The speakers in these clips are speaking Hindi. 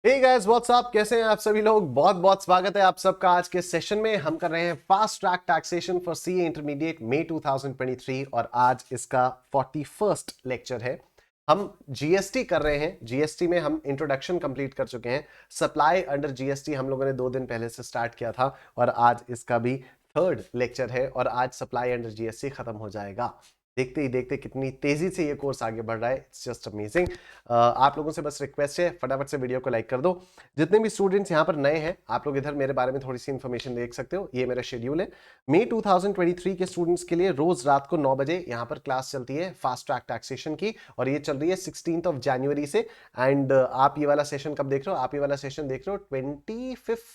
हे गाइस व्हाट्स अप, कैसे हैं आप सभी लोग। बहुत बहुत स्वागत है आप सबका आज के सेशन में। हम कर रहे हैं fast track taxation for CA intermediate May 2023 और आज इसका 41st लेक्चर है। हम जीएसटी कर रहे हैं। जीएसटी में हम इंट्रोडक्शन कंप्लीट कर चुके हैं। सप्लाई अंडर जीएसटी हम लोगों ने 2 दिन पहले से स्टार्ट किया था और आज इसका भी 3rd लेक्चर है और आज सप्लाई अंडर जीएसटी खत्म हो जाएगा। देखते ही देखते कितनी तेजी से ये कोर्स आगे बढ़ रहा है, इट्स जस्ट अमेजिंग। आप लोगों से बस रिक्वेस्ट है, फटाफट से वीडियो को लाइक कर दो। जितने भी स्टूडेंट्स यहाँ पर नए हैं, आप लोग इधर मेरे बारे में थोड़ी सी इन्फॉर्मेशन देख सकते हो। ये मेरा शेड्यूल है। मई 2023 के स्टूडेंट्स के लिए रोज रात को 9 बजे यहाँ पर क्लास चलती है फास्ट ट्रैक टैक्सेशन की और ये चल रही है 16 जनवरी से। एंड आप ये वाला सेशन कब देख रहे हो? आप ये वाला सेशन देख रहे हो 25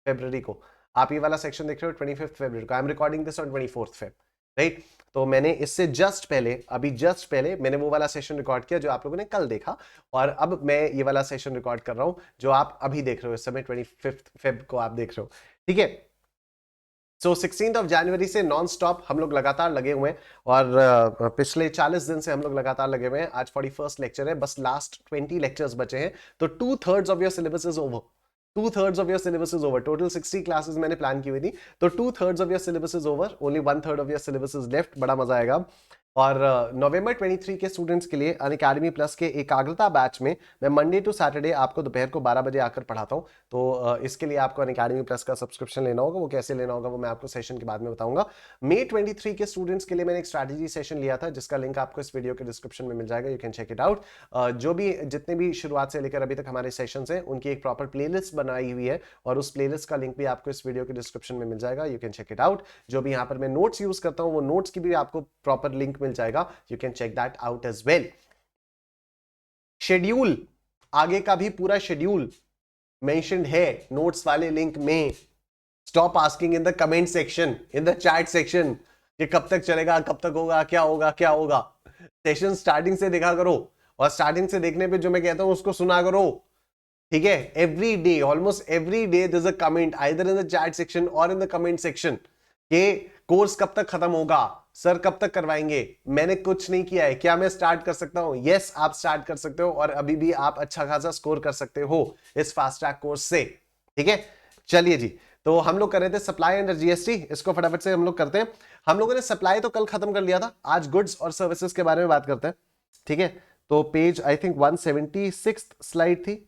फरवरी को। आप ये वाला सेक्शन देख रहे हो 25 फरवरी को। I am recording this on 24 Feb, right. तो मैंने इससे जस्ट पहले मैंने वो वाला सेशन रिकॉर्ड किया जो आप लोगों ने कल देखा और अब मैं ये वाला सेशन रिकॉर्ड कर रहा हूं जो आप अभी देख रहे हो। इस समय 25 फेब को आप देख रहे हो, ठीक है। सो 16 जनवरी से नॉन स्टॉप हम लोग लगातार लगे हुए हैं और पिछले 40 दिन से हम लोग लगातार लगे हुए हैं। आज 41st लेक्चर है, बस लास्ट 20 लेक्चर्स बचे हैं तो 2/3 of your syllabus is over. 2/3 of your syllabus is over. Total 60 classes मैंने प्लान की हुई थी तो 2/3 of your syllabus is over. Only 1/3 of your syllabus is left. बड़ा मजा आएगा। और नवंबर 23 के स्टूडेंट्स के लिए अनअकैडमी प्लस के एकाग्रता बैच में मैं मंडे टू सैटरडे आपको दोपहर को 12 बजे आकर पढ़ाता हूं। तो इसके लिए आपको अनअकैडमी प्लस का सब्सक्रिप्शन लेना होगा। वो कैसे लेना होगा वो मैं आपको सेशन के बाद में बताऊंगा। मई 23 के स्टूडेंट्स के लिए मैंने एक स्ट्रैटेजी सेशन लिया था जिसका लिंक आपको इस वीडियो के डिस्क्रिप्शन में मिल जाएगा। You can check it out. जो भी जितने भी शुरुआत से लेकर अभी तक हमारे सेशन हैं उनकी एक प्रॉपर प्लेलिस्ट बनाई हुई है और उस प्लेलिस्ट का लिंक भी आपको इस वीडियो के डिस्क्रिप्शन में मिल जाएगा। You can check it out. जो भी यहाँ पर मैं नोट्स यूज करता हूँ वो नोट्स की भी आपको प्रॉपर लिंक मिल जाएगा। You can check that out as well. Schedule, आगे का भी पूरा शेड्यूल मेंशन्ड है नोट्स वाले लिंक में। Stop asking in the comment section, in the chat section, ये कब तक चलेगा, कब तक होगा, क्या होगा क्या होगा। सेशन स्टार्टिंग से देखा करो और स्टार्टिंग से देखने पे जो मैं कहता हूं उसको सुना करो, ठीक है। Every day, almost every day there is a comment either in the chat section और इन द कमेंट सेक्शन कि कोर्स कब तक खत्म होगा, सर कब तक करवाएंगे। मैंने कुछ नहीं किया है, क्या मैं स्टार्ट कर सकता हूं? यस, आप स्टार्ट कर सकते हो और अभी भी आप अच्छा खासा स्कोर कर सकते हो इस फास्ट ट्रैक कोर्स से, ठीक है। चलिए जी, तो हम लोग कर रहे थे सप्लाई अंडर जीएसटी। इसको फटाफट से हम लोग करते हैं। हम लोगों ने सप्लाई तो कल खत्म कर लिया था, आज गुड्स और सर्विसेज के बारे में बात करते हैं, ठीक है। तो पेज आई थिंक 176 स्लाइड थी,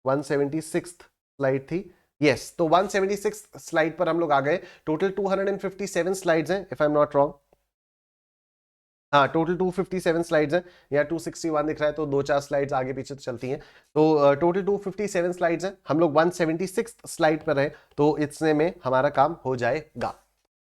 176 स्लाइड थी, यस। तो 176 स्लाइड पर हम लोग आ गए। टोटल 257 स्लाइड्स हैं if I am not wrong. हाँ, टोटल 257 स्लाइड्स हैं, या 261 दिख रहा है तो 2-4 स्लाइड्स आगे पीछे तो चलती हैं। तो टोटल 257 स्लाइड्स हैं। हम लोग 176 स्लाइड पर हैं तो इतने में हमारा काम हो जाएगा,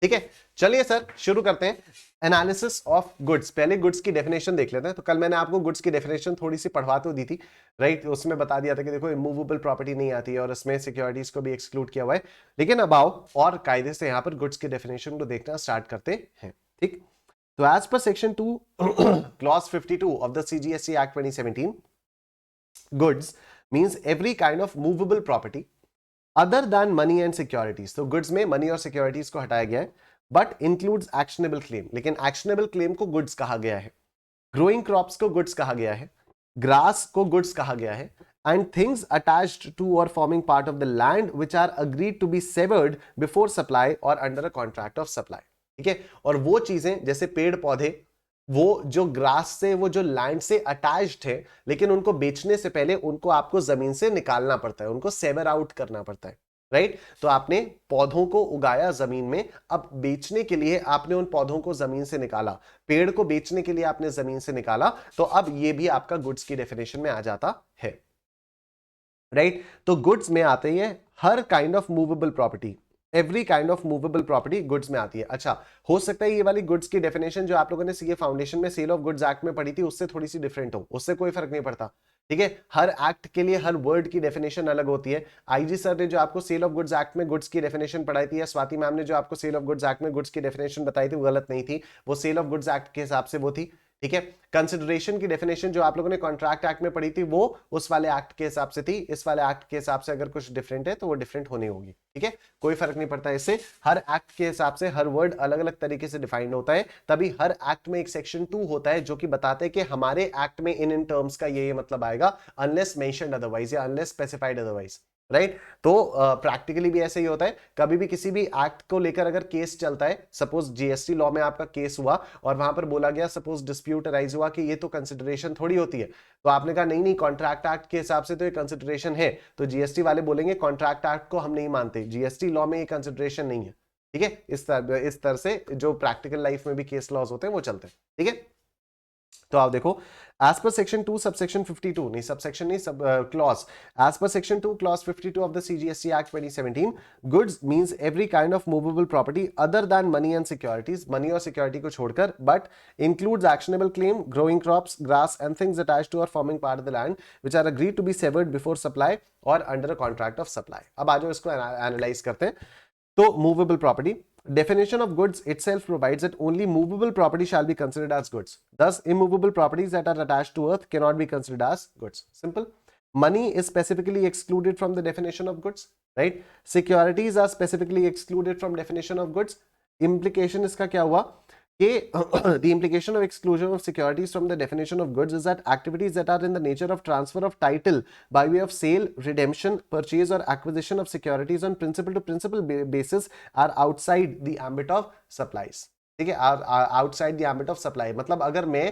ठीक है। चलिए सर शुरू करते हैं। Analysis of goods. पहले गुड्स की डेफिनेशन देख लेते हैं। तो कल मैंने आपको गुड्स की डेफिनेशन थोड़ी सी पढ़वा तो दी थी, राइट। उसमें बता दिया था कि देखो इमूवेबल प्रॉपर्टी नहीं आती है और इसमें सिक्योरिटीज को भी एक्सक्लूड किया हुआ है। लेकिन अब आओ और कायदे से यहां पर गुड्स की डेफिनेशन को देखना स्टार्ट करते हैं, ठीक। तो as per section 2 clause 52 of the CGST Act 2017, goods means every kind of movable property other than money and securities। तो goods में money और securities को हटाया गया है, but includes actionable claim। लेकिन actionable claim को goods कहा गया है, growing crops को goods कहा गया है, grass को goods कहा गया है, and things attached to or forming part of the land which are agreed to be severed before supply or under a contract of supply, ठीक है। और वो चीजें जैसे पेड़ पौधे, वो जो ग्रास से, वो जो लैंड से अटैच्ड है लेकिन उनको बेचने से पहले उनको आपको जमीन से निकालना पड़ता है, उनको सेवर आउट करना पड़ता है, राइट। तो आपने पौधों को उगाया जमीन में, अब बेचने के लिए आपने उन पौधों को जमीन से निकाला, पेड़ को बेचने के लिए आपने जमीन से निकाला, तो अब ये भी आपका गुड्स की डेफिनेशन में आ जाता है, राइट। तो गुड्स में आते ही है हर kind of movable property, every kind of movable property goods में आती है। अच्छा, हो सकता है ये वाली गुड्स की डेफिनेशन जो आप लोगों ने सीए फाउंडेशन में सेल ऑफ गुड्स एक्ट में पढ़ी थी उससे थोड़ी सी डिफरेंट हो, उससे कोई फर्क नहीं पड़ता, ठीक है। हर एक्ट के लिए हर वर्ड की डेफिनेशन अलग होती है। आईजी सर ने जो आपको सेल ऑफ गुड्स एक्ट में गुड्स की डेफिनेशन पढ़ाई थी, या स्वाति मैम ने जो आपको सेल ऑफ गुड्स एक्ट में गुड्स की डेफिनेशन बताई थी, वो गलत नहीं थी। वो सेल ऑफ गुड्स एक्ट के हिसाब से वो थी, ठीक है। कंसिडरेशन की डेफिनेशन जो आप लोगों ने कॉन्ट्रैक्ट एक्ट में पढ़ी थी वो उस वाले एक्ट के हिसाब से थी, इस वाले एक्ट के हिसाब से अगर कुछ डिफरेंट है तो वो डिफरेंट होनी होगी, ठीक है। कोई फर्क नहीं पड़ता इससे, हर एक्ट के हिसाब से हर वर्ड अलग अलग तरीके से डिफाइंड होता है, तभी हर एक्ट में एक सेक्शन 2 होता है जो कि बताते हैं कि हमारे एक्ट में इन टर्म्स का ये मतलब आएगा, अनलेस मेंशन्ड अदरवाइज या अनलेस स्पेसिफाइड अदरवाइज, राइट। तो प्रैक्टिकली भी ऐसे ही होता है, कभी भी किसी भी एक्ट को लेकर अगर केस चलता है, सपोज जीएसटी लॉ में आपका केस हुआ और वहां पर बोला गया, सपोज डिस्प्यूट अराइज हुआ कि ये तो कंसिडरेशन थोड़ी होती है, तो आपने कहा नहीं नहीं कॉन्ट्रैक्ट एक्ट के हिसाब से तो ये कंसिडरेशन है, तो जीएसटी वाले बोलेंगे कॉन्ट्रैक्ट एक्ट को हम नहीं मानते, जीएसटी लॉ में ये कंसिडरेशन नहीं है, ठीक है। इस तरह से जो प्रैक्टिकल लाइफ में भी केस लॉज होते हैं वो चलते हैं, ठीक है। तो आप देखो, एज पर सेक्शन 2 सबसेक्शन 52, नहीं सबसेक्शन नहीं, sub clause, as per section 2 clause 52 of the CGST act 2017, goods means every kind of movable property other than money and securities, money और सिक्योरिटी को छोड़कर, but includes actionable claim, growing crops, grass and things attached to और forming part of the land which are agreed to be severed before supply और under a contract of supply. अब आ जाओ इसको एनालाइज करते हैं। तो movable property, definition of goods itself provides that only movable property shall be considered as goods. Thus, immovable properties that are attached to earth cannot be considered as goods. Simple. Money is specifically excluded from the definition of goods, right? Securities are specifically excluded from definition of goods. Implication इसका क्या हुआ कि the implication of exclusion of securities from the definition of goods is that activities that are in the nature of transfer of title by way of sale, redemption, purchase or acquisition of securities on principal to principal basis are outside the ambit of supplies, ठीक है। Outside the ambit of supply मतलब अगर मैं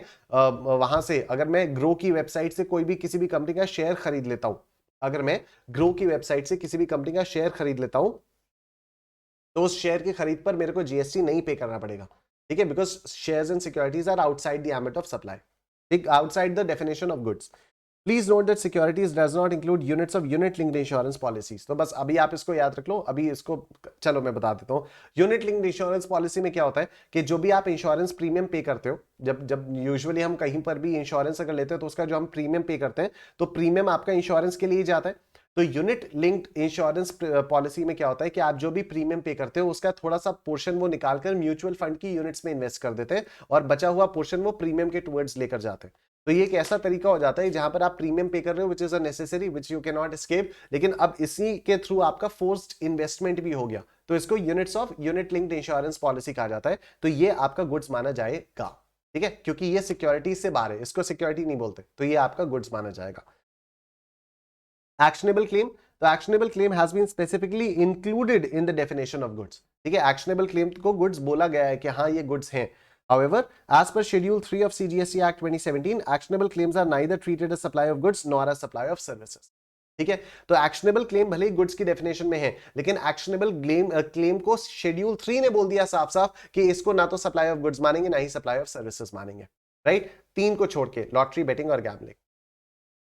वहां से, अगर मैं ग्रो की वेबसाइट से कोई भी किसी भी कंपनी का शेयर खरीद लेता हूं, अगर मैं ग्रो की वेबसाइट से किसी भी कंपनी का शेयर खरीद लेता हूं, तो उस शेयर की खरीद पर मेरे को जीएसटी नहीं पे करना पड़ेगा, ठीक है, because shares and securities are outside the ambit of supply, ठीक, outside the definition of goods. Please note that securities does not include units of unit linked insurance policies. तो बस अभी आप इसको याद रख लो, अभी इसको चलो मैं बता देता हूँ। यूनिट लिंक्ड इंश्योरेंस पॉलिसी में क्या होता है कि जो भी आप इंश्योरेंस प्रीमियम पे करते हो, जब जब यूजुअली हम कहीं पर भी इंश्योरेंस अगर लेते हो तो उसका जो हम प्रीमियम पे करते हैं, तो प्रीमियम आपका इंश्योरेंस के लिए जाता है। तो यूनिट लिंक्ड इंश्योरेंस पॉलिसी में क्या होता है कि आप जो भी प्रीमियम पे करते हो उसका थोड़ा सा पोर्शन वो निकालकर म्यूचुअल फंड की यूनिट्स में इन्वेस्ट कर देते हैं और बचा हुआ पोर्शन वो प्रीमियम के टुवर्ड्स लेकर जाते हैं। तो ये एक ऐसा तरीका हो जाता है जहां पर आप प्रीमियम पे कर रहे हो which is a necessary which you can not escape, लेकिन अब इसी के थ्रू आपका फोर्स्ड इन्वेस्टमेंट भी हो गया, तो इसको units of unit linked insurance policy कहा जाता है। तो ये आपका गुड्स माना जाएगा, ठीक है, क्योंकि ये सिक्योरिटी से बाहर है, इसको सिक्योरिटी नहीं बोलते, तो ये आपका गुड्स माना जाएगा। एक्शनेबल क्लेम, तो actionable claim has been specifically included in the definition of goods, ठीक है। एक्शनेबल क्लेम को गुड्स बोला गया है कि हाँ ये गुड्स हैं। However, as per Schedule 3 of CGST Act 2017, actionable claims are neither treated as supply of goods nor as supply of services, ठीक है। तो एक्शनेबल क्लेम भले ही गुड्स की डेफिनेशन में है, लेकिन एक्शनेबल क्लेम को शेड्यूल 3 ने बोल दिया साफ साफ कि इसको ना तो सप्लाई ऑफ गुड्स मानेंगे ना ही सप्लाई ऑफ सर्विसेज मानेंगे, राइट। 3 को छोड़ के, लॉटरी, बेटिंग और gambling.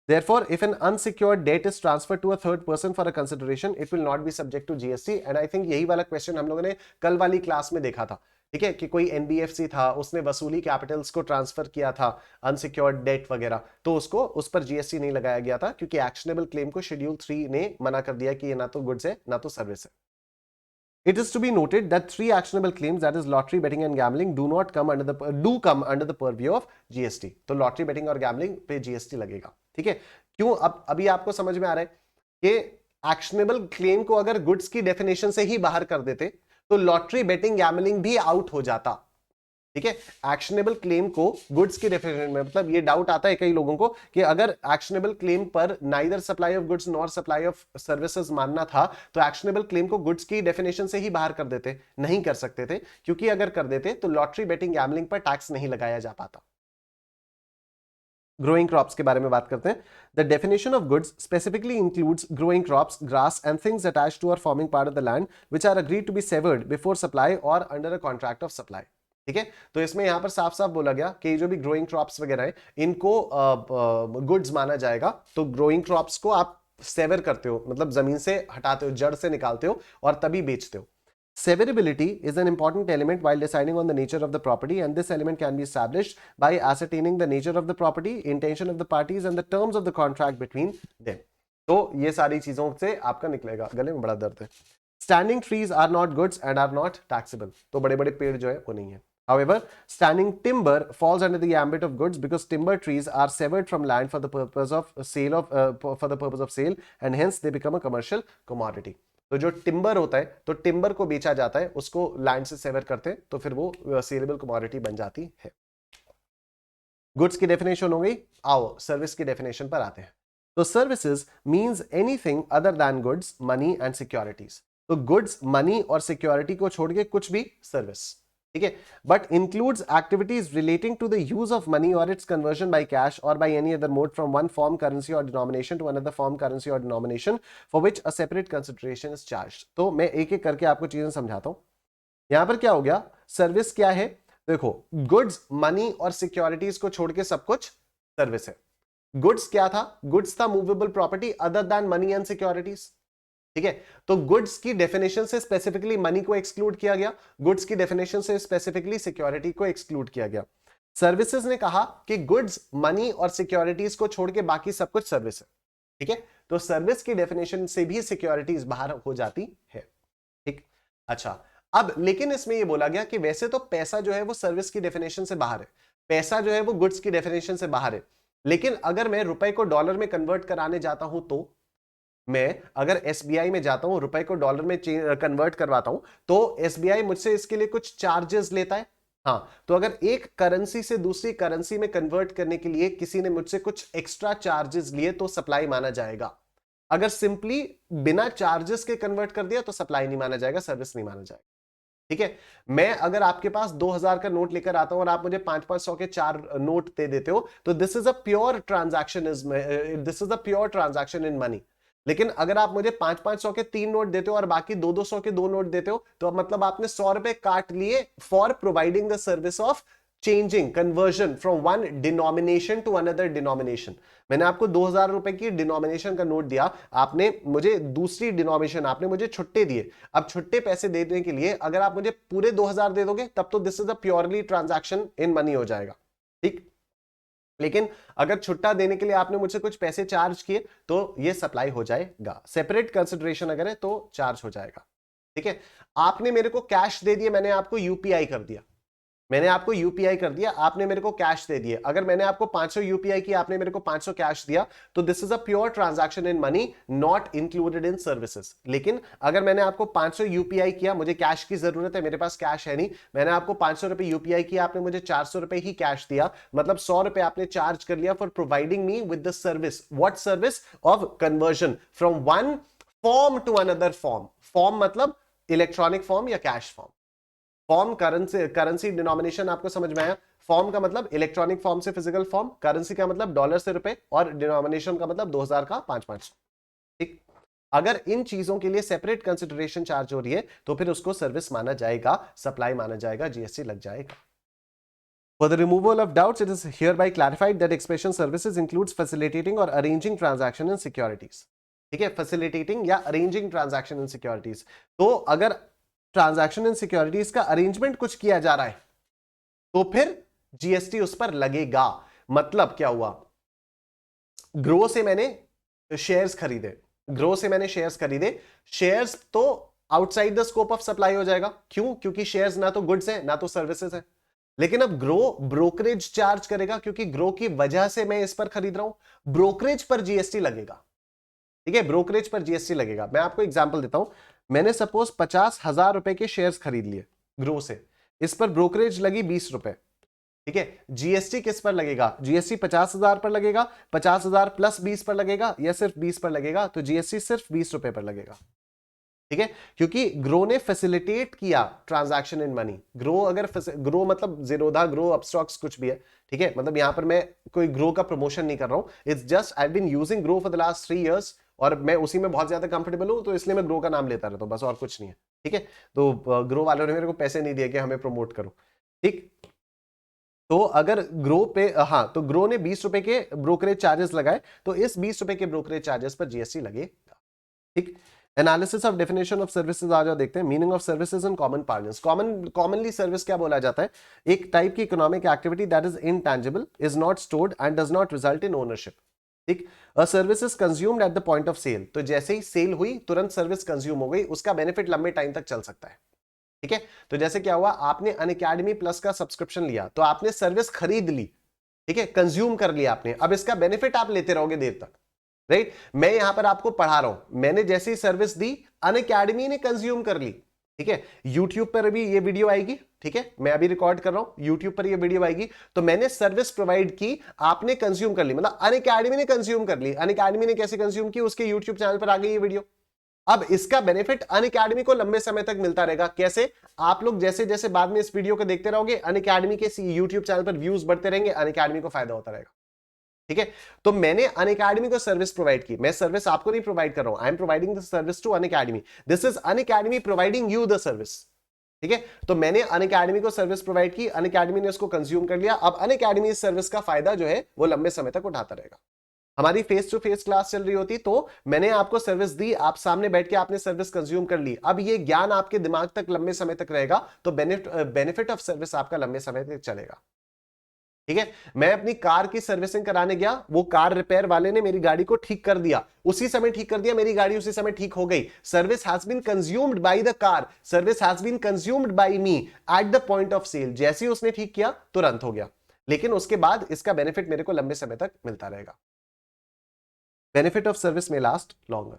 Therefore, if an unsecured debt is transferred to a third person for a consideration, it will not be subject to GST. And I think यही वाला क्वेश्चन हम लोगों ने कल वाली क्लास में देखा था, ठीक है, कि कोई एनबीएफसी था, उसने वसूली कैपिटल्स को ट्रांसफर किया था अनसिक्योर्ड डेट वगैरह, तो उसको उस पर जीएसटी नहीं लगाया गया था क्योंकि एक्शनेबल क्लेम को शेड्यूल 3 ने मना कर दिया कि ये ना तो गुड्स है ना तो सर्विस है। It is to be noted that 3 actionable claims, that is lottery, betting and gambling, do come under the purview of GST. तो लॉटरी, बेटिंग और गैम्बलिंग पे जीएसटी लगेगा, ठीक है। क्यों? अब अभी आपको समझ में आ रहा है कि एक्शनेबल क्लेम को अगर गुड्स की डेफिनेशन से ही बाहर कर देते तो लॉटरी, बेटिंग, गैम्बलिंग भी आउट हो जाता, ठीक है। एक्शनेबल क्लेम को गुड्स की डेफिनेशन में, मतलब ये डाउट आता है कई लोगों को कि अगर एक्शनेबल क्लेम पर neither supply of goods nor supply of services मानना था तो एक्शनेबल क्लेम को गुड्स की डेफिनेशन से ही बाहर कर देते, नहीं कर सकते थे, क्योंकि अगर कर देते तो लॉटरी, बेटिंग, गैम्बलिंग पर टैक्स नहीं लगाया जा पाता। ग्रोइंग क्रॉप्स के बारे में बात करते हैं। The definition of goods specifically includes growing crops, grass and things attached to और forming part of the land which are agreed to be severed before supply और under a contract of supply, ठीक है। तो इसमें यहां पर साफ साफ बोला गया कि जो भी ग्रोइंग क्रॉप्स वगैरह है इनको गुड्स माना जाएगा। तो ग्रोइंग क्रॉप्स को आप सेवर करते हो, मतलब जमीन से हटाते हो, जड़ से निकालते हो और तभी बेचते हो। Severability is an important element while deciding on the nature of the property, and this element can be established by ascertaining the nature of the property, intention of the parties and the terms of the contract between them. तो ये सारी चीजों से आपका निकलेगा। गले में बड़ा दर्द है। Standing trees are not goods and are not taxable. तो बड़े बड़े पेड़ जो है वो नहीं है। However, standing timber falls under the ambit of goods because timber trees are severed from land for the purpose of sale and hence they become a commercial commodity. तो जो टिम्बर होता है, तो टिम्बर को बेचा जाता है, उसको लैंड से सेवर करते हैं, तो फिर वो सेलेबल कमोडिटी बन जाती है। गुड्स की डेफिनेशन हो गई, आओ सर्विस की डेफिनेशन पर आते हैं। तो services means anything other than goods, money and securities. तो गुड्स, मनी और सिक्योरिटी को छोड़ के कुछ भी सर्विस, ठीक है, but includes activities relating to the use of money और इट्स कन्वर्जन बाय कैश और by any other mode from one form currency और denomination to another form currency और denomination for which a separate consideration is charged. तो मैं एक एक करके आपको चीजें समझाता हूं। यहां पर क्या हो गया, सर्विस क्या है, देखो गुड्स, मनी और सिक्योरिटीज को छोड़ के सब कुछ सर्विस है। गुड्स क्या था, गुड्स था movable property other than money and securities, ठीक है। तो गुड्स की डेफिनेशन से स्पेसिफिकली मनी को एक्सक्लूड किया गया, गुड्स की डेफिनेशन से स्पेसिफिकली सिक्योरिटी को एक्सक्लूड किया गया। सर्विसेज ने कहा कि गुड्स, मनी और सिक्योरिटीज को छोड़ के बाकी सब कुछ सर्विस है, ठीक है। तो सर्विस की डेफिनेशन से भी सिक्योरिटीज बाहर हो जाती है, ठीक। अच्छा, अब लेकिन इसमें यह बोला गया कि वैसे तो पैसा जो है वो सर्विस की डेफिनेशन से बाहर है, पैसा जो है वो गुड्स की डेफिनेशन से बाहर है, लेकिन अगर मैं रुपए को डॉलर में कन्वर्ट कराने जाता हूं, तो मैं अगर एसबीआई में जाता हूं, रुपए को डॉलर में कन्वर्ट करवाता हूं, तो एसबीआई मुझसे इसके लिए कुछ चार्जेस लेता है। हाँ, तो अगर एक करेंसी से दूसरी करेंसी में कन्वर्ट करने के लिए किसी ने मुझसे कुछ एक्स्ट्रा चार्जेस लिए तो सप्लाई माना जाएगा। अगर सिंपली बिना चार्जेस के कन्वर्ट कर दिया तो सप्लाई नहीं माना जाएगा, सर्विस नहीं माना जाएगा, ठीक है। मैं अगर आपके पास 2000 का नोट लेकर आता हूं और आप मुझे 500-500 के 4 नोट दे देते हो, तो this is a pure transaction in money. लेकिन अगर आप मुझे 500-500 के 3 नोट देते हो और बाकी 200-200 के 2 नोट देते हो, तो मतलब आपने 100 रुपए काट लिए for providing the service of changing, conversion from one denomination to another denomination. मैंने आपको 2000 रुपए की डिनोमिनेशन का नोट दिया, आपने मुझे दूसरी डिनोमिनेशन, आपने मुझे छुट्टे दिए। अब छुट्टे पैसे देने के लिए अगर आप मुझे पूरे 2000 दे दोगे, तब तो this is a purely transaction in money हो जाएगा, ठीक। लेकिन अगर छुट्टा देने के लिए आपने मुझसे कुछ पैसे चार्ज किए, तो ये सप्लाई हो जाएगा। सेपरेट कंसिडरेशन अगर है तो चार्ज हो जाएगा, ठीक है। आपने मेरे को कैश दे दिया, मैंने आपको यूपीआई कर दिया, मैंने आपको यूपीआई कर दिया, आपने मेरे को कैश दे दिए। अगर मैंने आपको 500 यूपीआई किया, आपने मेरे को 500 कैश दिया, तो this is a pure transaction in money, not included in services. लेकिन अगर मैंने आपको 500 यूपीआई किया, मुझे कैश की जरूरत है, मेरे पास कैश है नहीं, मैंने आपको 500 रुपए यूपीआई किया, आपने मुझे 400 रुपए ही कैश दिया, मतलब 100 रुपए आपने चार्ज कर लिया for providing me with the service. What service? Of conversion from one form to another form. Form मतलब इलेक्ट्रॉनिक फॉर्म या cash form. Form currency denomination आपको समझ में आया। फॉर्म का मतलब इलेक्ट्रॉनिक फॉर्म से फिजिकल फॉर्म, करेंसी का मतलब डॉलर से रुपए, और डिनोमिनेशन का मतलब 2000 का 500, ठीक। अगर इन चीजों के लिए सेपरेट कंसिडरेशन चार्ज हो रही है, तो फिर उसको सर्विस माना जाएगा, सप्लाई माना जाएगा, जीएसटी लग जाएगा। For the removal of doubts, it is hereby clarified that expression services includes facilitating or arranging transaction in securities, ठीक है, facilitating या arranging transaction in securities। तो अगर ट्रांजैक्शन इन सिक्योरिटीज का अरेंजमेंट कुछ किया जा रहा है, तो फिर जीएसटी उस पर लगेगा। मतलब क्या हुआ, ग्रो से मैंने शेयर्स खरीदे, ग्रो से मैंने शेयर्स खरीदे, शेयर्स तो outside the scope of supply हो जाएगा। क्यों? क्योंकि शेयर्स ना तो गुड्स है ना तो सर्विसेज है। लेकिन अब ग्रो ब्रोकरेज चार्ज करेगा, क्योंकि ग्रो की वजह से मैं इस पर खरीद रहा हूं, ब्रोकरेज पर जीएसटी लगेगा, ठीक है, ब्रोकरेज पर जीएसटी लगेगा। मैं आपको एग्जांपल देता हूं, मैंने सपोज 50,000 रुपए के शेयर्स खरीद लिए ग्रो से, इस पर ब्रोकरेज लगी 20 रुपए, ठीक है। जीएसटी किस पर लगेगा? जीएसटी 50,000 पर लगेगा, 50,000 प्लस 20 पर लगेगा, या सिर्फ 20 पर लगेगा? तो जीएसटी सिर्फ 20 रुपए पर लगेगा, ठीक है, क्योंकि ग्रो ने फैसिलिटेट किया ट्रांजैक्शन इन मनी। ग्रो मतलब जीरोधा, ग्रो अपस्टॉक्स कुछ भी है, ठीक है। मतलब यहां पर मैं कोई ग्रो का प्रमोशन नहीं कर रहा हूं, it's just I have been using Groww for the last 3 years, और मैं उसी में बहुत ज्यादा कंफर्टेबल हूं, तो इसलिए मैं ग्रो का नाम लेता रहता हूं, बस और कुछ नहीं है, ठीक है। तो ग्रो वालों ने मेरे को पैसे नहीं दिए कि हमें प्रमोट करो, ठीक। तो अगर ग्रो पे, हाँ, तो ग्रो ने 20 रुपए के ब्रोकरेज चार्जेस लगाए, तो इस 20 रुपए के ब्रोकरेज चार्जेस पर जीएसटी लगेगा, ठीक। Analysis of definition of services आ जाओ, देखते हैं। Meaning of services in common parlance. Commonly service क्या बोला जाता है? एक टाइप की economic activity that is intangible, is not stored and does not result in ownership, ठीक। A service is consumed at the point of sale. तो जैसे ही सेल हुई तुरंत सर्विस कंज्यूम हो गई, उसका बेनिफिट लंबे टाइम तक चल सकता है, ठीक है, तो जैसे क्या हुआ, आपने अनअकैडमी प्लस का सब्सक्रिप्शन लिया तो आपने सर्विस खरीद ली, ठीक है, कंज्यूम कर लिया आपने, अब इसका बेनिफिट आप लेते रहोगे देर तक, राइट। मैं यहां पर आपको पढ़ा रहा हूं, मैंने जैसी सर्विस दी अनअकैडमी ने कंज्यूम कर ली, ठीक है। यूट्यूब पर अभी ये वीडियो आएगी, ठीक है, मैं अभी रिकॉर्ड कर रहा हूं, यूट्यूब पर ये वीडियो आएगी, तो मैंने सर्विस प्रोवाइड की, आपने कंज्यूम कर ली, मतलब अनअकैडमी ने कंज्यूम कर ली। अनअकैडमी ने कैसे कंज्यूम की, उसके यूट्यूब चैनल पर आ गई ये वीडियो। अब इसका बेनिफिट अनअकैडमी को लंबे समय तक मिलता रहेगा। कैसे, आप लोग जैसे जैसे बाद में इस वीडियो को देखते रहोगे, अनअकैडमी के यूट्यूब चैनल पर व्यूज बढ़ते रहेंगे, अनअकैडमी को फायदा होता रहेगा, ठीक है। तो मैंने अनअकैडमी को सर्विस प्रोवाइड की, मैं सर्विस आपको नहीं प्रोवाइड कर रहा हूं, I am providing the service to Unacademy, this is Unacademy providing you the service, ठीक है। तो मैंने अनअकैडमी को सर्विस प्रोवाइड की, अनअकैडमी ने उसको कंज्यूम कर लिया, अब अनअकैडमी इस सर्विस का फायदा जो है वो लंबे समय तक उठाता रहेगा। हमारी फेस टू फेस क्लास चल रही होती तो मैंने आपको सर्विस दी, आप सामने बैठ के आपने सर्विस कंज्यूम कर ली, अब ये ज्ञान आपके दिमाग तक लंबे समय तक रहेगा, तो बेनिफिट ऑफ सर्विस आपका लंबे समय तक चलेगा, ठीक है। मैं अपनी कार की सर्विसिंग कराने गया, वो कार रिपेयर वाले ने मेरी गाड़ी को ठीक कर दिया, उसी समय ठीक कर दिया, मेरी गाड़ी उसी समय ठीक हो गई, service has been consumed by the car, service has been consumed by me at the point of sale, जैसे ही उसने ठीक किया तुरंत हो गया, लेकिन उसके बाद इसका बेनिफिट मेरे को लंबे समय तक मिलता रहेगा। Benefit of service may last longer.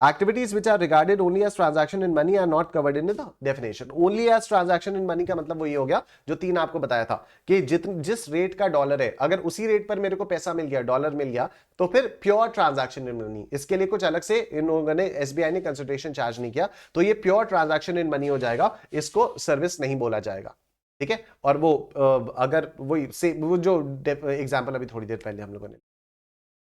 Activities which are regarded only as transaction in money are not covered in the definition. Only as transaction in money का मतलब वही हो गया जो तीन आपको बताया था कि जिस रेट का डॉलर है, अगर उसी रेट पर मेरे को पैसा मिल गया, डॉलर मिल गया, तो फिर प्योर ट्रांजैक्शन इन मनी। इसके लिए कुछ अलग से इन लोगों ने, एसबीआई ने कंसिडरेशन चार्ज नहीं किया, तो ये प्योर ट्रांजैक्शन इन मनी हो जाएगा, इसको सर्विस नहीं बोला जाएगा, ठीक है। और वो अगर वो जो एग्जाम्पल अभी थोड़ी देर पहले हम लोगों ने,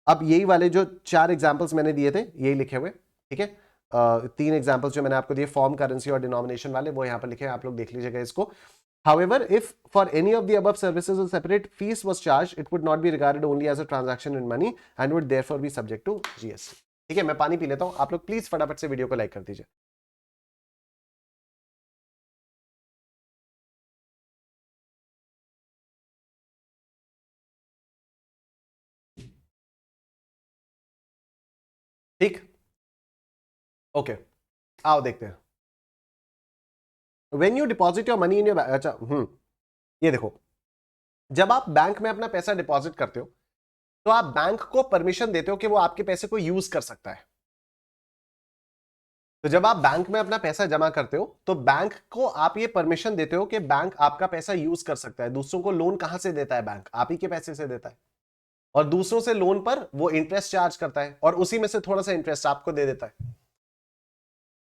अब यही वाले जो चार एग्जांपल्स मैंने दिए थे यही लिखे हुए, ठीक है। तीन एग्जांपल्स जो मैंने आपको दिए फॉर्म, करेंसी और डिनोमिनेशन वाले, वो यहां पर लिखे हैं, आप लोग देख लीजिएगा इसको। However, if for any of the above services a separate fees was charged, it would not be regarded only as a transaction in money and would therefore be subject to GST. ठीक है, मैं पानी पी लेता हूं, आप लोग प्लीज फटाफट से वीडियो को लाइक कर दीजिए। ठीक, ओके, आओ देखते हैं। When you deposit your money in your अच्छा ये देखो, जब आप बैंक में अपना पैसा डिपॉजिट करते हो तो आप बैंक को परमिशन देते हो कि वो आपके पैसे को यूज कर सकता है। तो जब आप बैंक में अपना पैसा जमा करते हो तो बैंक को आप ये परमिशन देते हो कि बैंक आपका पैसा यूज कर सकता है। दूसरों को लोन कहां से देता है? बैंक आप ही के पैसे से देता है, और दूसरों से लोन पर वो इंटरेस्ट चार्ज करता है और उसी में से थोड़ा सा इंटरेस्ट आपको दे देता है।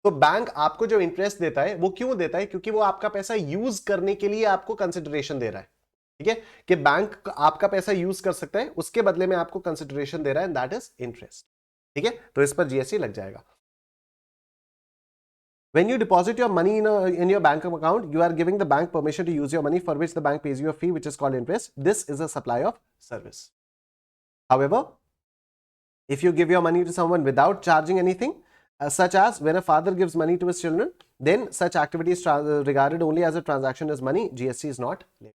तो बैंक आपको जो इंटरेस्ट देता है वो क्यों देता है? क्योंकि वो आपका पैसा यूज करने के लिए आपको कंसिडरेशन दे रहा है, ठीक है, कि बैंक आपका पैसा यूज कर सकता है, उसके बदले में आपको कंसिडरेशन दे रहा है, दैट इज इंटरेस्ट, ठीक है। तो इस पर जीएसटी लग जाएगा। When you deposit your money in your bank account, you are giving the bank permission to use your money, for which the bank pays you a fee, which is called interest. This is a supply of service. However, if you give your money to someone without charging anything, such as when a father gives money to his children, then such activity is regarded only as a transaction as money. GST is not levied.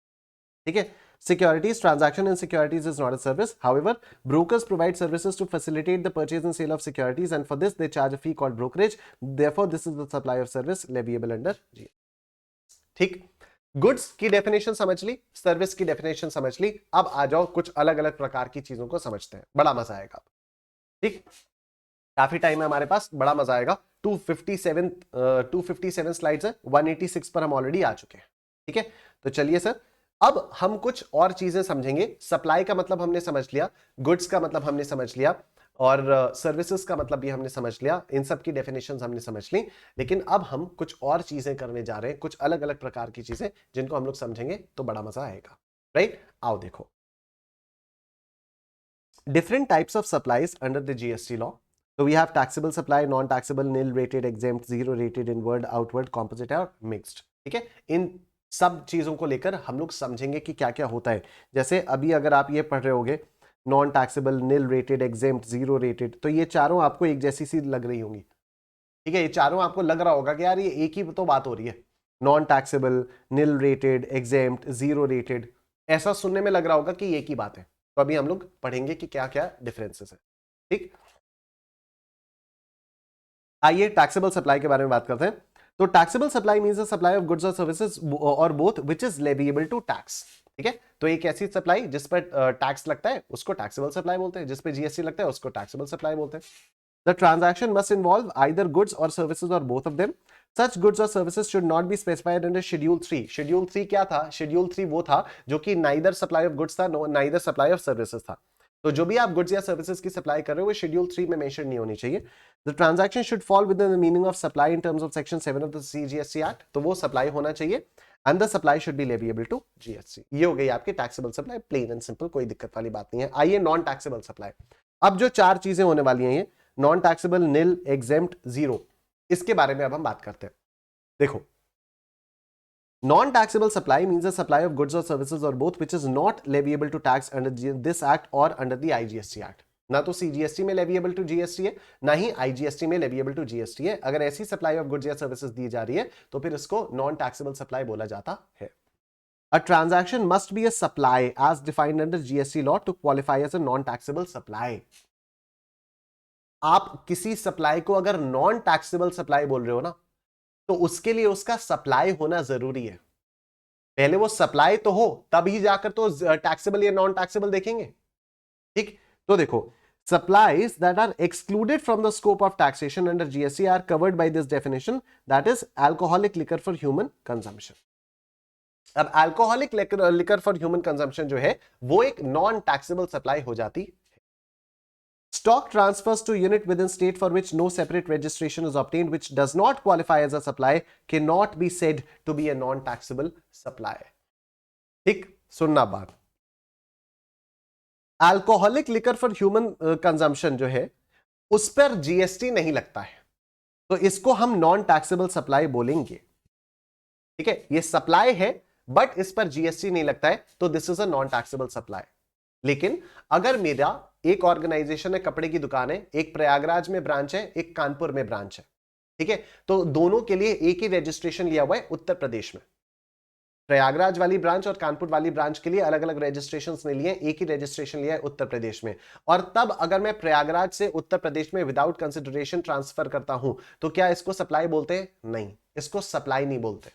Okay. Securities, transaction in securities is not a service. However, brokers provide services to facilitate the purchase and sale of securities, and for this they charge a fee called brokerage. Therefore, this is the supply of service leviable under GST. ठीक, गुड्स की डेफिनेशन समझ ली, सर्विस की डेफिनेशन समझ ली, अब आ जाओ कुछ अलग अलग प्रकार की चीजों को समझते हैं, बड़ा मजा आएगा। ठीक, काफी टाइम है हमारे पास, बड़ा मजा आएगा। 257 स्लाइड्स है, 186 पर हम ऑलरेडी आ चुके हैं, ठीक है। तो चलिए सर, अब हम कुछ और चीजें समझेंगे। सप्लाई का मतलब हमने समझ लिया, गुड्स का मतलब हमने समझ लिया, और सर्विसेज का मतलब भी हमने समझ लिया, इन सब की डेफिनेशंस हमने समझ ली। लेकिन अब हम कुछ और चीजें करने जा रहे हैं, कुछ अलग अलग प्रकार की चीजें जिनको हम लोग समझेंगे तो बड़ा मजा आएगा, राइट। आओ देखो, different types of supplies under the GST law. So we have taxable supply, non-taxable, nil rated, exempt, zero rated, inward, outward, composite और mixed, ठीक है। इन सब चीजों को लेकर हम लोग समझेंगे कि क्या क्या होता है। जैसे अभी अगर आप ये पढ़ रहे होगे नॉन टैक्सेबल, निल रेटेड, एग्जेम्प्ट, जीरो रेटेड, तो ये चारों आपको एक जैसी सी लग रही होंगी, ठीक है। ये चारों आपको लग रहा होगा कि यार ये एक ही तो बात हो रही है, नॉन टैक्सेबल, निल रेटेड, एग्जेम्प्ट, जीरो रेटेड, ऐसा सुनने में लग रहा होगा कि एक ही बात है। तो अभी हम लोग पढ़ेंगे कि क्या क्या डिफरेंसेस है, ठीक। आइए टैक्सेबल सप्लाई के बारे में बात करते हैं। तो taxable supply means the supply of goods और सर्विसेज और both which is leviable to tax. ठीक है, तो एक ऐसी सप्लाई जिस पर टैक्स लगता है उसको टैक्सेबल सप्लाई बोलते हैं, जिस पे जीएसटी लगता है उसको टैक्सेबल सप्लाई बोलते हैं। The transaction must involve either goods और सर्विसेज और both of them. Such goods or services should not be specified under Schedule 3. Schedule 3 क्या था? Schedule 3 वो था जो कि neither supply of goods था, neither supply of services था। तो जो भी आप गुड्स या सर्विसेज की सप्लाई कर रहे हो वो शेड्यूल 3 में मेंशन नहीं होनी चाहिए। The transaction should fall with the meaning of supply in terms of section 7 of the CGST act. तो वो सप्लाई होना चाहिए and the supply should be leviable to GST. ये हो गई आपकी taxable supply, plain and simple, कोई दिक्कत वाली बात नहीं है। आइए नॉन टैक्सेबल सप्लाई। अब जो चार चीजें होने वाली हैं, ये नॉन टैक्सेबल, निल, एग्जेम्प्ट, जीरो, इसके बारे में अब हम बात करते हैं। देखो, non-taxable supply means the supply of goods or services or both which is not leviable to tax under this act or under the IGST act। ना तो CGST में leviable to GST है, ना ही IGST में leviable to GST है। अगर ऐसी supply of goods या services दी जा रही है तो फिर इसको non-taxable supply बोला जाता है। A transaction must be a supply as defined under GST law to qualify as a non-taxable supply। आप किसी सप्लाई को अगर नॉन टैक्सेबल सप्लाई बोल रहे हो ना, तो उसके लिए उसका सप्लाई होना जरूरी है। पहले वो सप्लाई तो हो, तभी जाकर तो टैक्सेबल या नॉन टैक्सेबल देखेंगे। ठीक, तो देखो, supplies that are excluded from the scope of taxation under GST are covered by this definition, that is alcoholic liquor for human consumption। अब alcoholic liquor for human consumption जो है वो एक नॉन टैक्सेबल सप्लाई हो जाती है। Stock transfers to unit within state for which no separate registration is obtained, which does not qualify as a supply, cannot be said to be a non-taxable supply। ठीक, सुनना बात, alcoholic liquor for human consumption जो है उस पर जीएसटी नहीं लगता है, तो इसको हम नॉन टैक्सेबल सप्लाई बोलेंगे। ठीक है, ये सप्लाई है बट इस पर जीएसटी नहीं लगता है, तो this is a non taxable supply. लेकिन अगर मेरा एक ऑर्गेनाइजेशन है, कपड़े की दुकान है, एक प्रयागराज में ब्रांच है, एक कानपुर में ब्रांच है, ठीक है, तो दोनों के लिए एक ही रजिस्ट्रेशन लिया हुआ है उत्तर प्रदेश में। प्रयागराज वाली ब्रांच और कानपुर वाली ब्रांच के लिए अलग अलग रजिस्ट्रेशंस नहीं लिए, एक ही रजिस्ट्रेशन लिया है उत्तर प्रदेश में। और तब अगर मैं प्रयागराज से उत्तर प्रदेश में विदाउट कंसिडरेशन ट्रांसफर करता हूं तो क्या इसको सप्लाई बोलते हैं? नहीं, इसको सप्लाई नहीं बोलते।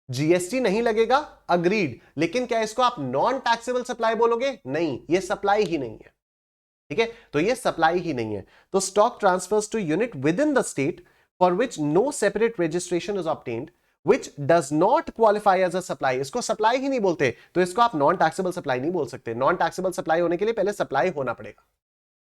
जीएसटी नहीं लगेगा, अग्रीड, लेकिन क्या इसको आप नॉन टैक्सेबल सप्लाई बोलोगे? नहीं, ये सप्लाई ही नहीं है। ठीक है, तो ये सप्लाई ही नहीं है। तो stock transfers to unit within the state for which no separate registration is obtained which does not qualify as a supply, इसको सप्लाई ही नहीं बोलते, तो इसको आप नॉन टैक्सेबल सप्लाई नहीं बोल सकते। नॉन टैक्सेबल सप्लाई होने के लिए पहले सप्लाई होना पड़ेगा।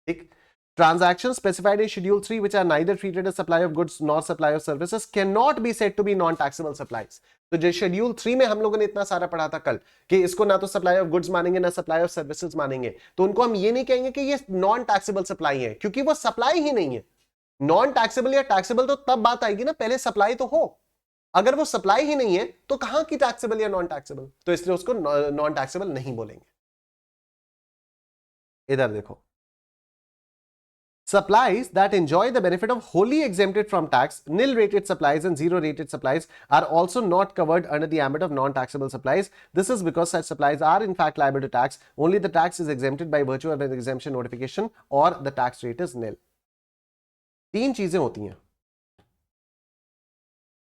ठीक, transactions specified in schedule 3 which are neither treated as supply of goods nor supply of services cannot be said to be non taxable supplies। तो जो शेड्यूल 3 में हम लोगों ने इतना सारा पढ़ा था कल कि इसको ना तो सप्लाई ऑफ गुड्स मानेंगे ना सप्लाई ऑफ सर्विसेज मानेंगे, तो उनको हम ये नहीं कहेंगे कि ये नॉन टैक्सेबल सप्लाई है, क्योंकि वो सप्लाई ही नहीं है। नॉन टैक्सेबल या टैक्सेबल तो तब बात आएगी ना, पहले सप्लाई तो हो। अगर वो सप्लाई ही नहीं है तो कहां की टैक्सेबल या नॉन टैक्सेबल, तो इसलिए उसको नॉन टैक्सेबल नहीं बोलेंगे। इधर देखो, supplies that enjoy the benefit of wholly exempted from tax, nil rated supplies and zero rated supplies are also not covered under the ambit of non taxable supplies। This is because such supplies are in fact liable to tax, only the tax is exempted by virtue of an exemption notification or the tax rate is nil। तीन चीजें होती हैं,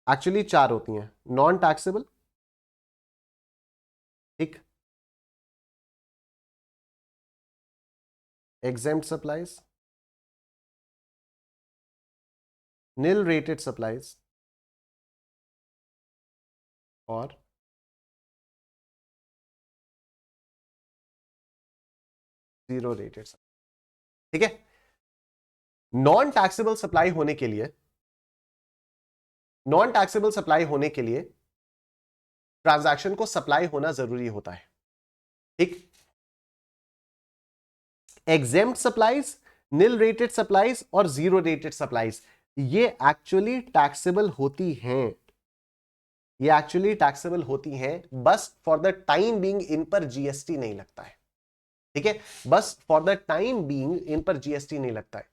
एक्चुअली चार होती हैं, नॉन टैक्सेबल, ठीक, एग्जेम्प्ट सप्लाईज, निल रेटेड सप्लाईज और जीरो रेटेड सप्लाई। ठीक है, नॉन टैक्सेबल सप्लाई होने के लिए, नॉन टैक्सेबल सप्लाई होने के लिए ट्रांजैक्शन को सप्लाई होना जरूरी होता है। ठीक, एग्जेम्प्ट सप्लाईज, निल रेटेड सप्लाईज और जीरो रेटेड सप्लाईज ये एक्चुअली टैक्सेबल होती हैं, ये एक्चुअली टैक्सेबल होती हैं, बस for the time being in पर जीएसटी नहीं लगता है। ठीक है, बस for the time being in पर जीएसटी नहीं लगता है।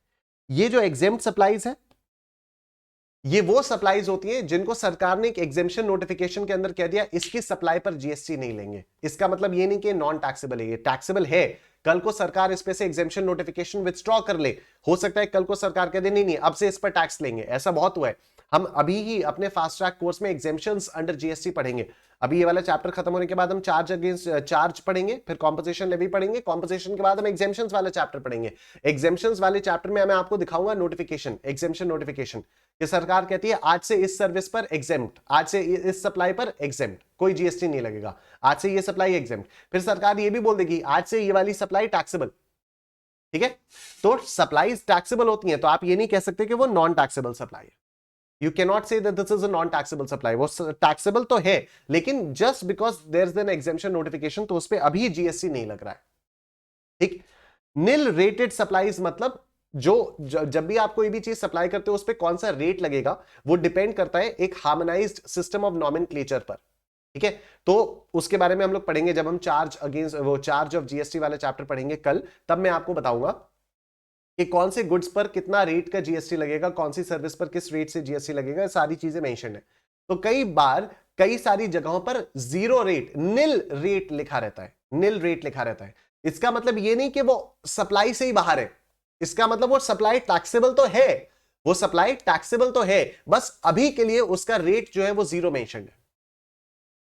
ये जो एग्जेम्प्ट सप्लाईज है ये वो सप्लाईज होती है जिनको सरकार ने एक एग्जेम्पशन नोटिफिकेशन के अंदर कह दिया इसकी सप्लाई पर जीएसटी नहीं लेंगे। इसका मतलब ये नहीं कि नॉन टैक्सेबल है, ये टैक्सेबल है। कल को सरकार इस पे से एग्जेम्पशन नोटिफिकेशन विथड्रॉ कर ले, हो सकता है कल को सरकार कह दे नहीं अब से इस पर टैक्स लेंगे, ऐसा बहुत हुआ है। हम अभी ही अपने फास्ट ट्रैक कोर्स में एग्जेम्पशंस अंडर जीएसटी पढ़ेंगे। अभी ये वाला चैप्टर खत्म होने के बाद हम चार्ज अगेंस्ट चार्ज पढ़ेंगे, फिर कॉम्पोजिशन लेवी पढ़ेंगे, कॉम्पोजिशन के बाद हम एग्जेम्पशंस वाला चैप्टर पढ़ेंगे। एग्जेम्पशंस वाले चैप्टर में मैं आपको दिखाऊंगा नोटिफिकेशन, एग्जेम्पशन नोटिफिकेशन, कि सरकार कहती है आज से इस सर्विस पर एग्जेम्प्ट, आज से इस सप्लाई पर एग्जेम्प्ट, कोई जीएसटी नहीं लगेगा, आज से ये सप्लाई एग्जेम्प्ट। फिर सरकार ये भी बोल देगी आज से ये वाली सप्लाई टैक्सेबल। ठीक है, तो सप्लाईज टैक्सेबल होती हैं, तो आप ये नहीं कह सकते कि वो नॉन टैक्सेबल सप्लाई है। You can not say that this is a non taxable supply. वो टैक्सेबल तो है, लेकिन just because there is an exemption notification तो उस पर अभी जीएसटी नहीं लग रहा है। ठीक, नील रेटेड सप्लाईज मतलब जब भी आप कोई भी चीज सप्लाई करते हो उस पर कौन सा रेट लगेगा वो डिपेंड करता है एक हार्मोनाइज्ड सिस्टम ऑफ नॉमेनक्लेचर पर। ठीक है, तो उसके बारे में हम लोग पढ़ेंगे जब हम चार्ज अगेंस्ट वो चार्ज ऑफ जीएसटी वाला चैप्टर पढ़ेंगे कल, तब मैं आपको बताऊंगा कि कौन से गुड्स पर कितना रेट का जीएसटी लगेगा, कौन सी सर्विस पर किस रेट से जीएसटी लगेगा, सारी चीजें मेंशन है। तो कई बार कई सारी जगहों पर जीरो रेट, निल रेट लिखा रहता है, निल रेट लिखा रहता है। इसका मतलब ये नहीं कि वो सप्लाई से ही बाहर है, इसका मतलब वो सप्लाई टैक्सेबल तो है, वो सप्लाई टैक्सेबल तो है, बस अभी के लिए उसका रेट जो है वो जीरो मेंशन है।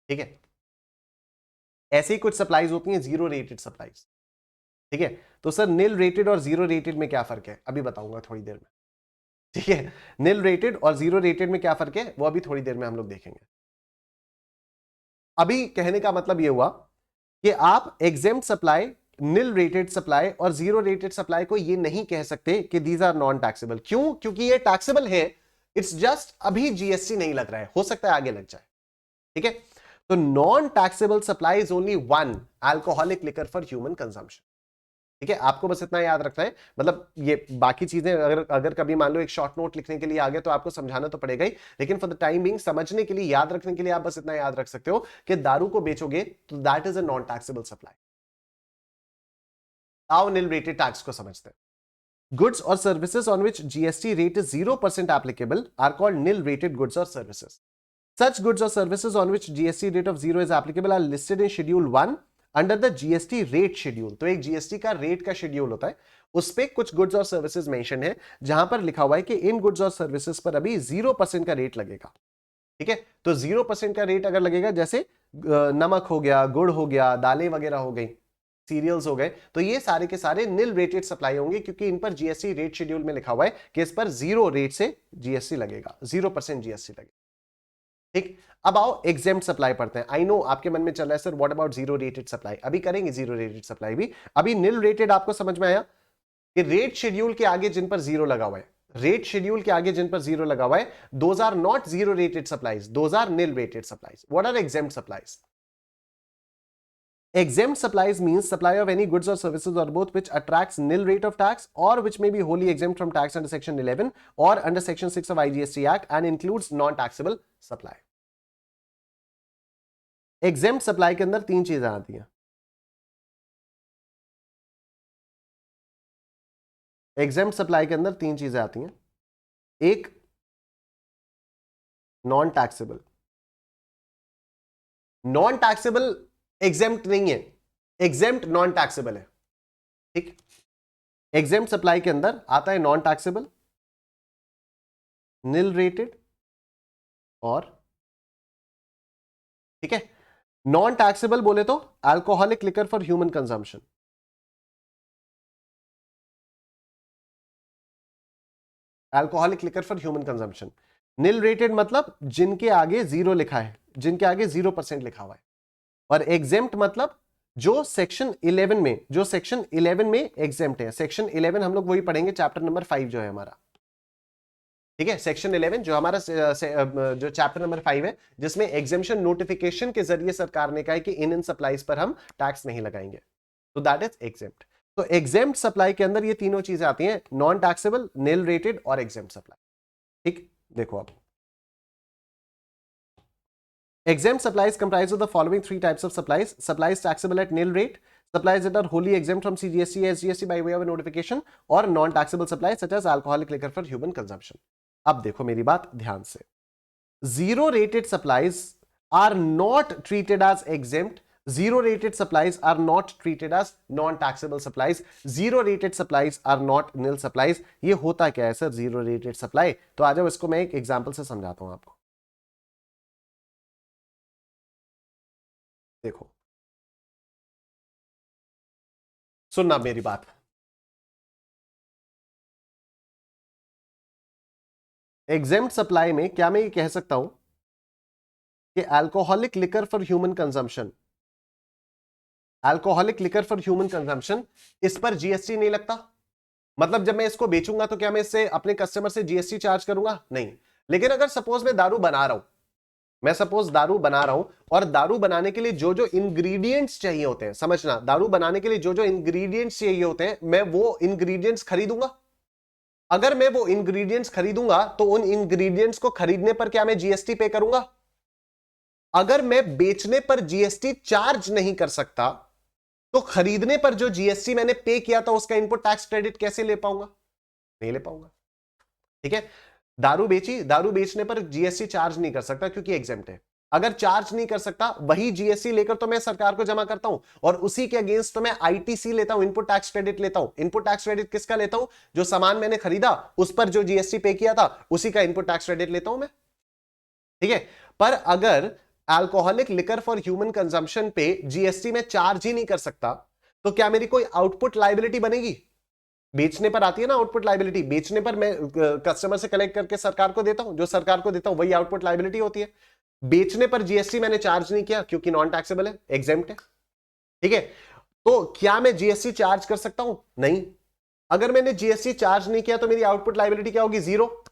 ठीक है, ऐसी कुछ सप्लाईज होती हैं जीरो रेटेड सप्लाईज। ठीक है, तो सर निल रेटेड और जीरो रेटेड में क्या फर्क है अभी बताऊंगा थोड़ी देर में। ठीक है, निल रेटेड और जीरो रेटेड में क्या फर्क है वो अभी थोड़ी देर में हम लोग देखेंगे। अभी कहने का मतलब ये हुआ कि आप एग्जेम्प्ट सप्लाई, निल रेटेड सप्लाई और जीरो रेटेड सप्लाई को ये नहीं कह सकते कि दीज आर नॉन टैक्सेबल। क्यों? क्योंकि ये टैक्सेबल है, इट्स जस्ट अभी जीएसटी नहीं लग रहा है, हो सकता है आगे लग जाए। ठीक है, तो non taxable supply is only one, alcoholic liquor for human consumption. ठीक है, आपको बस इतना याद रखना है, मतलब ये बाकी चीजें अगर कभी मान लो एक शॉर्ट नोट लिखने के लिए आ गए तो आपको समझाना तो पड़ेगा ही, लेकिन फॉर द टाइम बिंग समझने के लिए, याद रखने के लिए आप बस इतना याद रख सकते हो कि दारू को बेचोगे तो that is a non taxable supply. आओ निल रेटेड टैक्स को समझते हैं। Goods or services on which GST rate is 0% applicable are called nil rated goods or services. Such goods or services on which GST rate of 0 is applicable are listed in Schedule 1 under the GST rate schedule. तो एक GST का रेट का शेड्यूल होता है, उस पे कुछ गुड्स और सर्विसेज मेंशन है जहां पर लिखा हुआ है कि इन गुड्स और सर्विसेज पर अभी 0% का रेट लगेगा। ठीक है, तो 0% का रेट अगर लगेगा, जैसे नमक हो गया, गुड़ हो गया, दालें वगैरह हो गई, सीरियल्स हो गए, तो ये सारे के सारे निल रेटेड सप्लाई होंगे क्योंकि इन पर जीएसटी रेट शेड्यूल में लिखा हुआ है कि इस पर जीरो रेट से जीएसटी लगेगा, 0% जीएसटी लगेगा। ठीक, अब आओ एग्जेम्प्ट सप्लाई पढ़ते हैं। आई नो आपके मन में चल रहा है sir what about zero rated supply, अभी करेंगे जीरो रेटेड सप्लाई भी। अभी निल रेटेड आपको समझ में आया कि रेट शेड्यूल के आगे जिन पर जीरो लगा हुआ है, रेट शेड्यूल के आगे जिन पर जीरो लगा हुआ है, those are not zero rated supplies, those are nil rated supplies. What are exempt supplies? Exempt supplies means supply of any goods or services or both which attracts nil rate of tax or which may be wholly exempt from tax under section 11 or under section 6 of IGST Act and includes non-taxable supply. Exempt supply के अंदर तीन चीजें आती हैं। Exempt supply के अंदर तीन चीजें आती हैं, एक non taxable, non taxable exempt नहीं है, एग्जेम्प्ट नॉन टैक्सेबल है। ठीक, एग्जेम्प्ट सप्लाई के अंदर आता है नॉन टैक्सेबल, निल रेटेड और, ठीक है, नॉन टैक्सेबल बोले तो alcoholic liquor for human consumption, alcoholic liquor for human consumption. Nil rated मतलब जिनके आगे जीरो लिखा है, जिनके आगे 0% लिखा हुआ है। और एग्जेम्प्ट मतलब जो सेक्शन 11 में, जो सेक्शन 11 में एग्जेम्प्ट है। सेक्शन 11 हम लोग वही पढ़ेंगे चैप्टर नंबर 5 जो है हमारा। ठीक है, सेक्शन 11 जो हमारा जो चैप्टर नंबर 5 है, जिसमें एग्जेम्पशन नोटिफिकेशन के जरिए सरकार ने कहा है कि इन सप्लाईज पर हम टैक्स नहीं लगाएंगे, तो दैट इज एग्जेम्प्ट। तो एग्जेम्प्ट सप्लाई के अंदर ये तीनों चीजें आती हैं, नॉन टैक्सेबल, निल रेटेड और एग्जेम्प्ट सप्लाई। ठीक, देखो अब exempt supplies comprise of the following three types of supplies: supplies taxable at nil rate, supplies that are wholly exempt from CGST, SGST by way of a notification, और non-taxable supplies such as alcoholic liquor for human consumption. अब देखो मेरी बात ध्यान से, zero rated supplies are not treated as exempt Zero rated supplies are not treated as non-taxable supplies. Zero rated supplies are not nil supplies. ये होता क्या है सर जीरो रेटेड सप्लाई? तो आ जाओ इसको मैं एक एग्जांपल से समझाता हूं आपको. देखो सुनना मेरी बात. एग्जेम्प्ट सप्लाई में क्या मैं ये कह सकता हूं कि alcoholic liquor for human consumption, alcoholic liquor for human consumption, इस पर जीएसटी नहीं लगता? मतलब जब मैं इसको बेचूंगा तो क्या मैं इससे अपने कस्टमर से जीएसटी चार्ज करूंगा? नहीं. लेकिन अगर सपोज मैं दारू बना रहा हूं, मैं सपोज दारू बना रहा हूं और दारू बनाने के लिए जो जो इंग्रेडिएंट्स चाहिए होते हैं, समझना, दारू बनाने के लिए जो जो इंग्रेडिएंट्स चाहिए होते हैं, मैं वो इंग्रेडिएंट्स खरीदूंगा. अगर मैं वो इंग्रेडिएंट्स खरीदूंगा तो उन इंग्रेडिएंट्स को खरीदने पर क्या मैं जीएसटी पे करूंगा? अगर मैं बेचने पर जीएसटी चार्ज नहीं कर सकता तो खरीदने पर जो जीएसटी मैंने पे किया था उसका इनपुट टैक्स क्रेडिट कैसे ले पाऊंगा? नहीं ले पाऊंगा. ठीक है. दारू बेची, दारू बेचने पर जीएसटी चार्ज नहीं कर सकता क्योंकि एग्जेम्प्ट है. अगर चार्ज नहीं कर सकता, वही जीएसटी लेकर तो मैं सरकार को जमा करता हूं और उसी के अगेंस्ट तो मैं आईटीसी लेता हूं, इनपुट टैक्स क्रेडिट लेता हूं. इनपुट टैक्स क्रेडिट किसका लेता हूं? जो सामान मैंने खरीदा उस पर जो जीएसटी पे किया था उसी का इनपुट टैक्स क्रेडिट लेता हूं मैं. ठीक है. पर अगर alcoholic liquor for human consumption पे जीएसटी में चार्ज ही नहीं कर सकता तो क्या मेरी कोई आउटपुट लायबिलिटी बनेगी? बेचने पर आती है ना आउटपुट लायबिलिटी. बेचने पर मैं कस्टमर से कलेक्ट करके सरकार को देता हूं, जो सरकार को देता हूं वही आउटपुट लायबिलिटी होती है. बेचने पर जीएसटी मैंने चार्ज नहीं किया क्योंकि नॉन टैक्सेबल है, एग्जेम्प्ट है. ठीक है. तो क्या मैं जीएसटी चार्ज कर सकता हूं? नहीं. अगर मैंने जीएसटी चार्ज नहीं किया तो मेरी आउटपुट लायबिलिटी क्या होगी? जीरो.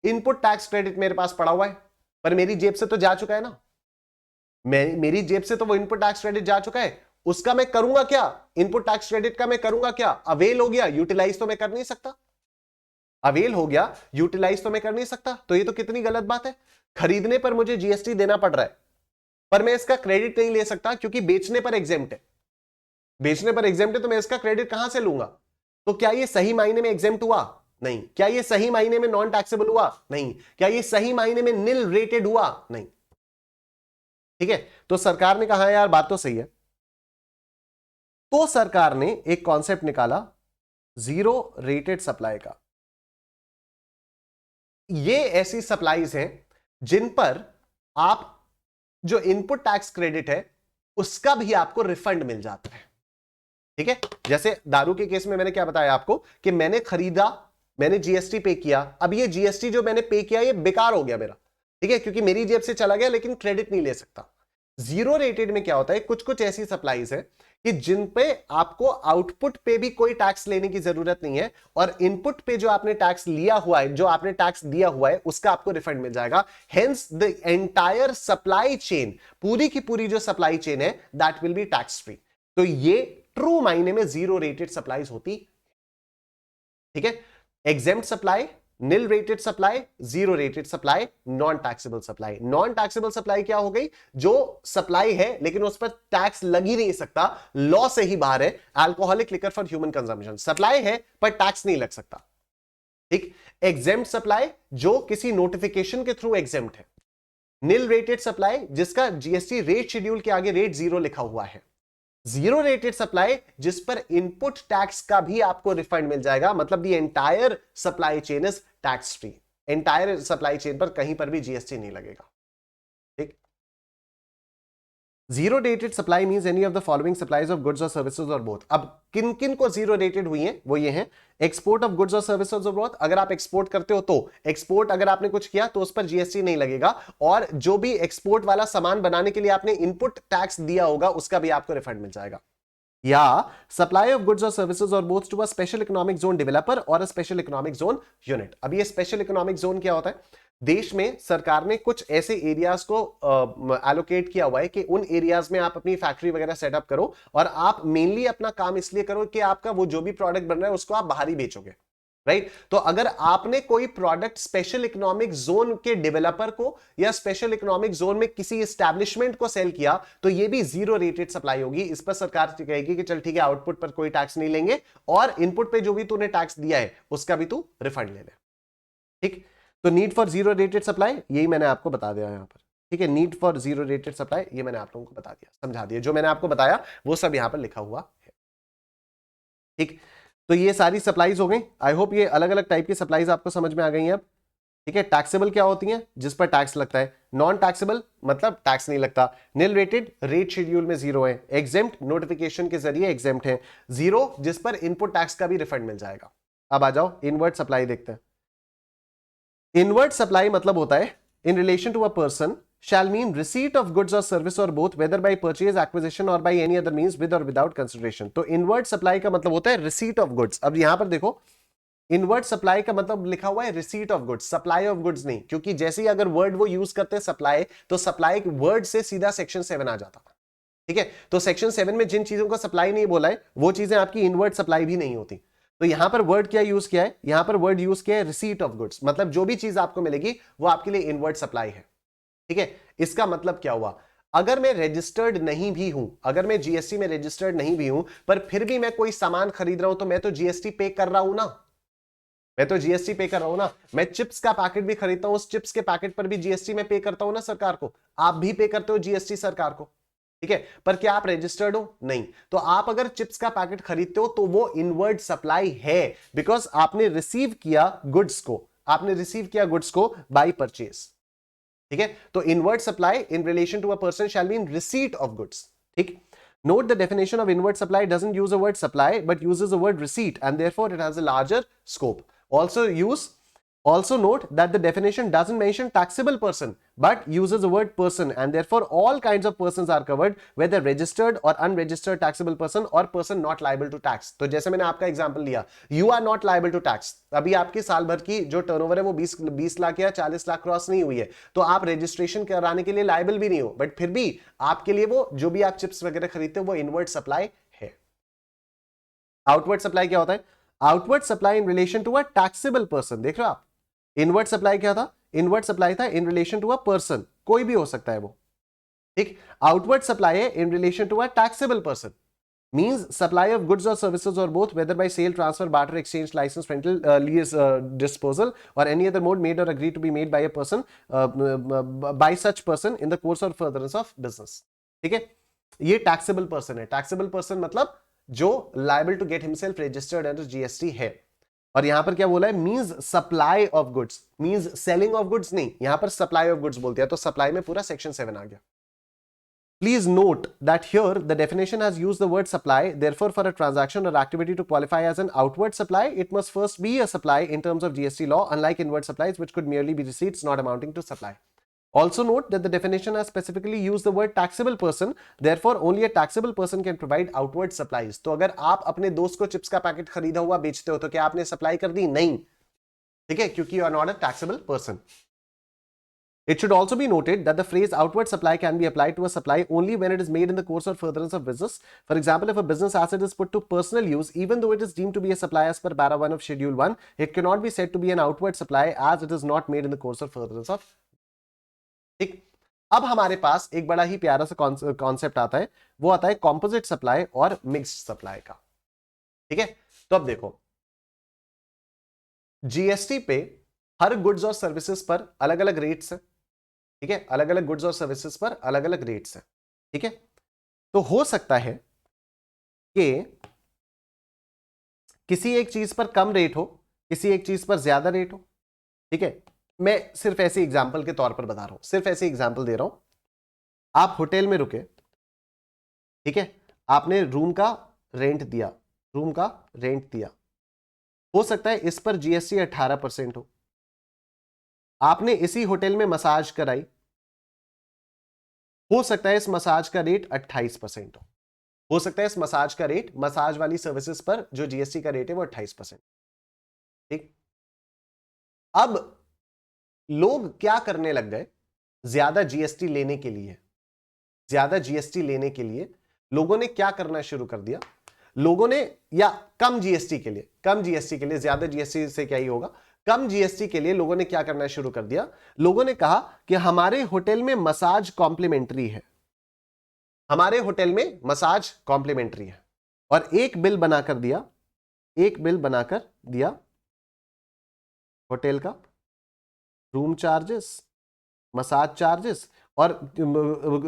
इनपुट टैक्स क्रेडिट मेरे पास पड़ा हुआ है पर मेरी जेब से तो जा चुका है ना. मेरी जेब से तो वो इनपुट टैक्स क्रेडिट जा चुका है. उसका मैं करूंगा क्या? इनपुट टैक्स क्रेडिट का मैं करूंगा क्या? अवेल हो गया, यूटिलाइज तो मैं कर नहीं सकता. अवेल हो गया, यूटिलाइज तो मैं कर नहीं सकता. तो ये तो कितनी गलत बात है. खरीदने पर मुझे जीएसटी देना पड़ रहा है पर मैं इसका क्रेडिट नहीं ले सकता क्योंकि बेचने पर एग्जेम्प्ट है. बेचने पर एग्जेम्प्ट है तो मैं इसका क्रेडिट कहां से लूंगा? तो क्या ये सही मायने में एग्जेम्प्ट हुआ? नहीं. क्या ये सही मायने में नॉन टैक्सेबल हुआ? नहीं. क्या ये सही मायने में निल रेटेड हुआ? नहीं. ठीक है. तो सरकार ने कहा यार बात तो सही है. तो सरकार ने एक कॉन्सेप्ट निकाला जीरो रेटेड सप्लाई का. ये ऐसी सप्लाईज हैं जिन पर आप जो इनपुट टैक्स क्रेडिट है उसका भी आपको रिफंड मिल जाता है. ठीक है. जैसे दारू के केस में मैंने क्या बताया आपको कि मैंने खरीदा, मैंने जीएसटी पे किया, अब ये जीएसटी जो मैंने पे किया ये बेकार हो गया मेरा. ठीक है. क्योंकि मेरी जेब से चला गया लेकिन क्रेडिट नहीं ले सकता. जीरो रेटेड में क्या होता है, कुछ कुछ ऐसी सप्लाईज है कि जिन पे आपको आउटपुट पे भी कोई टैक्स लेने की जरूरत नहीं है और इनपुट पे जो आपने टैक्स लिया हुआ है, जो आपने टैक्स दिया हुआ है उसका आपको रिफंड मिल जाएगा. Hence the entire supply chain, पूरी की पूरी जो सप्लाई चेन है that will be tax free. तो ये ट्रू मायने में जीरो रेटेड सप्लाईज होती. ठीक है. एग्जेम्प्ट सप्लाई, निल rated supply, zero rated supply, non taxable supply. Non taxable supply क्या हो गई? जो सप्लाई है लेकिन उस पर टैक्स लग ही नहीं सकता, लॉ से ही बाहर है. Alcoholic liquor for human consumption supply है पर टैक्स नहीं लग सकता. ठीक. एग्जेम्प्ट सप्लाई जो किसी नोटिफिकेशन के थ्रू एग्जेम्प्ट है. निल रेटेड सप्लाई जिसका जीएसटी रेट शेड्यूल के आगे रेट जीरो लिखा हुआ है. जीरो रेटेड सप्लाई जिस पर इनपुट टैक्स का भी आपको रिफंड मिल जाएगा. मतलब the entire supply chain is tax free. Entire supply chain पर कहीं पर भी जीएसटी नहीं लगेगा. ठीक. Zero rated supply means any of the following supplies of goods और सर्विसेज और बोथ. अब किन किन को जीरो रेटेड हुई है वो ये हैं. एक्सपोर्ट ऑफ गुड्स और सर्विसेज और बोथ, अगर आप एक्सपोर्ट करते हो तो एक्सपोर्ट अगर आपने कुछ किया तो उस पर जीएसटी नहीं लगेगा और जो भी एक्सपोर्ट वाला सामान बनाने के लिए आपने इनपुट टैक्स दिया होगा उसका भी आपको रिफंड मिल जाएगा. या सप्लाई ऑफ गुड्स और सर्विसेज और both to a special economic zone developer और a special economic zone unit. अब ये स्पेशल इकोनॉमिक जोन क्या होता है? देश में सरकार ने कुछ ऐसे एरियाज को एलोकेट किया हुआ है कि उन एरियाज में आप अपनी फैक्ट्री वगैरह सेटअप करो और आप मेनली अपना काम इसलिए करो कि आपका वो जो भी प्रोडक्ट बन रहा है उसको आप बाहर ही बेचोगे. राइट. तो अगर आपने कोई प्रोडक्ट स्पेशल इकोनॉमिक जोन के डेवलपर को या स्पेशल इकोनॉमिक जोन में किसी एस्टैब्लिशमेंट को सेल किया तो ये भी जीरो रेटेड सप्लाई होगी. इस पर सरकार कहेगी कि चल ठीक है आउटपुट पर कोई टैक्स नहीं लेंगे और इनपुट पे जो भी तूने टैक्स दिया है उसका भी तू रिफंड ले ले. ठीक. तो need for zero rated supply यही मैंने आपको बता दिया यहां पर. ठीक है, need for zero rated supply, ये मैंने आप लोगों को बता दिया, समझा दिया, जो मैंने आपको बताया वो सब यहां पर लिखा हुआ है। ठीक, तो ये सारी सप्लाईज हो गई। आई होप ये अलग अलग टाइप की सप्लाईज आपको समझ में आ गई हैं अब। ठीक है, टैक्सेबल क्या होती हैं? जिस पर टैक्स लगता है। नॉन टैक्सेबल मतलब टैक्स नहीं लगता। निल रेटेड, रेट शेड्यूल में जीरो है। एग्जेम्प्ट, नोटिफिकेशन के जरिए एग्जेम्प्ट है। जीरो, जिस पर इनपुट टैक्स का भी रिफंड मिल जाएगा। अब आ जाओ इनवर्ट सप्लाई देखते हैं। इनवर्ट सप्लाई मतलब होता है in relation to a person shall mean receipt of goods or service or both, whether by purchase, acquisition or by any other means, with or without consideration। तो इनवर्ट सप्लाई का मतलब होता है रिसीट ऑफ गुड्स। अब यहां पर देखो, इनवर्ट सप्लाई का मतलब लिखा हुआ है receipt of goods, supply of goods नहीं, क्योंकि जैसे ही अगर वर्ड वो यूज करते हैं सप्लाई, तो सप्लाई वर्ड से सीधा सेक्शन 7 आ जाता है। ठीक है, तो सेक्शन 7 में जिन चीजों का सप्लाई नहीं बोला है, वो चीजें आपकी इनवर्ट सप्लाई भी नहीं होती। तो यहां पर वर्ड क्या यूज किया है? यहां पर वर्ड यूज किया है रिसीट ऑफ गुड्स, मतलब जो भी चीज आपको मिलेगी वो आपके लिए इनवर्ट सप्लाई है। ठीक है, इसका मतलब क्या हुआ? अगर मैं रजिस्टर्ड नहीं भी हूं, अगर मैं जीएसटी में रजिस्टर्ड नहीं भी हूं, पर फिर भी मैं कोई सामान खरीद रहा हूं, तो मैं तो जीएसटी पे कर रहा हूं ना, मैं तो जीएसटी पे कर रहा हूं ना। मैं चिप्स का पैकेट भी खरीदता हूं, उस चिप्स के पैकेट पर भी जीएसटी में पे करता हूं ना सरकार को। आप भी पे करते हो जीएसटी सरकार को। ठीक है, पर क्या आप रजिस्टर्ड हो? नहीं। तो आप अगर चिप्स का पैकेट खरीदते हो तो वो इनवर्ट सप्लाई है, बिकॉज आपने रिसीव किया गुड्स को, आपने रिसीव किया गुड्स को बाय परचेज। ठीक है, तो inward supply in relation to a person shall mean receipt of goods. ठीक, note the definition of inward supply doesn't use the word supply but uses the word receipt, and therefore it has a larger scope. Also note that the definition doesn't mention taxable person but uses the word person, and therefore all kinds of persons are covered, whether registered or unregistered taxable person or person not liable to tax। तो जैसे मैंने आपका एग्जांपल लिया, you are not liable to tax, अभी आपकी साल भर की जो टर्नओवर है वो 20 लाख या 40 लाख क्रॉस नहीं हुई है, तो आप रजिस्ट्रेशन कराने के लिए लाइबल भी नहीं हो, बट फिर भी आपके लिए वो जो भी आप चिप्स वगैरह खरीदते हो वो इनवर्ट सप्लाई है। आउटवर्ड सप्लाई क्या होता है? Outward supply in relation to a taxable person. देख रहे हो आप, इनवर्ट सप्लाई क्या था? इनवर्ट सप्लाई था in relation to a person, कोई भी हो सकता है वो। ठीक, आउटवर्ड सप्लाई है in relation to a taxable person, means supply of goods or services or both, whether by sale, transfer, barter, exchange, license, rental, lease, disposal or any other mode made or agreed to be made by a person, by such person in the course or furtherance of business। ठीक है, ये टैक्सेबल पर्सन है। टैक्सेबल पर्सन मतलब जो liable to get himself registered under GST है। और यहां पर क्या बोला है? Means supply of goods, means selling of goods नहीं, यहां पर सप्लाई ऑफ गुड्स बोलते हैं, तो सप्लाई में पूरा सेक्शन 7 आ गया। Please note that here the definition has used the word supply. Therefore, for a transaction or activity to qualify as an outward supply, it must first be a supply in terms of GST law, unlike inward supplies, which could merely be receipts not amounting to supply. Also note that the definition has specifically used the word taxable person. Therefore, only a taxable person can provide outward supplies. तो अगर आप अपने दोस्त को चिप्स का पैकेट खरीदा हुआ बेचते हो, तो क्या आपने सप्लाई कर दी? नहीं। ठीक है, क्योंकि you are not a taxable person. It should also be noted that the phrase outward supply can be applied to a supply only when it is made in the course or furtherance of business. For example, if a business asset is put to personal use, even though it is deemed to be a supply as per para 1 of schedule 1, it cannot be said to be an outward supply as it is not made in the course or furtherance of। ठीक, अब हमारे पास एक बड़ा ही प्यारा सा कॉन्सेप्ट आता है, वो आता है कॉम्पोजिट सप्लाई और मिक्स्ड सप्लाई का। ठीक है, तो अब देखो, जीएसटी पे हर गुड्स और सर्विसेज पर अलग अलग रेट्स हैं। ठीक है, अलग अलग गुड्स और सर्विसेज पर अलग अलग रेट्स हैं। ठीक है, तो हो सकता है कि किसी एक चीज पर कम रेट हो, किसी एक चीज पर ज्यादा रेट हो। ठीक है, मैं सिर्फ ऐसे एग्जांपल के तौर पर बता रहा हूं, सिर्फ ऐसे एग्जांपल दे रहा हूं। आप होटल में रुके, ठीक है, आपने रूम का रेंट दिया, रूम का रेंट दिया, हो सकता है इस पर जीएसटी 18% हो। आपने इसी होटल में मसाज कराई, हो सकता है इस मसाज का रेट 28% हो सकता है इस मसाज का रेट, मसाज वाली सर्विसेज पर जो जीएसटी का रेट है वो 28%। ठीक, अब लोग क्या करने लग गए? ज्यादा जीएसटी लेने के लिए, ज्यादा जीएसटी लेने के लिए लोगों ने क्या करना शुरू कर दिया? लोगों ने, या कम जीएसटी के लिए, कम जीएसटी के लिए, ज्यादा जीएसटी से क्या ही होगा, कम जीएसटी के लिए लोगों ने क्या करना शुरू कर दिया? लोगों ने कहा कि हमारे होटल में मसाज कॉम्प्लीमेंट्री है, हमारे होटल में मसाज कॉम्प्लीमेंट्री है, और एक बिल बनाकर दिया, एक बिल बनाकर दिया होटल का, रूम चार्जेस, मसाज चार्जेस, और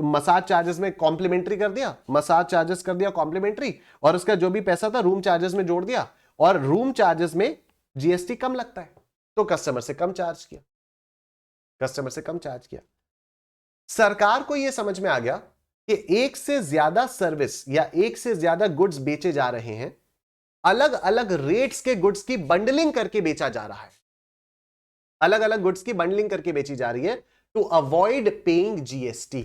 मसाज चार्जेस में कॉम्प्लीमेंट्री कर दिया, मसाज चार्जेस कर दिया कॉम्प्लीमेंट्री, और उसका जो भी पैसा था रूम चार्जेस में जोड़ दिया, और रूम चार्जेस में जीएसटी कम लगता है तो कस्टमर से कम चार्ज किया, कस्टमर से कम चार्ज किया। सरकार को यह समझ में आ गया कि एक से ज्यादा सर्विस या एक से ज्यादा गुड्स बेचे जा रहे हैं, अलग अलग रेट्स के गुड्स की बंडलिंग करके बेचा जा रहा है, अलग अलग गुड्स की बंडलिंग करके बेची जा रही है टू अवॉइड पेइंग जीएसटी।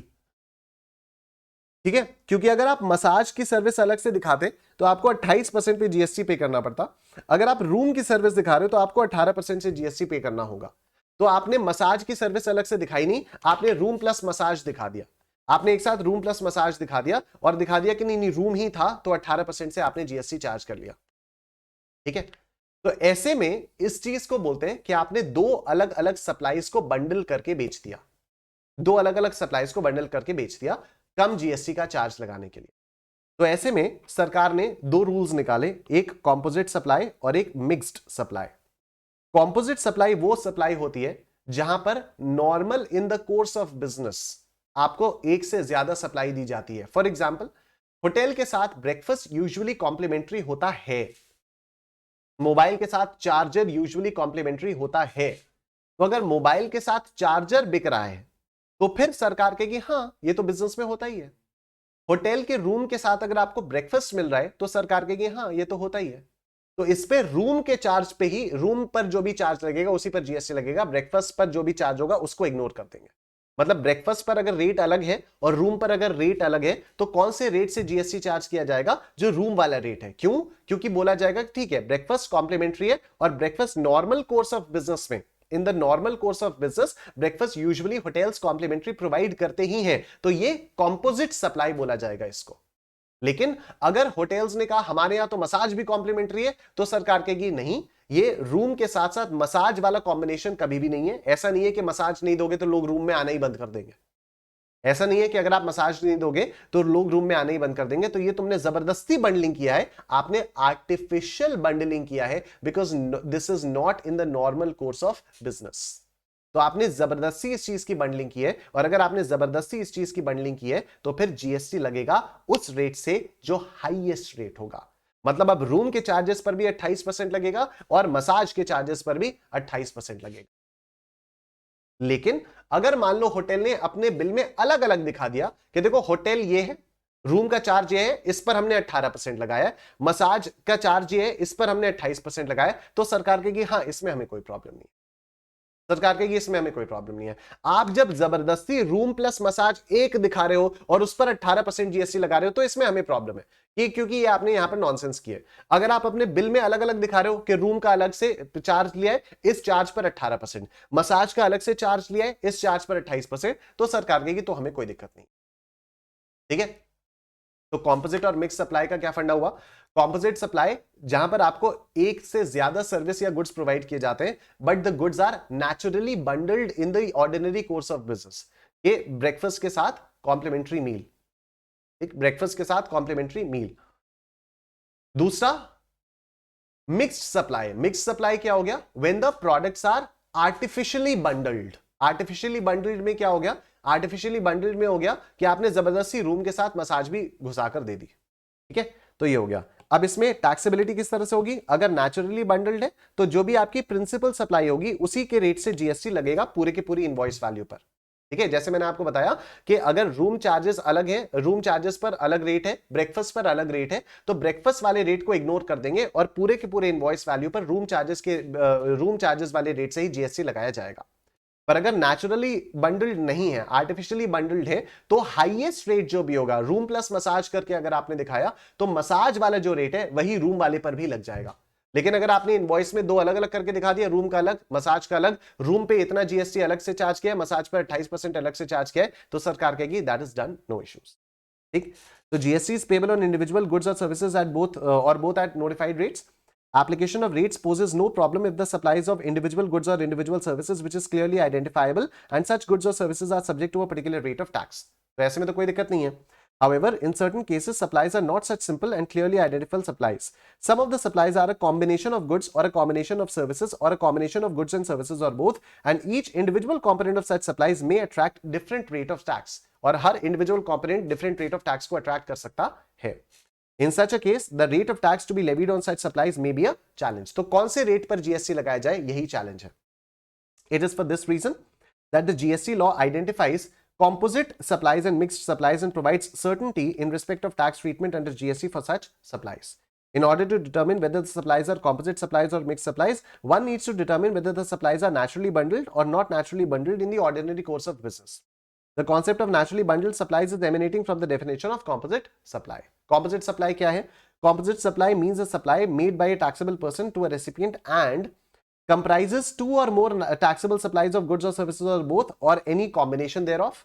ठीक है, क्योंकि अगर आप मसाज की सर्विस अलग से दिखाते तो आपको 28% पे जीएसटी पे करना पड़ता, अगर आप रूम की सर्विस दिखा रहे हो तो आपको 18% से जीएसटी पे करना होगा। तो आपने मसाज की सर्विस अलग से दिखाई नहीं, आपने रूम प्लस मसाज दिखा दिया, आपने एक साथ रूम प्लस मसाज दिखा दिया और दिखा दिया कि नहीं रूम ही था, तो 18% से आपने जीएसटी चार्ज कर लिया। ठीक है, तो ऐसे में इस चीज को बोलते हैं कि आपने दो अलग अलग सप्लाईज को बंडल करके बेच दिया, दो अलग अलग सप्लाईज को बंडल करके बेच दिया कम जीएसटी का चार्ज लगाने के लिए। तो ऐसे में सरकार ने दो रूल्स निकाले, एक कॉम्पोजिट सप्लाई और एक मिक्स्ड सप्लाई। कॉम्पोजिट सप्लाई वो सप्लाई होती है जहां पर normal in the course of business आपको एक से ज्यादा सप्लाई दी जाती है। फॉर एग्जाम्पल, होटल के साथ ब्रेकफास्ट यूजुअली कॉम्प्लीमेंट्री होता है, मोबाइल के साथ चार्जर यूजुअली कॉम्प्लीमेंट्री होता है। तो अगर मोबाइल के साथ चार्जर बिक रहा है तो फिर सरकार कहेगी हां ये तो बिजनेस में होता ही है। होटल के रूम के साथ अगर आपको ब्रेकफास्ट मिल रहा है तो सरकार कहेगी हां ये तो होता ही है। तो इस पे रूम के चार्ज पे ही, रूम पर जो भी चार्ज लगेगा उसी पर जीएसटी लगेगा, ब्रेकफास्ट पर जो भी चार्ज होगा उसको इग्नोर कर देंगे। मतलब ब्रेकफास्ट पर अगर रेट अलग है और रूम पर अगर रेट अलग है तो कौन से रेट से जीएसटी चार्ज किया जाएगा? जो रूम वाला रेट है। क्यों? क्योंकि बोला जाएगा ठीक है ब्रेकफास्ट कॉम्प्लीमेंट्री है और breakfast normal course of business में, in the normal course of business breakfast usually hotels complimentary provide करते ही हैं, तो ये कॉम्पोजिट सप्लाई बोला जाएगा इसको। लेकिन अगर होटल्स ने कहा हमारे यहां तो मसाज भी कॉम्प्लीमेंट्री है, तो सरकार कहेगी नहीं, ये रूम के साथ साथ मसाज वाला कॉम्बिनेशन कभी भी नहीं है। ऐसा नहीं है कि मसाज नहीं दोगे तो लोग रूम में आना ही बंद कर देंगे, ऐसा नहीं है कि अगर आप मसाज नहीं दोगे तो लोग रूम में आना ही बंद कर देंगे। तो ये तुमने जबरदस्ती बंडलिंग किया है, आपने आर्टिफिशियल बंडलिंग किया है, because this is not in the normal course of business. तो आपने जबरदस्ती इस चीज की बंडलिंग की है, और अगर आपने जबरदस्ती इस चीज की बंडलिंग की है तो फिर जीएसटी लगेगा उस रेट से जो हाईएस्ट रेट होगा। मतलब अब रूम के चार्जेस पर भी 28% लगेगा और मसाज के चार्जेस पर भी 28% लगेगा। लेकिन अगर मान लो होटल ने अपने बिल में अलग अलग दिखा दिया कि देखो होटल ये है, रूम का चार्ज ये है, इस पर हमने 18% लगाया, मसाज का चार्ज ये है, इस पर हमने 28% लगाया, तो सरकार कहेगी हाँ इसमें हमें कोई प्रॉब्लम नहीं, सरकार कहेगी इसमें हमें कोई प्रॉब्लम नहीं है। आप जब जबरदस्ती रूम प्लस मसाज एक दिखा रहे हो और उस पर 18% जीएसटी लगा रहे हो तो इसमें हमें प्रॉब्लम है, क्योंकि ये आपने यहां पर नॉनसेंस किया। अगर आप अपने बिल में अलग अलग दिखा रहे हो कि रूम का अलग से चार्ज लिया है, इस चार्ज पर 18%, मसाज का अलग से चार्ज लिया है, इस चार्ज पर 28%, तो सरकार कहेगी तो हमें कोई दिक्कत नहीं। ठीक है, तो कॉम्पोजिट और मिक्स सप्लाई का क्या फंडा हुआ? कॉम्पोजिट सप्लाई जहां पर आपको एक से ज्यादा सर्विस या गुड्स प्रोवाइड किए जाते हैं, but the goods are naturally bundled in the ordinary course of business. ये ब्रेकफास्ट के साथ कॉम्प्लीमेंट्री मील, एक ब्रेकफास्ट के साथ कॉम्प्लीमेंट्री मील। दूसरा मिक्स्ड सप्लाई। मिक्स्ड सप्लाई क्या हो गया? When the products are artificially bundled. Artificially bundled में क्या हो गया? आर्टिफिशियली बंडल्ड में हो गया कि आपने जबरदस्ती रूम के साथ मसाज भी घुसाकर दे दी। ठीक है, तो ये हो गया। अब इसमें टैक्सेबिलिटी किस तरह से होगी? अगर नेचुरली बंडल्ड है तो जो भी आपकी प्रिंसिपल सप्लाई होगी उसी के रेट से जीएसटी लगेगा पूरे के पूरी इनवॉइस वैल्यू पर। ठीक है, जैसे मैंने आपको बताया कि अगर रूम चार्जेस अलग है, रूम चार्जेस पर अलग रेट है, ब्रेकफास्ट पर अलग रेट है, तो ब्रेकफास्ट वाले रेट को इग्नोर कर देंगे और पूरे के पूरे इनवॉइस वैल्यू पर रूम चार्जेस वाले रेट से ही जीएसटी लगाया जाएगा। पर अगर नेचुरली बंडल्ड नहीं है, आर्टिफिशियली बंडल्ड है, तो हाईएस्ट रेट जो भी होगा, रूम प्लस मसाज करके अगर आपने दिखाया तो मसाज वाला जो रेट है वही रूम वाले पर भी लग जाएगा। लेकिन अगर आपने इनवॉइस में दो अलग अलग करके दिखा दिया, रूम का अलग, मसाज का अलग, रूम पे इतना जीएसटी अलग से चार्ज किया, मसाज पर 28% अलग से चार्ज किया, तो सरकार कहेगी that is done, no issues. ठीक, तो GST is payable on individual goods और services at both at notified rates. Application of rates poses no problem if the supplies of individual goods or individual services which is clearly identifiable and such goods or services are subject to a particular rate of tax. तो ऐसे में तो कोई दिक्कत नहीं है। However, in certain cases, supplies are not such simple and clearly identifiable supplies. Some of the supplies are a combination of goods or a combination of services or a combination of goods and services or both, and each individual component of such supplies may attract different rate of tax. और हर individual component different rate of tax को attract कर सकता है. In such a case, the rate of tax to be levied on such supplies may be a challenge. तो कौन से रेट पर जीएसटी लगाया जाए, यही चैलेंज है. It is for this reason that the GST law identifies composite supplies and mixed supplies and provides certainty in respect of tax treatment under GST for such supplies. In order to determine whether the supplies are composite supplies or mixed supplies, one needs to determine whether the supplies are naturally bundled or not naturally bundled in the ordinary course of business. The concept of naturally bundled supplies is emanating from the definition of composite supply. Composite supply क्या है? Composite supply means a supply made by a taxable person to a recipient and comprises two or more taxable supplies of goods or services or both or any combination thereof,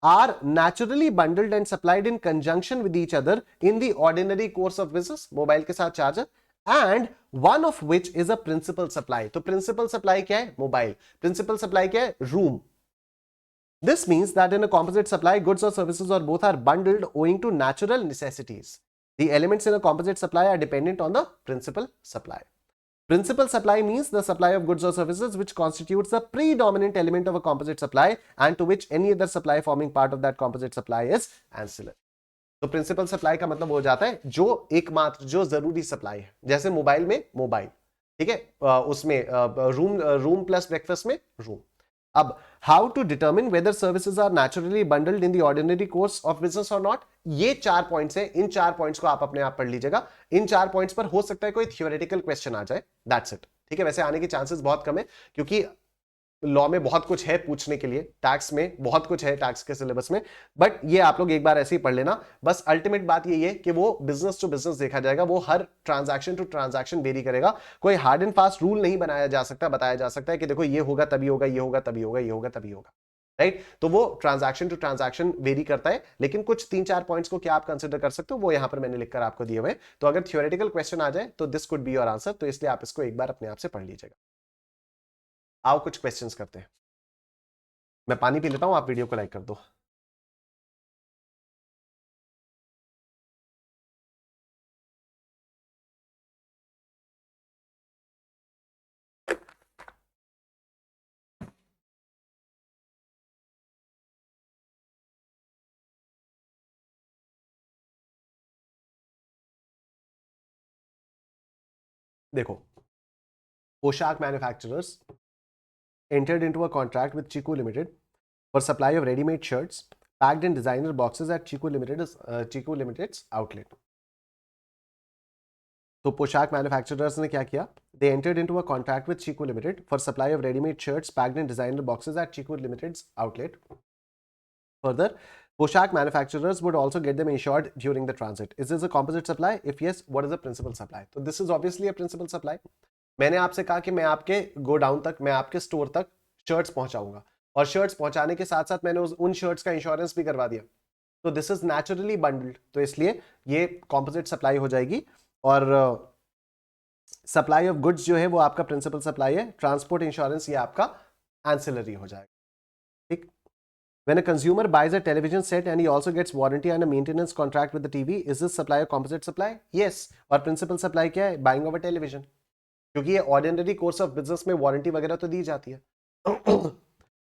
are naturally bundled and supplied in conjunction with each other in the ordinary course of business, mobile के साथ charger, and one of which is a principal supply. तो principal supply क्या है? Mobile. Principal supply क्या है? Room. This means that in a composite supply, goods or services or both are bundled owing to natural necessities. The elements in a composite supply are dependent on the principal supply. Principal supply means the supply of goods or services which constitutes the predominant element of a composite supply and to which any other supply forming part of that composite supply is ancillary. तो प्रिंसिपल सप्लाई का मतलब हो जाता है जो एकमात्र जो जरूरी सप्लाई है, जैसे मोबाइल में मोबाइल, ठीक है, उसमें रूम प्लस ब्रेकफास्ट में रूम. अब how to determine whether services are naturally bundled in the ordinary course of business और नॉट, ये 4 पॉइंट्स हैं. इन 4 पॉइंट्स को आप अपने आप पढ़ लीजिएगा. इन 4 पॉइंट्स पर हो सकता है कोई थियोरेटिकल क्वेश्चन आ जाए, दैट्स इट. ठीक है, वैसे आने के चांसेस बहुत कम है क्योंकि लॉ में बहुत कुछ है पूछने के लिए, टैक्स में बहुत कुछ है, टैक्स के सिलेबस में, बट ये आप लोग एक बार ऐसे ही पढ़ लेना. बस अल्टीमेट बात ये है कि वो बिजनेस टू बिजनेस देखा जाएगा, वो हर ट्रांजैक्शन टू ट्रांजैक्शन वेरी करेगा. कोई हार्ड एंड फास्ट रूल नहीं बनाया जा सकता, बताया जा सकता है कि देखो ये होगा तभी होगा, ये होगा तभी होगा, ये होगा तभी होगा, राइट. तो वो ट्रांजैक्शन टू ट्रांजैक्शन वेरी करता है, लेकिन कुछ 3-4 पॉइंट्स को क्या आप कंसिडर कर सकते हो वो यहां पर मैंने लिखकर आपको दिए हुए. तो अगर थियोरेटिकल क्वेश्चन आ जाए तो this could be your answer, तो इसलिए आप इसको एक बार अपने आप से पढ़ लीजिएगा. आओ कुछ क्वेश्चंस करते हैं. मैं पानी पी लेता हूं, आप वीडियो को लाइक कर दो. देखो, पोशाक manufacturers entered into a contract with Chiku Limited for supply of ready-made shirts packed in designer boxes at Chiku Limited's outlet. तो पोशाक मैन्युफैक्चरर्स ने क्या किया? They entered into a contract with Chiku Limited for supply of ready-made shirts packed in designer boxes at Chiku Limited's outlet. Further, पोशाक manufacturers would also get them insured during the transit. Is this a composite supply? If yes, what is the principal supply? तो this is obviously a principal supply. मैंने आपसे कहा कि मैं आपके गोडाउन तक, मैं आपके स्टोर तक शर्ट्स पहुंचाऊंगा और शर्ट्स पहुंचाने के साथ साथ मैंने उन शर्ट्स का इंश्योरेंस भी करवा दिया. तो दिस इज नेचुरली बंडल्ड, तो इसलिए ये कॉम्पोजिट सप्लाई हो जाएगी. और सप्लाई ऑफ गुड्स जो है वो आपका प्रिंसिपल सप्लाई है. ट्रांसपोर्ट इंश्योरेंस ये आपका एंसिलरी हो जाएगा. ठीक. When a consumer buys a television set and he also gets warranty and a maintenance contract with the TV, is this supply a composite supply? Yes. और principal supply क्या है? Buying of a television. क्योंकि ये ऑर्डिनरी कोर्स ऑफ बिजनेस में वारंटी वगैरह तो दी जाती है.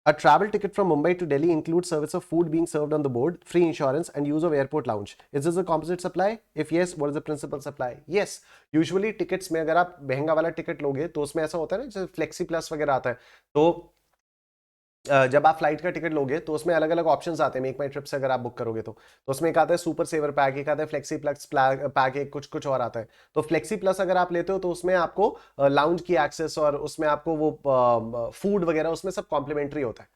A travel ticket from Mumbai to Delhi includes service of food being served on the board, free insurance and use of airport lounge. Is this a composite supply? If yes, what is the principal supply? Yes. Usually tickets में अगर आप महंगा वाला टिकट लोगे तो उसमें ऐसा होता है ना, जैसे फ्लेक्सी प्लस वगैरह आता है, तो जब आप फ्लाइट का टिकट लोगे तो उसमें अलग अलग ऑप्शंस आते हैं. मेक माई ट्रिप से अगर आप बुक करोगे तो उसमें एक आता है सुपर सेवर पैक, एक आता है फ्लेक्सी प्लस पैक, एक कुछ कुछ और आता है. तो फ्लेक्सी प्लस अगर आप लेते हो तो उसमें आपको लाउंज की एक्सेस और उसमें आपको वो फूड वगैरह उसमें सब कॉम्प्लीमेंट्री होता है.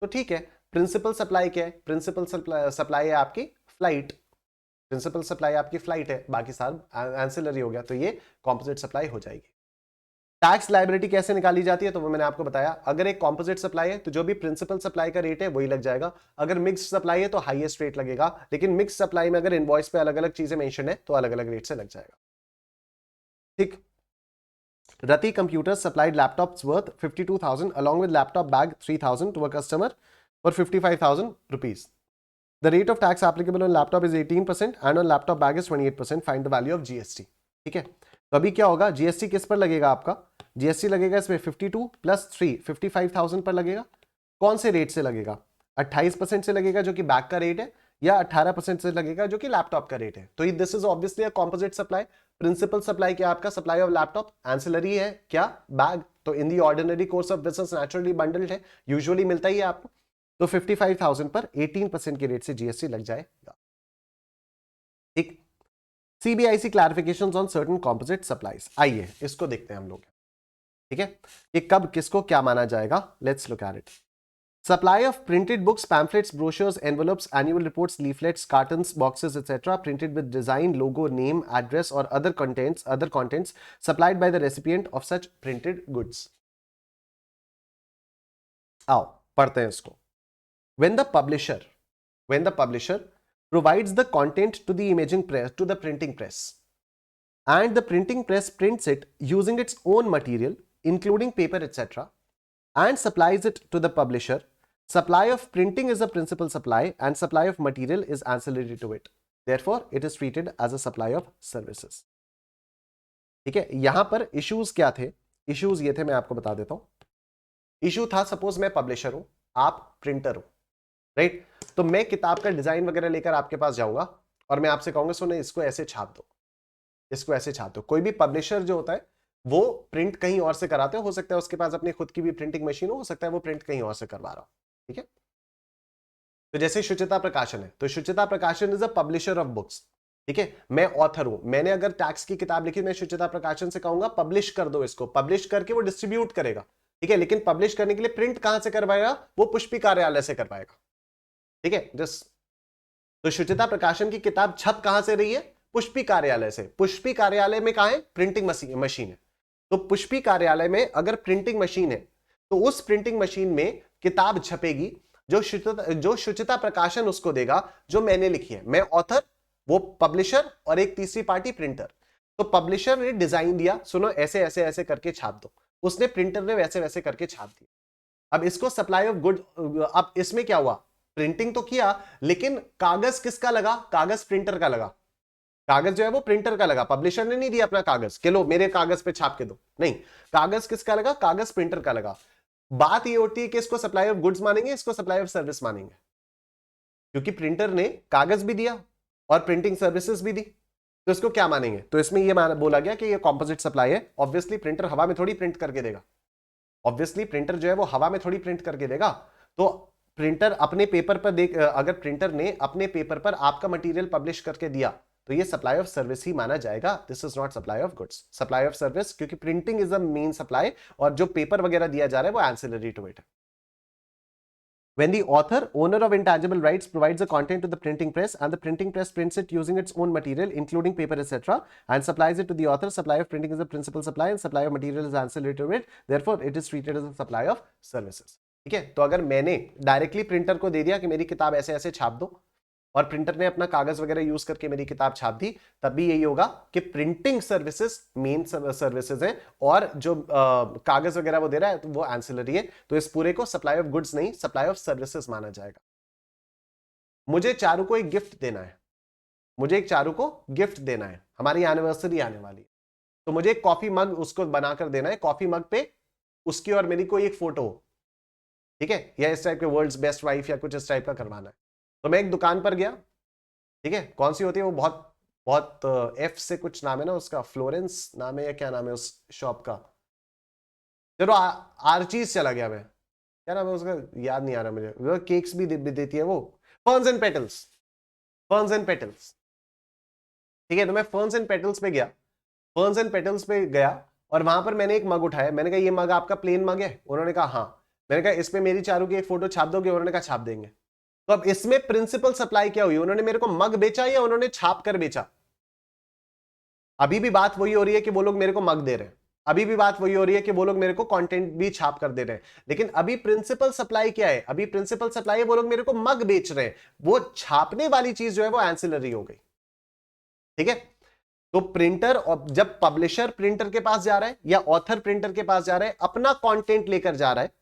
तो ठीक है. प्रिंसिपल सप्लाई क्या है? प्रिंसिपल सप्लाई है आपकी फ्लाइट. प्रिंसिपल सप्लाई आपकी फ्लाइट है, बाकी सब एंसिलरी हो गया, तो ये कॉम्पोजिट सप्लाई हो जाएगी. टैक्स लायबिलिटी कैसे निकाली जाती है तो वो मैंने आपको बताया. अगर एक कॉम्पोजिट सप्लाई है तो जो भी प्रिंसिपल सप्लाई का रेट है वही लग जाएगा. अगर मिक्स्ड सप्लाई है तो हाईएस्ट रेट लगेगा, लेकिन मिक्स सप्लाई में अगर इनवॉइस पे अलग अलग चीजें मेंशन है तो अलग अलग रेट से लग जाएगा. ठीक. Rati Computers supplied laptops worth 52,000 along with laptop bag 3,000 to a customer for 55,000 rupees. The rate of tax applicable on laptop is 18% and on laptop bag is 28%. Find the value of GST. ठीक है, तो अभी क्या होगा, GST किस पर लगेगा आपका, GST लगेगा इसमें 52 प्लस 3 55,000 पर लगेगा। कौन से रेट से लगेगा, 28% से लगेगा जो कि बैग का रेट है, या 18% से लगेगा जो कि लैपटॉप का रेट है। तो this is obviously a composite supply. Principal supply क्या आपका, सप्लाई ऑफ लैपटॉप, एंसिलरी है क्या, बैग। तो in the ordinary course of business naturally bundled है, यूजुअली मिलता ही है आपको। तो 55,000 पर 18% के रेट से जीएसटी लग जाएगा। ठीक, CBIC clarifications on certain composite supplies, आइए इसको देखते हैं हम लोग। ठीक है, ये कब किसको क्या माना जाएगा, let's look at it. Supply of printed books, pamphlets, brochures, envelopes, annual reports, leaflets, cartons, boxes, etc., printed with design, logo, name, address, or other contents supplied by the recipient of such printed goods. आओ पढ़ते हैं इसको। When the publisher provides the content to the imaging press, to the printing press, and the printing press prints it using its own material, including paper, etc., and supplies it to the publisher, supply of printing is a principal supply and supply of material is ancillary to it. Therefore, it is treated as a supply of services. ठीक है, यहां पर इश्यूज क्या थे, इश्यूज ये थे, मैं आपको बता देता हूं। इश्यू था, सपोज मैं पब्लिशर हूं, आप प्रिंटर हो, राइट। तो मैं किताब का डिजाइन वगैरह लेकर आपके पास जाऊंगा और मैं आपसे कहूंगा सुनो इसको ऐसे छाप दो, इसको ऐसे छाप दो। कोई भी पब्लिशर जो होता है वो प्रिंट कहीं और से कराते हो सकता है उसके पास अपनी खुद की भी प्रिंटिंग मशीन हो सकता है वो प्रिंट कहीं और से करवा रहा हो। ठीक है, तो जैसे शुचिता प्रकाशन है, तो शुचिता प्रकाशन is a publisher of books. ठीक है, मैं ऑथर हूं, मैंने अगर टैक्स की किताब लिखी, मैं शुचिता प्रकाशन से कहूंगा पब्लिश कर दो इसको, पब्लिश करके वो डिस्ट्रीब्यूट करेगा। ठीक है, लेकिन पब्लिश करने के लिए प्रिंट कहां से करवाएगा, वो पुष्पी कार्यालय से करवाएगा। ठीक है, जस्ट तो शुचिता प्रकाशन की किताब छप कहां से रही है, पुष्पी कार्यालय से। पुष्पी कार्यालय में कहां है, प्रिंटिंग मशीन है। तो पुष्पी कार्यालय में अगर प्रिंटिंग मशीन है तो उस प्रिंटिंग मशीन में किताब छपेगी, जो शुचिता प्रकाशन उसको देगा, जो मैंने लिखी है, मैं ऑथर, वो पब्लिशर और एक तीसरी पार्टी प्रिंटर। तो पब्लिशर ने डिजाइन दिया, सुनो ऐसे ऐसे ऐसे करके छाप दो, उसने प्रिंटर ने वैसे वैसे करके छाप दिया। अब इसको सप्लाई ऑफ गुड, अब इसमें क्या हुआ, प्रिंटिंग तो किया लेकिन कागज किसका लगा, कागज प्रिंटर का लगा, कागज जो है वो प्रिंटर का लगा, पब्लिशर ने नहीं दिया अपना कागज कि लो मेरे कागज पे छाप के दो, नहीं, कागज किसका लगा, कागज प्रिंटर का लगा। बात ये होती है कि इसको सप्लाई ऑफ गुड्स मानेंगे, इसको सप्लाई ऑफ सर्विस मानेंगे, क्योंकि प्रिंटर ने कागज भी दिया और प्रिंटिंग सर्विसेज भी दी, तो इसको क्या मानेंगे। तो इसमें ये बोला गया कि ये कॉम्पोजिट सप्लाई है। ऑब्वियसली प्रिंटर हवा में थोड़ी प्रिंट करके देगा, ऑब्वियसली प्रिंटर जो है वो हवा में थोड़ी प्रिंट करके देगा। तो प्रिंटर अपने पेपर पर देख, अगर प्रिंटर ने अपने पेपर पर आपका मटेरियल पब्लिश करके दिया तो ये सप्लाई ऑफ सर्विस ही माना जाएगा। This is not supply of goods, supply of service, क्योंकि printing is the main supply और जो पेपर वगैरह दिया जा रहा है वो ancillary to it. When the author, owner of intangible rights, provides the content to the printing press and the printing press prints it using its own material, including paper, etc., and supplies it to the author, supply of printing is the principal supply and supply of material is ancillary to it. Therefore, it is treated as a supply of services. ठीक है, तो अगर मैंने डायरेक्टली प्रिंटर को दे दिया कि मेरी किताब ऐसे ऐसे छाप दो और प्रिंटर ने अपना कागज वगैरह यूज करके मेरी किताब छाप दी, तब भी यही होगा कि प्रिंटिंग सर्विसेज मेन सर्विसेज हैं और जो कागज वगैरह वो दे रहा है तो वो एंसिलरी है। तो इस पूरे को सप्लाई ऑफ गुड्स नहीं, सप्लाई ऑफ सर्विसेज माना जाएगा। मुझे चारू को एक गिफ्ट देना है, मुझे एक चारू को गिफ्ट देना है, हमारी एनिवर्सरी आने वाली है, तो मुझे एक कॉफी मग उसको बनाकर देना है, कॉफी मग पे उसकी और मेरी कोई एक फोटो हो, ठीक है, या इस टाइप के वर्ल्ड्स बेस्ट वाइफ या कुछ इस टाइप का करवाना है। तो मैं एक दुकान पर गया, ठीक है, कौन सी होती है वो, बहुत बहुत एफ से कुछ नाम है ना उसका, फ्लोरेंस नाम है या क्या नाम है उस शॉप का, चलो आर्चीज चला गया मैं, क्या नाम है उसका याद नहीं आ रहा मुझे, वो केक्स भी देती है वो, ferns and petals, ferns and petals. ठीक है, तो मैं फर्न्स एंड पेटल्स पे गया, फर्न्स एंड पेटल्स पे गया और वहां पर मैंने एक मग उठाया, मैंने कहा ये मग आपका प्लेन मग है, उन्होंने कहा हाँ, मैंने कहा इसमें मेरी चारू की एक फोटो छाप दोगे, उन्होंने कहा छाप देंगे। तो अब इसमें प्रिंसिपल सप्लाई क्या हुई, उन्होंने मेरे को मग बेचा या उन्होंने छाप कर बेचा। अभी भी बात वही हो रही है कि वो लोग मेरे को मग दे रहे हैं, अभी भी बात वही हो रही है कि वो लोग मेरे को कंटेंट भी छाप कर दे रहे हैं, लेकिन अभी प्रिंसिपल सप्लाई क्या है, अभी प्रिंसिपल सप्लाई है वो लोग मेरे को मग बेच रहे हैं, वो छापने वाली चीज जो है वो एंसिलरी हो गई। ठीक है, तो प्रिंटर, और जब पब्लिशर प्रिंटर के पास जा रहा है या ऑथर प्रिंटर के पास जा रहा है, अपना कंटेंट लेकर जा रहा है,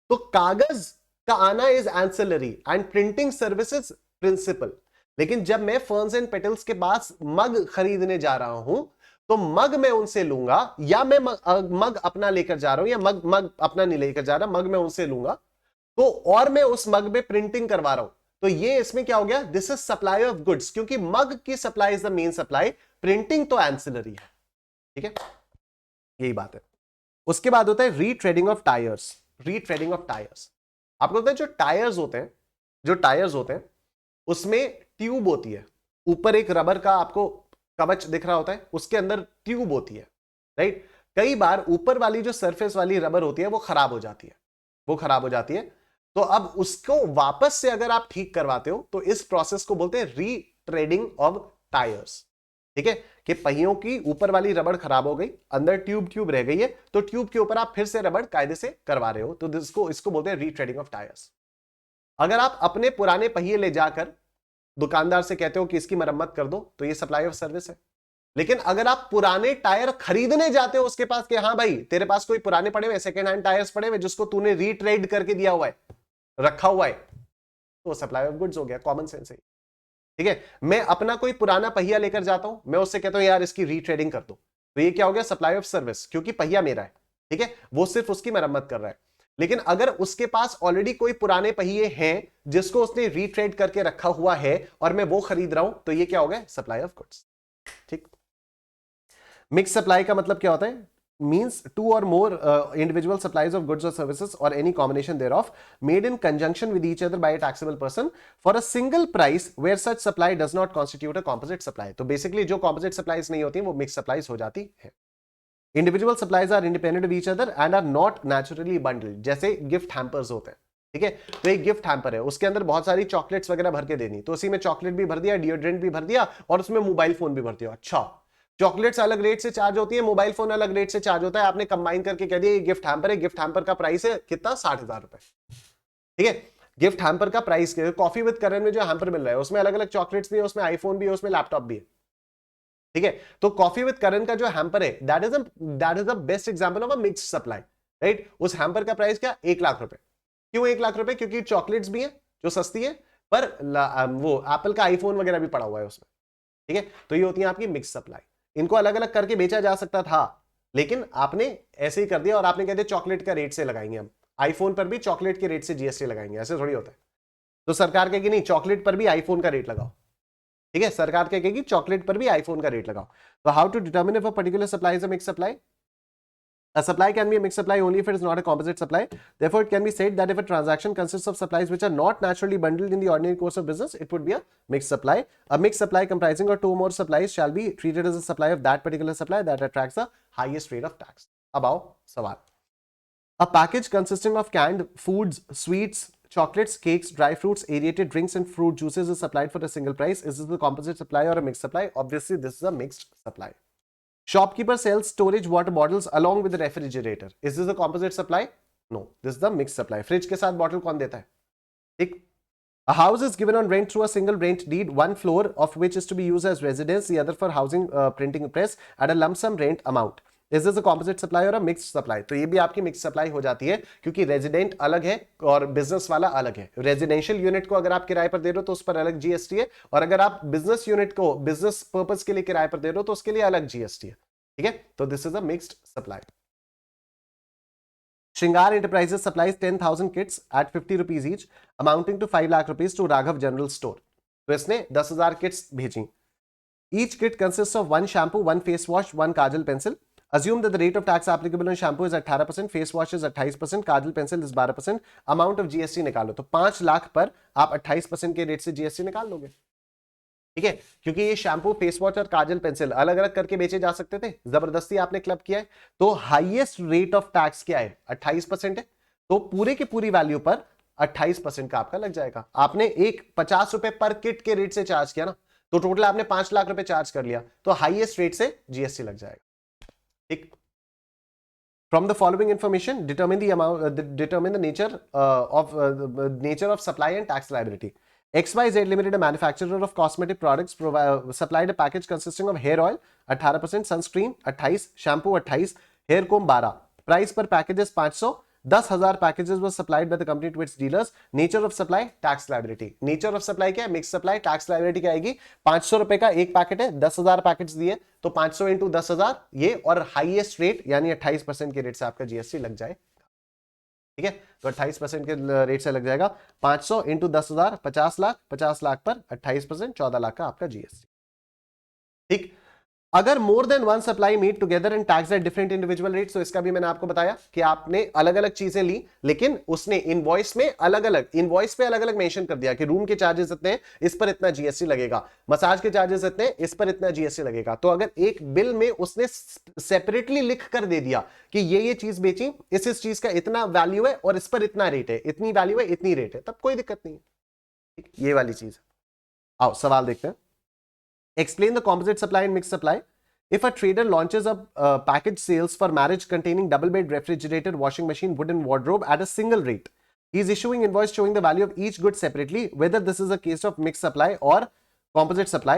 तो कागज का आना is ancillary and printing services principal. लेकिन जब मैं फर्न्स एंड पेटल्स के पास मग खरीदने जा रहा हूं तो मग मैं उनसे लूंगा, या मैं मग अपना लेकर जा रहा हूं, या मग अपना नहीं लेकर जा रहा, मग मैं उनसे लूंगा, तो और मैं उस मग में प्रिंटिंग करवा रहा हूं, तो ये इसमें क्या हो गया, this is supply of goods, क्योंकि मग की supply is the main supply, printing तो एंसिलरी है। ठीक है, यही बात है। उसके बाद होता है retreading of tyres. Retreading of tyres, आपको पता है जो टायर्स होते हैं, जो टायर्स होते हैं उसमें ट्यूब होती है, ऊपर एक रबर का आपको कवच दिख रहा होता है, उसके अंदर ट्यूब होती है, राइट। कई बार ऊपर वाली जो सरफेस वाली रबर होती है वो खराब हो जाती है, वो खराब हो जाती है, तो अब उसको वापस से अगर आप ठीक करवाते हो तो इस प्रोसेस को बोलते हैं रीट्रेडिंग ऑफ टायर्स। ठीक है, कि पहियों की ऊपर वाली रबड़ खराब हो गई, अंदर ट्यूब रह गई है, तो ट्यूब के ऊपर आप फिर से रबड़ कायदे से करवा रहे हो, तो इसको बोलते हैं रीट्रेडिंग ऑफ टायर्स। अगर आप अपने पुराने पहिए ले जाकर दुकानदार से कहते हो कि इसकी मरम्मत कर दो, तो ये सप्लाई ऑफ सर्विस है। लेकिन अगर आप पुराने टायर खरीदने जाते हो उसके पास कि हाँ भाई तेरे पास कोई पुराने पड़े हुए सेकंड हैंड टायर्स पड़े हुए जिसको तूने रीट्रेड करके दिया हुआ है, रखा हुआ है, तो सप्लाई ऑफ गुड्स हो गया, कॉमन सेंस है। ठीक है, मैं अपना कोई पुराना पहिया लेकर जाता हूं, मैं उससे कहता हूं यार इसकी रीट्रेडिंग कर दो, तो ये क्या हो गया, सप्लाई ऑफ सर्विस, क्योंकि पहिया मेरा है। ठीक है, वो सिर्फ उसकी मरम्मत कर रहा है। लेकिन अगर उसके पास ऑलरेडी कोई पुराने पहिए हैं जिसको उसने रीट्रेड करके रखा हुआ है और मैं वो खरीद रहा हूं, तो ये क्या हो गया, सप्लाई ऑफ गुड्स। ठीक, मिक्स सप्लाई का मतलब क्या होता है, means two or more individual supplies of goods or services or any combination thereof made in conjunction with each other by a taxable person for a single price where such supply does not constitute a composite supply। तो basically जो composite supplies नहीं होती वो mixed supplies हो जाती है। Individual supplies are independent of each other and are not naturally bundled, जैसे गिफ्ट हैम्पर्स होते हैं। ठीक है, तो एक गिफ्ट हैम्पर है, उसके अंदर बहुत सारी चॉकलेट्स वगैरह भर के देनी, तो उसी में चॉकलेट भी भर दिया, डिओड्रेंट भी भर दिया और उसमें मोबाइल फोन भी भर दिया। अच्छा, चॉकलेट्स अलग रेट से चार्ज होती है, मोबाइल फोन अलग रेट से चार्ज होता है, आपने कंबाइन करके कह दिया ये गिफ्ट हैम्पर है, गिफ्ट हैम्पर का प्राइस है कितना, 60,000 रुपए। ठीक है, गिफ्ट हैम्पर का प्राइस, कॉफी विद करण में जो हैम्पर मिल रहा है उसमें अलग अलग चॉकलेट्स भी है, उसमें आईफोन भी है, उसमें लैपटॉप भी है। ठीक है, तो कॉफी विद करण का जो हैम्पर है that is the best example of a mixed supply, right. उस हैम्पर का प्राइस क्या, 1 लाख रुपए। क्यों 1 लाख रुपए, क्योंकि चॉकलेट्स भी है जो सस्ती है, पर वो एप्पल का आईफोन वगैरह भी पड़ा हुआ है उसमें। ठीक है, तो ये होती है आपकी मिक्स सप्लाई। इनको अलग अलग करके बेचा जा सकता था, लेकिन आपने ऐसे ही कर दिया और आपने कह दिया चॉकलेट का रेट से लगाएंगे हम, आईफोन पर भी चॉकलेट के रेट से जीएसटी लगाएंगे, ऐसे थोड़ी होता है। तो सरकार कहेगी नहीं, चॉकलेट पर भी आईफोन का रेट लगाओ। ठीक है, सरकार कहेगी चॉकलेट पर भी आईफोन का रेट लगाओ। तो how to determine if a particular supply is a mix supply? A supply can be a mixed supply only if it is not a composite supply. Therefore, it can be said that if a transaction consists of supplies which are not naturally bundled in the ordinary course of business, it would be a mixed supply. A mixed supply comprising of 2 or more supplies shall be treated as a supply of that particular supply that attracts the highest rate of tax. अब आओ सवाल। A package consisting of canned foods, sweets, chocolates, cakes, dry fruits, aerated drinks and fruit juices is supplied for a single price. Is this a composite supply or a mixed supply? Obviously, this is a mixed supply. Shopkeeper sells storage water bottles along with the refrigerator. Is this a composite supply? No, this is the mixed supply. Fridge के साथ bottle कौन देता है? ठीक। A house is given on rent through a single rent deed, one floor of which is to be used as residence, the other for housing, printing press at a lump sum rent amount. Is this a composite supply or a mixed supply? तो ये भी आपकी mixed supply हो जाती है, क्योंकि रेजिडेंट अलग है और बिजनेस वाला अलग है। रेजिडेंशियल यूनिट को अगर आप किराए पर दे रहे हो तो उस पर अलग जीएसटी है, और अगर आप बिजनेस यूनिट को बिजनेस पर्पस के लिए किराए पर दे रहे हो तो उसके लिए अलग जीएसटी है। ठीक है, तो this is a mixed supply. Shringar Enterprises supplies 10,000 kits at 50 rupees each, amounting to 5 lakh rupees to Raghav General Store. तो इसने 10,000 किट्स भेजी। Each kit consists of one shampoo, one face wash, one kajal pencil. Assume that the rate of tax applicable on shampoo is 18%, face wash is 28%, kajal pencil is 12%. Amount of GST निकालो, तो 5 लाख पर आप 28% के रेट से GST निकाल लोगे। ठीक है, क्योंकि ये शैम्पू, फेस वॉश और काजल पेंसिल अलग अलग करके बेचे जा सकते थे, जबरदस्ती आपने क्लब किया है, तो हाईएस्ट रेट ऑफ टैक्स क्या है, 28% है। तो पूरे की पूरी वैल्यू पर 28% का आपका लग जाएगा। आपने एक 50 रुपए पर किट के रेट से चार्ज किया ना, तो टोटल आपने 5 लाख रुपए चार्ज कर लिया, तो हाईएस्ट रेट से जीएसटी लग जाएगा। ठीक। From the following information, determine the nature of supply and tax liability. XYZ Limited, a manufacturer of cosmetic products, supplied a package consisting of hair oil 18%, sunscreen 28%, shampoo 28%, hair comb 12%. Price per package is 500. 10,000 packages were supplied by the company to its dealers. Nature of supply tax liability. Nature of supply क्या है? Mix supply. टैक्स लायबिलिटी क्या आएगी? 500 रुपए का एक पैकेट है, 10,000 पैकेट्स दिए तो 500 इंटू 10,000 ये, और हाईएस्ट रेट यानी 28% के रेट से आपका जीएसटी लग जाए। ठीक है, तो 28% के रेट से लग जाएगा। 500 इंटू 10,000 50 लाख, 50 लाख पर 28% 14 लाख का आपका जीएसटी। ठीक, अगर more than one supply meet together and tax at different individual rates, तो इसका भी मैंने आपको बताया कि आपने अलग अलग चीजें ली, लेकिन उसने इनवॉइस में अलग अलग, इनवॉइस पे अलग अलग मेंशन कर दिया कि रूम के चार्जेस इतने हैं, इस पर इतना जीएसटी लगेगा, मसाज के चार्जेस इतने हैं, इस पर इतना जीएसटी लगेगा। तो अगर एक बिल में उसने सेपरेटली लिख कर दे दिया कि ये चीज बेची, इस चीज का इतना वैल्यू है और इस पर इतना रेट है, इतनी वैल्यू है, इतनी रेट है, तब कोई दिक्कत नहीं है। ये वाली चीज। आओ सवाल देखते हैं। Explain the composite supply and mixed supply. If a trader launches a package sales for marriage containing double bed, refrigerator, washing machine, wooden wardrobe at a single rate, he is issuing invoice showing the value of each good separately. Whether this is a case of mixed supply or composite supply,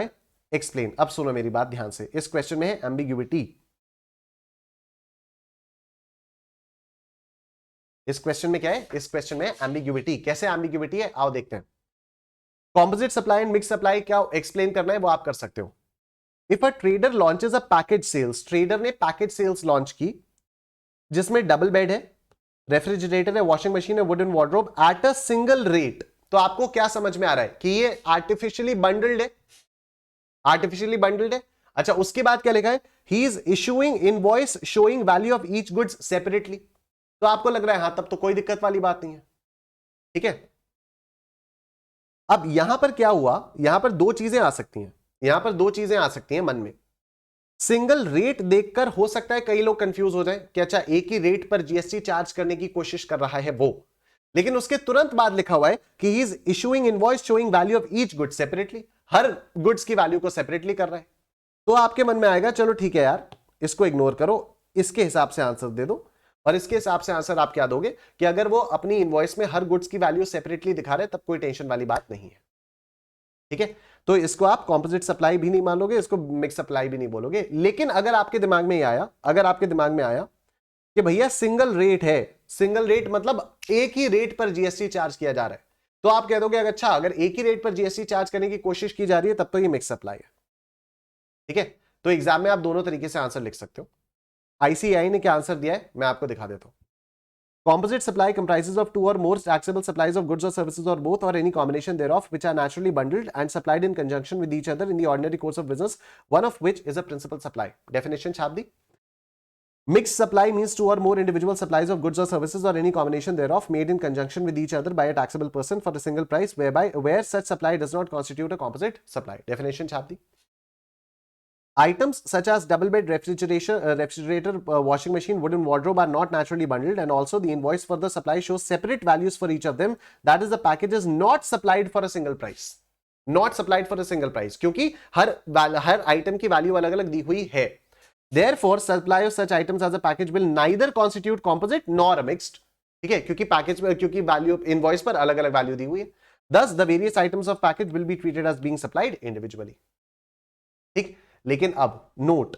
explain. अब सुनो मेरी बात ध्यान से, इस क्वेश्चन में है ambiguity. इस क्वेश्चन में क्या है? इस क्वेश्चन में ambiguity. कैसे ambiguity है? आओ देखते हैं। Composite supply and mix supply क्या एक्सप्लेन करना है वो आप कर सकते हो। If a trader launches a package sales, trader ने पैकेज सेल्स लॉन्च की जिसमें डबल बेड है, रेफ्रिजरेटर है, वॉशिंग मशीन है, wooden wardrobe at a single rate, तो आपको क्या समझ में आ रहा है कि ये आर्टिफिशियली बंडल्ड है, आर्टिफिशियली बंडल्ड है। अच्छा, उसके बाद क्या लिखा है? He is issuing invoice showing value of each goods separately. तो आपको लग रहा है हाँ तब तो कोई दिक्कत वाली बात नहीं है। ठीक है, अब यहां पर क्या हुआ? यहां पर दो चीजें आ सकती हैं, यहां पर दो चीजें आ सकती हैं मन में। सिंगल रेट देखकर हो सकता है कई लोग कंफ्यूज हो जाएं कि अच्छा एक ही रेट पर जीएसटी चार्ज करने की कोशिश कर रहा है वो, लेकिन उसके तुरंत बाद लिखा हुआ है कि he is issuing invoice showing value of each good separately, her goods की वैल्यू को सेपरेटली कर रहा है। तो आपके मन में आएगा चलो ठीक है यार, इसको इग्नोर करो, इसके हिसाब से आंसर दे दो, और इसके हिसाब से आंसर आप क्या दोगे कि अगर वो अपनी इनवॉइस में हर गुड्स की वैल्यू सेपरेटली दिखा रहे तब कोई टेंशन वाली बात नहीं है। ठीक है, तो इसको आप कॉम्पोजिट सप्लाई भी नहीं मानोगे, इसको मिक्स सप्लाई भी नहीं बोलोगे। लेकिन अगर आपके दिमाग में आया, अगर आपके दिमाग में आया कि भैया सिंगल रेट है, सिंगल रेट मतलब एक ही रेट पर जीएसटी चार्ज किया जा रहा है, तो आप कह दोगे अच्छा अगर एक ही रेट पर जीएसटी चार्ज करने की कोशिश की जा रही है तब तो ये मिक्स सप्लाई है। ठीक है, तो एग्जाम में आप दोनों तरीके से आंसर लिख सकते हो। आईसीएआई ने क्या आंसर दिया है मैं आपको दिखा देता हूं। Composite supply comprises of two or more taxable supplies of goods or services or both or any combination thereof which are naturally bundled and supplied in conjunction with each other in the ordinary course of business, one of which is a principal supply. Definition छाप दी। Mixed supply means two or more individual supplies of goods or services or any combination thereof made in conjunction with each other by a taxable person for a single price where such supply does not constitute a composite supply. Definition छाप दी। Items such as double bed, refrigerator, washing machine, wooden wardrobe are not naturally bundled, and also the invoice for the supply shows separate values for each of them. That is, the package is not supplied for a single price. Not supplied for a single price, क्योंकि हर item की value अलग अलग दी हुई है. Therefore, supply of such items as a package will neither constitute composite nor a mixed. ठीक है, क्योंकि पैकेज क्योंकि वैल्यू इनवॉइस पर अलग अलग वैल्यू दी हुई है. Thus, the various items of package will be treated as being supplied individually. ठीक, लेकिन अब note,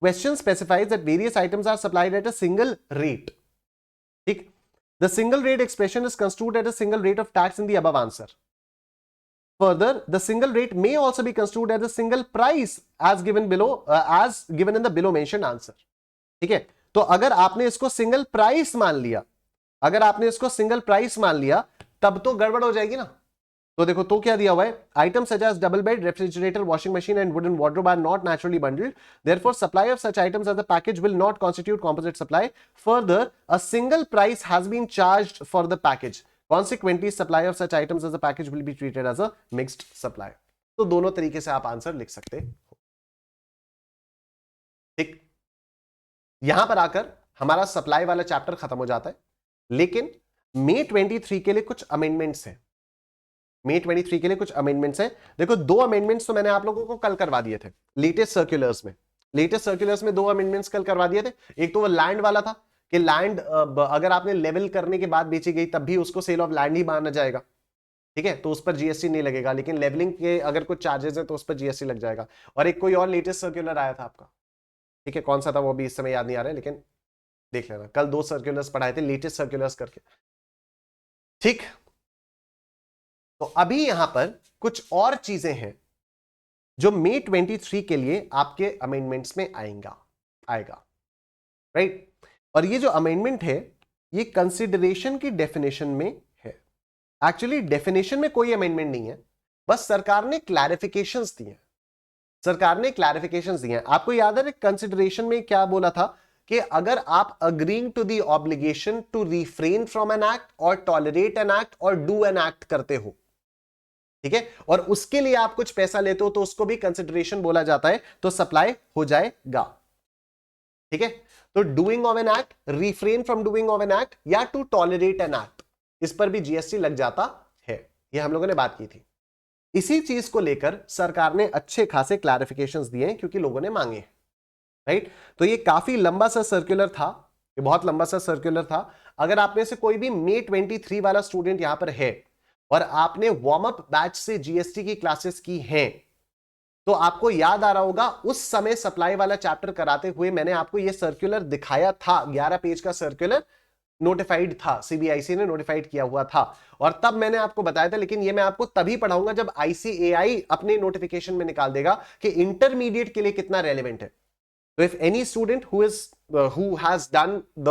question specifies that various items are supplied at a single rate. ठीक, the single rate expression is construed at a single rate of tax in the above answer. Further, the single rate may also be construed at a single price as given in the below mentioned answer. ठीक है, तो अगर आपने इसको सिंगल प्राइस मान लिया, अगर आपने इसको सिंगल प्राइस मान लिया तब तो गड़बड़ हो जाएगी ना. तो देखो तो क्या दिया हुआ है, item such as double bed, refrigerator, washing machine and wooden wardrobe are not naturally bundled, therefore supply of such items as a package will not constitute composite supply. Further, a single price has been charged for the package, consequently supply of such items as a package will be treated as a mixed supply. तो दोनों तरीके से आप आंसर लिख सकते हो. ठीक, यहां पर आकर हमारा सप्लाई वाला चैप्टर खत्म हो जाता है, लेकिन मई 23 के लिए कुछ अमेंडमेंट्स हैं. मई 23 के लिए कुछ अमेंडमेंट्स हैं. देखो, दो अमेंडमेंट्स तो मैंने आप लोगों को कल करवा दिए थे लेटेस्ट सर्कुलर्स में. लेटेस्ट सर्कुलर्स में दो अमेंडमेंट्स कल करवा दिए थे. एक तो वो लैंड वाला था कि लैंड अगर आपने लेवल करने के बाद बेची गई तब भी उसको सेल ऑफ लैंड ही माना जाएगा. ठीक है, तो उस पर जीएसटी नहीं लगेगा, लेकिन लेवलिंग के अगर कुछ चार्जेस है तो उस पर जीएसटी लग जाएगा. और एक कोई और लेटेस्ट सर्कुलर आया था आपका, ठीक है, कौन सा था वो भी इस समय याद नहीं आ रहा है, लेकिन देख लेना, कल 2 सर्कुलर्स पढ़ाए थे, लेटेस्ट सर्कुलर्स करके, ठीक। तो अभी यहां पर कुछ और चीजें हैं जो मई 23 के लिए आपके अमेंडमेंट्स में आएगा, राइट। और ये जो अमेंडमेंट है ये कंसिडरेशन की डेफिनेशन में है। एक्चुअली डेफिनेशन में कोई अमेंडमेंट नहीं है, बस सरकार ने क्लैरिफिकेशंस दिए हैं। सरकार ने क्लैरिफिकेशंस दिए हैं। आपको याद है कंसिडरेशन में क्या बोला था कि अगर आप agreeing to the obligation to refrain from an act और टॉलरेट एन एक्ट और डू एन एक्ट करते हो, ठीक है, और उसके लिए आप कुछ पैसा लेते हो तो उसको भी कंसिडरेशन बोला जाता है, तो सप्लाई हो जाएगा, ठीक है। तो doing of an act, refrain from doing of an act या टू टॉलरेट एन एक्ट, इस पर भी जीएसटी लग जाता है। यह हम लोगों ने बात की थी। इसी चीज को लेकर सरकार ने अच्छे खासे क्लैरिफिकेशंस दिए हैं क्योंकि लोगों ने मांगे, राइट। तो ये काफी लंबा सा सर्कुलर था, ये बहुत लंबा सा सर्कुलर था। अगर आप में से कोई भी मई 23 वाला स्टूडेंट यहां पर है और आपने वार्म अप बैच से जीएसटी की क्लासेस की हैं, तो आपको याद आ रहा होगा उस समय सप्लाई वाला चैप्टर कराते हुए मैंने आपको यह सर्कुलर दिखाया था। 11 पेज का सर्कुलर नोटिफाइड था, सीबीआईसी ने नोटिफाइड किया हुआ था, और तब मैंने आपको बताया था। लेकिन ये मैं आपको तभी पढ़ाऊंगा जब आईसीएआई अपने नोटिफिकेशन में निकाल देगा कि इंटरमीडिएट के लिए कितना रेलेवेंट है। तो if any student who has done the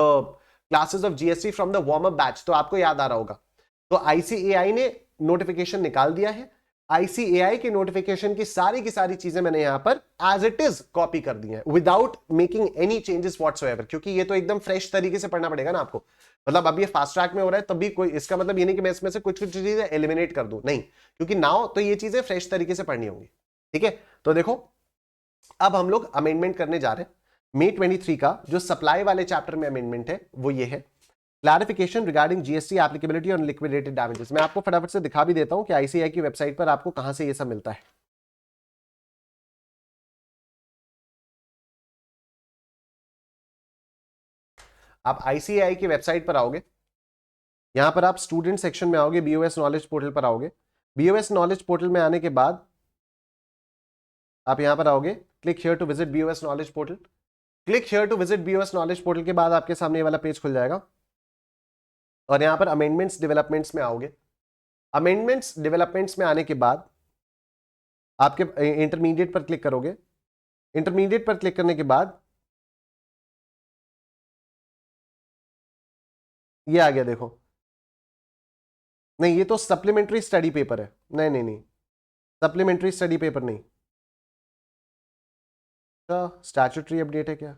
classes of GST from the warm up batch, तो आपको याद आ रहा होगा। तो आईसीएआई ने नोटिफिकेशन निकाल दिया है। आईसीएआई के नोटिफिकेशन की सारी चीजें मैंने यहां पर एज इट इज कॉपी कर दी हैं without making any changes whatsoever, क्योंकि ये तो एकदम फ्रेश तरीके से पढ़ना पड़ेगा ना आपको। मतलब अब ये फास्ट ट्रैक में हो रहा है, तब भी कोई इसका मतलब ये नहीं कि मैं इसमें से कुछ चीजें एलिमिनेट कर दूं, नहीं, क्योंकि नाउ तो ये चीजें फ्रेश तरीके से पढ़नी होंगी, ठीक है। तो देखो अब हम लोग अमेंडमेंट करने जा रहे हैं। मई 23 का जो सप्लाई वाले चैप्टर में अमेंडमेंट है वो ये है, clarification regarding GST applicability on liquidated damages. मैं आपको फटाफट से दिखा भी देता हूं कि आईसीएआई की वेबसाइट पर आपको कहां से ये सब मिलता है। आप आईसीएआई की वेबसाइट पर आओगे, यहां पर आप स्टूडेंट सेक्शन में आओगे, बीओएस नॉलेज पोर्टल पर आओगे। बीओएस नॉलेज पोर्टल में आने के बाद आप यहां पर आओगे, click here to visit BOS knowledge portal. Click here to visit BOS knowledge portal के बाद आपके सामने ये वाला पेज खुल जाएगा और यहां पर अमेंडमेंट्स डेवलपमेंट्स में आओगे। अमेंडमेंट्स डेवलपमेंट्स में आने के बाद आपके इंटरमीडिएट पर क्लिक करोगे। इंटरमीडिएट पर क्लिक करने के बाद ये आ गया, देखो। नहीं, ये तो सप्लीमेंट्री स्टडी पेपर है। नहीं नहीं नहीं, सप्लीमेंट्री स्टडी पेपर नहीं। स्टैट्यूटरी अपडेट है क्या?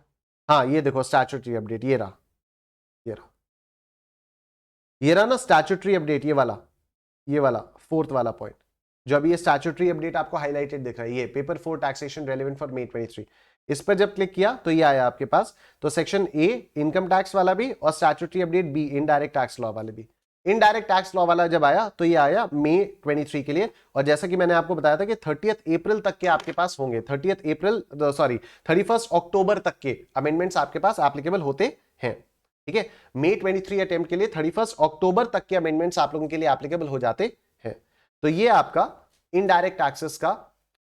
हाँ, ये देखो स्टैट्यूटरी अपडेट, ये रहा, ये रहा, ये रहा ना स्टैट्यूटरी अपडेट, ये वाला फोर्थ वाला पॉइंट, जो अभी ये स्टैट्यूटरी अपडेट आपको हाईलाइटेड दिख रहा है, ये paper 4 taxation relevant for May 23। इस पर जब क्लिक किया तो ये आया आपके पास। तो सेक्शन ए इनकम टैक्स वाला भी और statutory update B indirect tax law वाले भी। इनडायरेक्ट टैक्स लॉ वाला जब आया तो ये आया मई 23 के लिए, और जैसा कि मैंने आपको बताया था कि 30 अप्रैल तक के आपके पास होंगे, 31 अक्टूबर तक के अमेंडमेंट्स आपके पास एप्लीकेबल होते हैं, ठीक है। मई 23 अटेम्प्ट के लिए 31 अक्टूबर तक के अमेंडमेंट्स आप लोगों के लिए एप्लीकेबल हो जाते हैं। तो ये आपका इनडायरेक्ट टैक्सेस का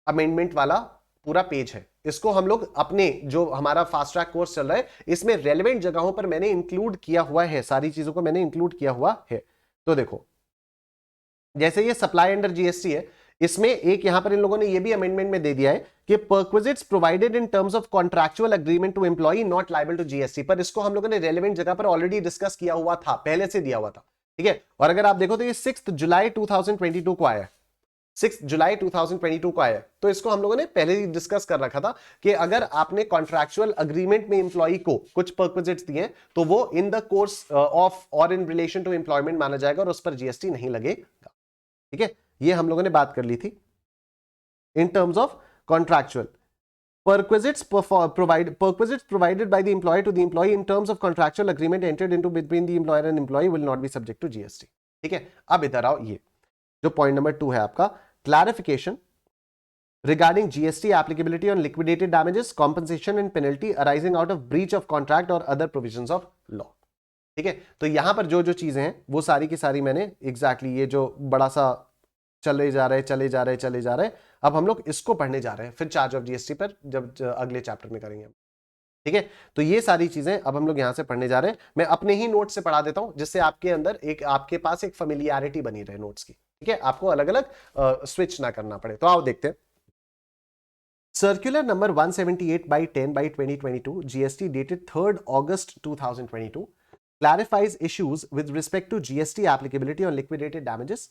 अमेंडमेंट वाला पूरा पेज है। इसको हम लोग अपने जो हमारा फास्ट ट्रैक कोर्स चल रहा है इसमें रेलेवेंट जगहों पर मैंने इंक्लूड किया हुआ है, सारी चीजों को मैंने इंक्लूड किया हुआ है। तो देखो, जैसे ये सप्लाई अंडर जीएसटी है, इसमें एक यहां पर इन लोगों ने ये भी अमेंडमेंट में दे दिया है कि perquisites provided in terms of contractual agreement to employee not liable to GST. पर इसको हम लोगों ने रेलेवेंट जगह पर ऑलरेडी डिस्कस किया हुआ था, पहले से दिया हुआ था, ठीक है। और अगर आप देखो तो ये 6 जुलाई 2022 को आया, 6 जुलाई 2022 को आया। तो इसको हम लोगों ने पहले ही डिस्कस कर रखा था कि अगर आपने कॉन्ट्रैक्चुअल अग्रीमेंट में एम्प्लॉई को कुछ परक्विजिट्स दिए तो वो इन द कोर्स ऑफ और इन रिलेशन टू एम्प्लॉयमेंट माना जाएगा और उस पर जीएसटी नहीं लगेगा, ठीक है। ये हम लोगों ने बात कर ली थी in terms of contractual. Perquisites provided by the employer to the employee in terms of contractual agreement entered into between the employer and employee will not be subject to GST. ठीक है। अब इधर आओ, ये जो पॉइंट नंबर 2 है आपका, clarification regarding GST applicability on liquidated damages, compensation and penalty arising out of breach of contract or other provisions of law. ठीक है। तो यहां पर जो जो चीजें हैं वो सारी की सारी मैंने एग्जैक्टली ये जो बड़ा सा चले जा रहे, अब हम लोग इसको पढ़ने जा रहे हैं, फिर चार्ज ऑफ जीएसटी पर जब अगले चैप्टर में करेंगे। ठीक है, तो ये सारी चीजें अब हम लोग यहां से पढ़ने जा रहे हैं। मैं अपने ही नोट से पढ़ा देता हूं जिससे आपके अंदर आपके पास एक फेमिलियरिटी बनी रहे नोट्स की। ठीक है, आपको अलग अलग स्विच ना करना पड़े। तो आओ देखते हैं। Circular number 178 by 10 by 2022 GST dated 3rd August 2022 clarifies issues with respect to GST applicability on liquidated damages,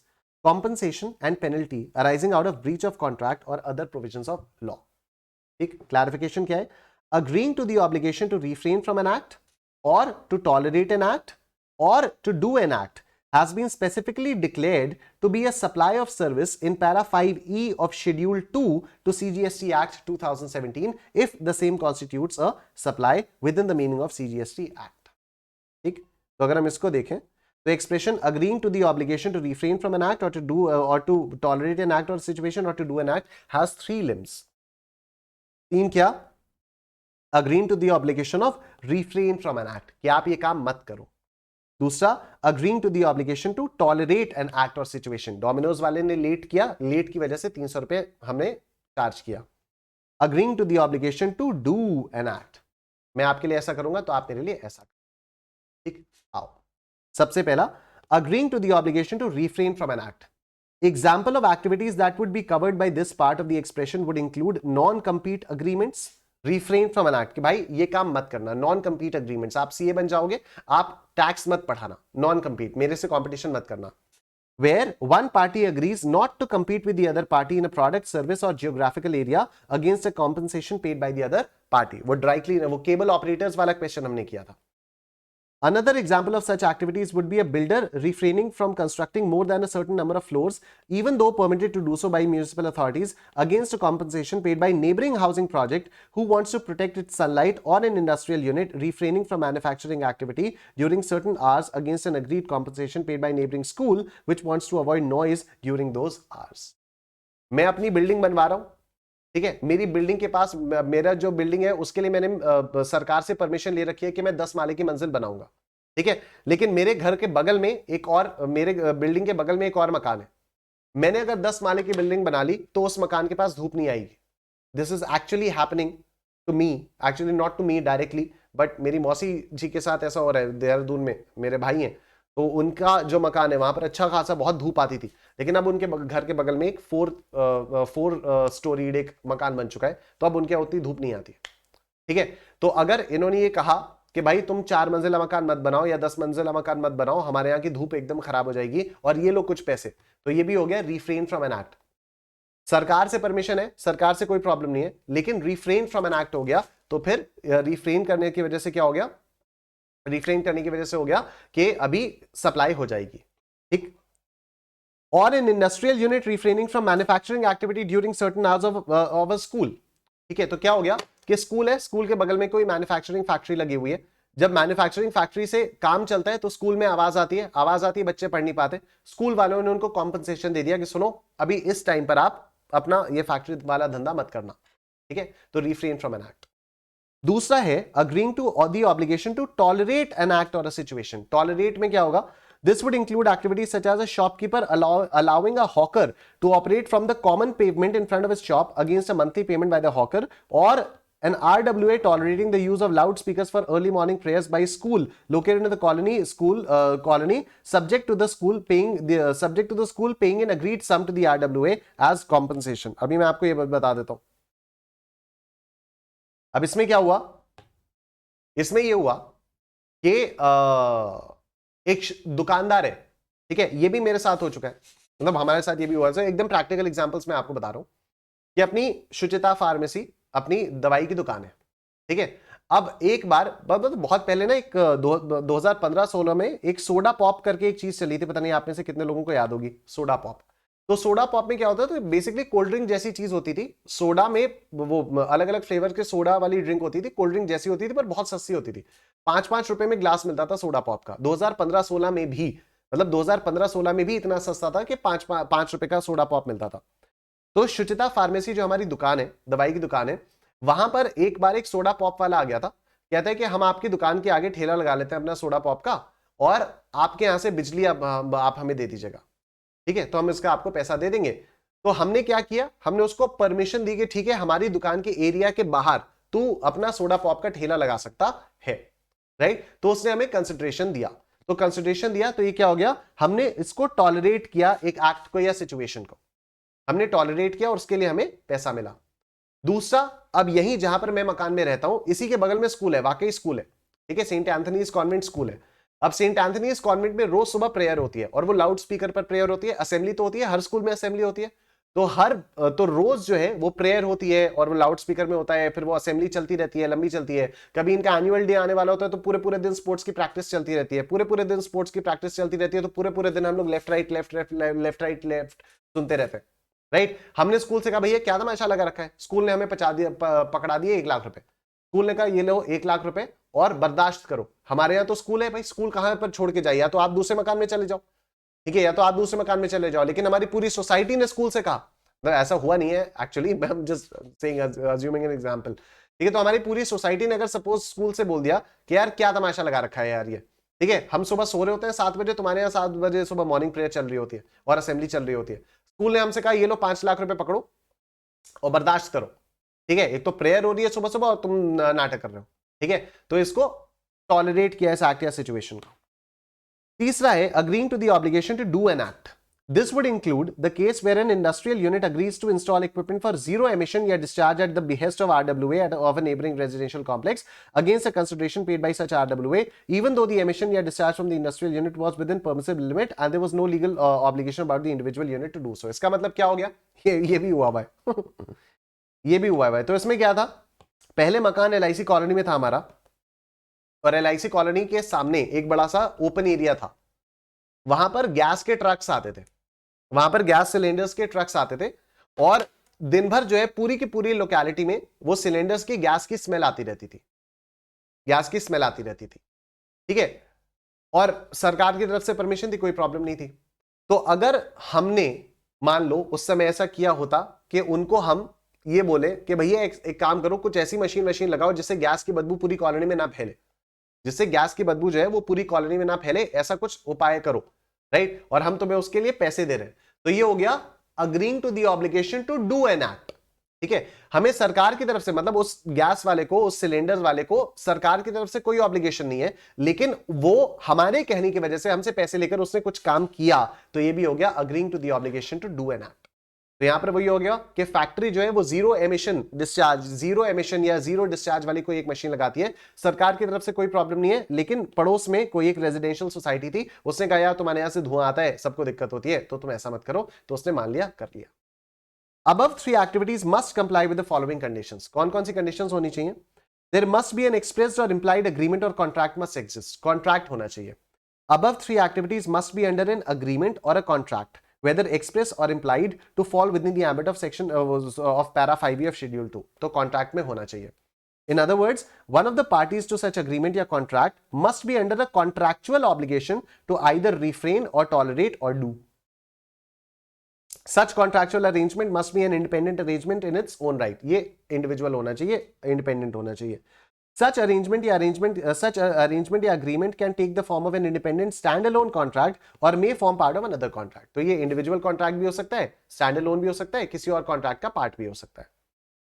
compensation and penalty arising out of breach of contract or other provisions of law. एक clarification क्या है? Agreeing to the obligation to refrain from an act or to tolerate an act or to do an act has been specifically declared to be a supply of service in para 5E of schedule 2 to CGST Act 2017 if the same constitutes a supply within the meaning of CGST Act. ठीक, तो अगर हम इसको देखें तो expression agreeing to the obligation to refrain from an act or to do or to tolerate an act or situation or to do an act has 3 limbs. तीन क्या? Agreeing to the obligation of refrain from an act, कि आप ये काम मत करो। दूसरा, agreeing to the obligation to tolerate an act or situation, Domino's वाले ने लेट किया, लेट की वजह से 300 रुपए हमने चार्ज किया। agreeing to the obligation to do an act, मैं आपके लिए ऐसा करूंगा तो आप मेरे लिए ऐसा करो। ठीक, आओ सबसे पहला, agreeing to the obligation to refrain from an act. Example of activities that would be covered by this part of the expression would include non-compete agreements, refrain from an act, कि भाई ये काम मत करना, नॉन कंपीट अग्रीमेंट्स, आप सीए बन जाओगे, आप टैक्स मत पढ़ाना, नॉन कंपीट, मेरे से कंपटीशन मत करना, where one party agrees not to compete with the other party in a product, service or geographical area against a compensation paid by the other party. वो ड्राई क्लीनर, वो केबल ऑपरेटर्स वाला क्वेश्चन हमने किया था। Another example of such activities would be a builder refraining from constructing more than a certain number of floors, even though permitted to do so by municipal authorities, against a compensation paid by neighboring housing project who wants to protect its sunlight, or an industrial unit refraining from manufacturing activity during certain hours against an agreed compensation paid by neighboring school which wants to avoid noise during those hours. मैं अपनी बिल्डिंग बनवा रहा हूं, ठीक है, मेरी बिल्डिंग के पास, मेरा जो बिल्डिंग है उसके लिए मैंने सरकार से परमिशन ले रखी है कि मैं 10 माले की मंजिल बनाऊंगा, ठीक है, लेकिन मेरे घर के बगल में एक और, मेरे बिल्डिंग के बगल में एक और मकान है, मैंने अगर 10 माले की बिल्डिंग बना ली तो उस मकान के पास धूप नहीं आएगी। This is actually happening to me, actually not to me directly, but मेरी मौसी जी के साथ ऐसा हो रहा है, देहरादून में मेरे भाई हैं, तो उनका जो मकान है वहां पर अच्छा खासा बहुत धूप आती थी, लेकिन अब उनके घर के बगल में एक 4 स्टोरीड एक मकान बन चुका है, तो अब उनके उतनी धूप नहीं आती। ठीक है, तो अगर इन्होंने ये कहा कि भाई तुम 4 मंजिला मकान मत बनाओ या 10 मंजिला मकान मत बनाओ, हमारे यहाँ की धूप एकदम खराब हो जाएगी और ये लो कुछ पैसे, तो ये भी हो गया रिफ्रेन फ्रॉम एन एक्ट। सरकार से परमिशन है, सरकार से कोई प्रॉब्लम नहीं है, लेकिन रिफ्रेन फ्रॉम एन एक्ट हो गया, तो फिर रिफ्रेन करने की वजह से क्या हो गया, रिफ्रेन करने की वजह से हो गया कि अभी सप्लाई हो जाएगी। ठीक, और an industrial unit refraining from manufacturing activity during certain hours of a school. ठीक है, तो क्या हो गया कि स्कूल है, स्कूल के बगल में कोई मैन्युफैक्चरिंग फैक्ट्री लगी हुई है, जब मैन्युफैक्चरिंग फैक्ट्री से काम चलता है तो स्कूल में आवाज आती है, बच्चे पढ़ नहीं पाते, स्कूल वालों ने उनको कॉम्पनसेशन दे दिया कि सुनो अभी इस टाइम पर आप अपना ये फैक्ट्री वाला धंधा मत करना। ठीक है, तो रिफ्रेन फ्रॉम एन एक्ट। दूसरा है agreeing to or the obligation to tolerate an act or a situation। tolerate में क्या होगा, this would include activities such as a shopkeeper allowing a hawker to operate from the common pavement in front of his shop against a monthly payment by the hawker, or an RWA tolerating the use of loudspeakers for early morning prayers by school located in the colony subject to the school paying an agreed sum to the RWA as compensation। अभी मैं आपको ये बता देता हूं। अब इसमें क्या हुआ, इसमें ये हुआ कि एक दुकानदार है, ठीक है, ये भी मेरे साथ हो चुका है, मतलब हमारे साथ ये भी हुआ है, एकदम प्रैक्टिकल एग्जांपल्स मैं आपको बता रहा हूं कि अपनी शुचिता फार्मेसी, अपनी दवाई की दुकान है, ठीक है। अब एक बार बहुत पहले ना, एक 2015-16 में एक सोडा पॉप करके एक चीज चली थी, पता नहीं आप में से कितने लोगों को याद होगी सोडा पॉप। तो सोडा पॉप में क्या होता है, तो बेसिकली कोल्ड ड्रिंक जैसी चीज होती थी, सोडा में वो अलग अलग फ्लेवर के सोडा वाली ड्रिंक होती थी, कोल्ड ड्रिंक जैसी होती थी पर बहुत सस्ती होती थी, 5-5 रुपए में ग्लास मिलता था सोडा पॉप का। 2015-16 में भी, मतलब 2015-16 में भी इतना सस्ता था कि 5 रुपए का सोडा पॉप मिलता था। तो शुचिता फार्मेसी जो हमारी दुकान है, दवाई की दुकान है, वहां पर एक बार एक सोडा पॉप वाला आ गया था, कहता है कि हम आपकी दुकान के आगे ठेला लगा लेते हैं अपना सोडा पॉप का, और आपके यहां से बिजली आप हमें दे दीजिएगा, ठीक है, तो हम इसका आपको पैसा दे देंगे। तो हमने क्या किया, हमने उसको परमिशन दी कि ठीक है, हमारी दुकान के एरिया के बाहर तू अपना सोडा पॉप का ठेला लगा सकता है, राइट। तो उसने हमें कंसिडरेशन दिया, तो कंसिडरेशन दिया तो ये क्या हो गया, हमने इसको टॉलरेट किया, एक एक्ट को या सिचुएशन को हमने टॉलरेट किया और उसके लिए हमें पैसा मिला। दूसरा, अब यही जहां पर मैं मकान में रहता हूं इसी के बगल में स्कूल है, वाकई स्कूल है, ठीक है, सेंट एंथनीज कॉन्वेंट स्कूल है। अब सेंट एंथनीज कॉन्वेंट में रोज सुबह प्रेयर होती है और वो लाउड स्पीकर पर प्रेयर होती है, असेंबली तो होती है, हर स्कूल में असेंबली होती है, तो रोज जो है वो प्रेयर होती है और वो लाउड स्पीकर में होता है, फिर वो असेंबली चलती रहती है, लंबी चलती है। कभी इनका एनुअल डे आने वाला होता है तो पूरे पूरे दिन स्पोर्ट्स की प्रैक्टिस चलती रहती है, पूरे दिन स्पोर्ट्स की प्रैक्टिस चलती रहती है, तो पूरे दिन हम लोग लेफ्ट राइट सुनते रहते हैं, राइट। हमने स्कूल से कहा भैया क्या तमाशा लगा रखा है, स्कूल ने हमें पकड़ा दिए 1 लाख रुपए। स्कूल ने कहा ये लो 1 लाख रुपए और बर्दाश्त करो। हमारे यहाँ तो स्कूल है भाई, स्कूल कहां पर छोड़ के जाए, या तो आप दूसरे मकान में चले जाओ, ठीक है, या तो आप दूसरे मकान में चले जाओ। लेकिन हमारी पूरी सोसाइटी ने स्कूल से कहा, ऐसा हुआ नहीं है actually, I am just saying assuming an example, ठीक है। तो हमारी पूरी सोसाइटी ने अगर सपोज स्कूल से बोल दिया कि यार क्या तमाशा लगा रखा है यार ये, ठीक है, हम सुबह सो रहे होते हैं 7 बजे, तुम्हारे यहाँ 7 बजे सुबह मॉर्निंग प्रेयर चल रही होती है और असेंबली चल रही होती है। स्कूल ने हमसे कहा ये लो 5 लाख रुपए पकड़ो और बर्दाश्त करो, ठीक है, एक तो प्रेयर हो रही है सुबह सुबह और तुम नाटक कर रहे हो, ठीक है, तो इसको टॉलरेट किया इस एक्ट या सिचुएशन को। तीसरा है agreeing to the obligation to do an act. This would include the case where an industrial unit agrees to install equipment for zero emission या discharge at the behest of RWA of a neighboring residential complex against a consideration paid by such RWA, even though the emission या discharge from the industrial unit was within permissible limit and there was no legal obligation about the individual unit to do so। इसका मतलब क्या हो गया, ये भी हुआ भाई ये भी हुआ है भाई। तो इसमें क्या था, पहले मकान LIC कॉलोनी में था हमारा, और LIC कॉलोनी के सामने एक बड़ा सा ओपन एरिया था, वहां पर गैस के ट्रक्स आते थे, वहां पर गैस सिलेंडर्स के ट्रक्स आते थे, और दिन भर जो है पूरी की पूरी लोकेलिटी में वो सिलेंडर्स की गैस की स्मेल आती रहती थी, गैस की स्मेल आती रहती थी, ठीक है। और सरकार की तरफ से परमिशन थी, कोई प्रॉब्लम नहीं थी। तो अगर हमने मान लो उस समय ऐसा किया होता कि उनको हम ये बोले कि भैया एक काम करो, कुछ ऐसी मशीन लगाओ जिससे गैस की बदबू पूरी कॉलोनी में ना फैले, जिससे गैस की बदबू जो है वो पूरी कॉलोनी में ना फैले, ऐसा कुछ उपाय करो, राइट, और हम तुम्हें उसके लिए पैसे दे रहे हैं। तो ये हो गया agreeing to the obligation to do an act, ठीक है। हमें सरकार की तरफ से, मतलब उस गैस वाले को, उस सिलेंडर वाले को सरकार की तरफ से कोई ऑब्लिगेशन नहीं है, लेकिन वो हमारे कहने की वजह से हमसे पैसे लेकर उसने कुछ काम किया, तो ये भी हो गया agreeing to the obligation to do an act. तो यहां पर वही हो गया कि फैक्ट्री जो है वो जीरो एमिशन या जीरो डिस्चार्ज वाली कोई एक मशीन लगाती है, सरकार की तरफ से कोई प्रॉब्लम नहीं है, लेकिन पड़ोस में कोई एक रेजिडेंशियल सोसाइटी थी, उसने कहा यार तुम्हारे यहां से धुआं आता है, सबको दिक्कत होती है, तो तुम ऐसा मत करो, तो उसने मान लिया, कर लिया। Above 3 activities must comply with the following conditions। कौन कौन सी कंडीशंस होनी चाहिए? There must be an expressed or implied agreement or contract must exist। contract होना चाहिए। Above 3 activities must be under an agreement or a contract, whether express or implied, to fall within the ambit of section of para 5E of schedule 2। तो contract में होना चाहिए। In other words, one of the parties to such agreement या contract must be under a contractual obligation to either refrain or tolerate or do। Such contractual arrangement must be an independent arrangement in its own right। ये individual होना चाहिए, independent होना चाहिए। Such arrangement या agreement can take the form of an independent standalone contract or may form part of another contract। तो ये individual contract भी हो सकता है, standalone भी हो सकता है, किसी और contract का part भी हो सकता है।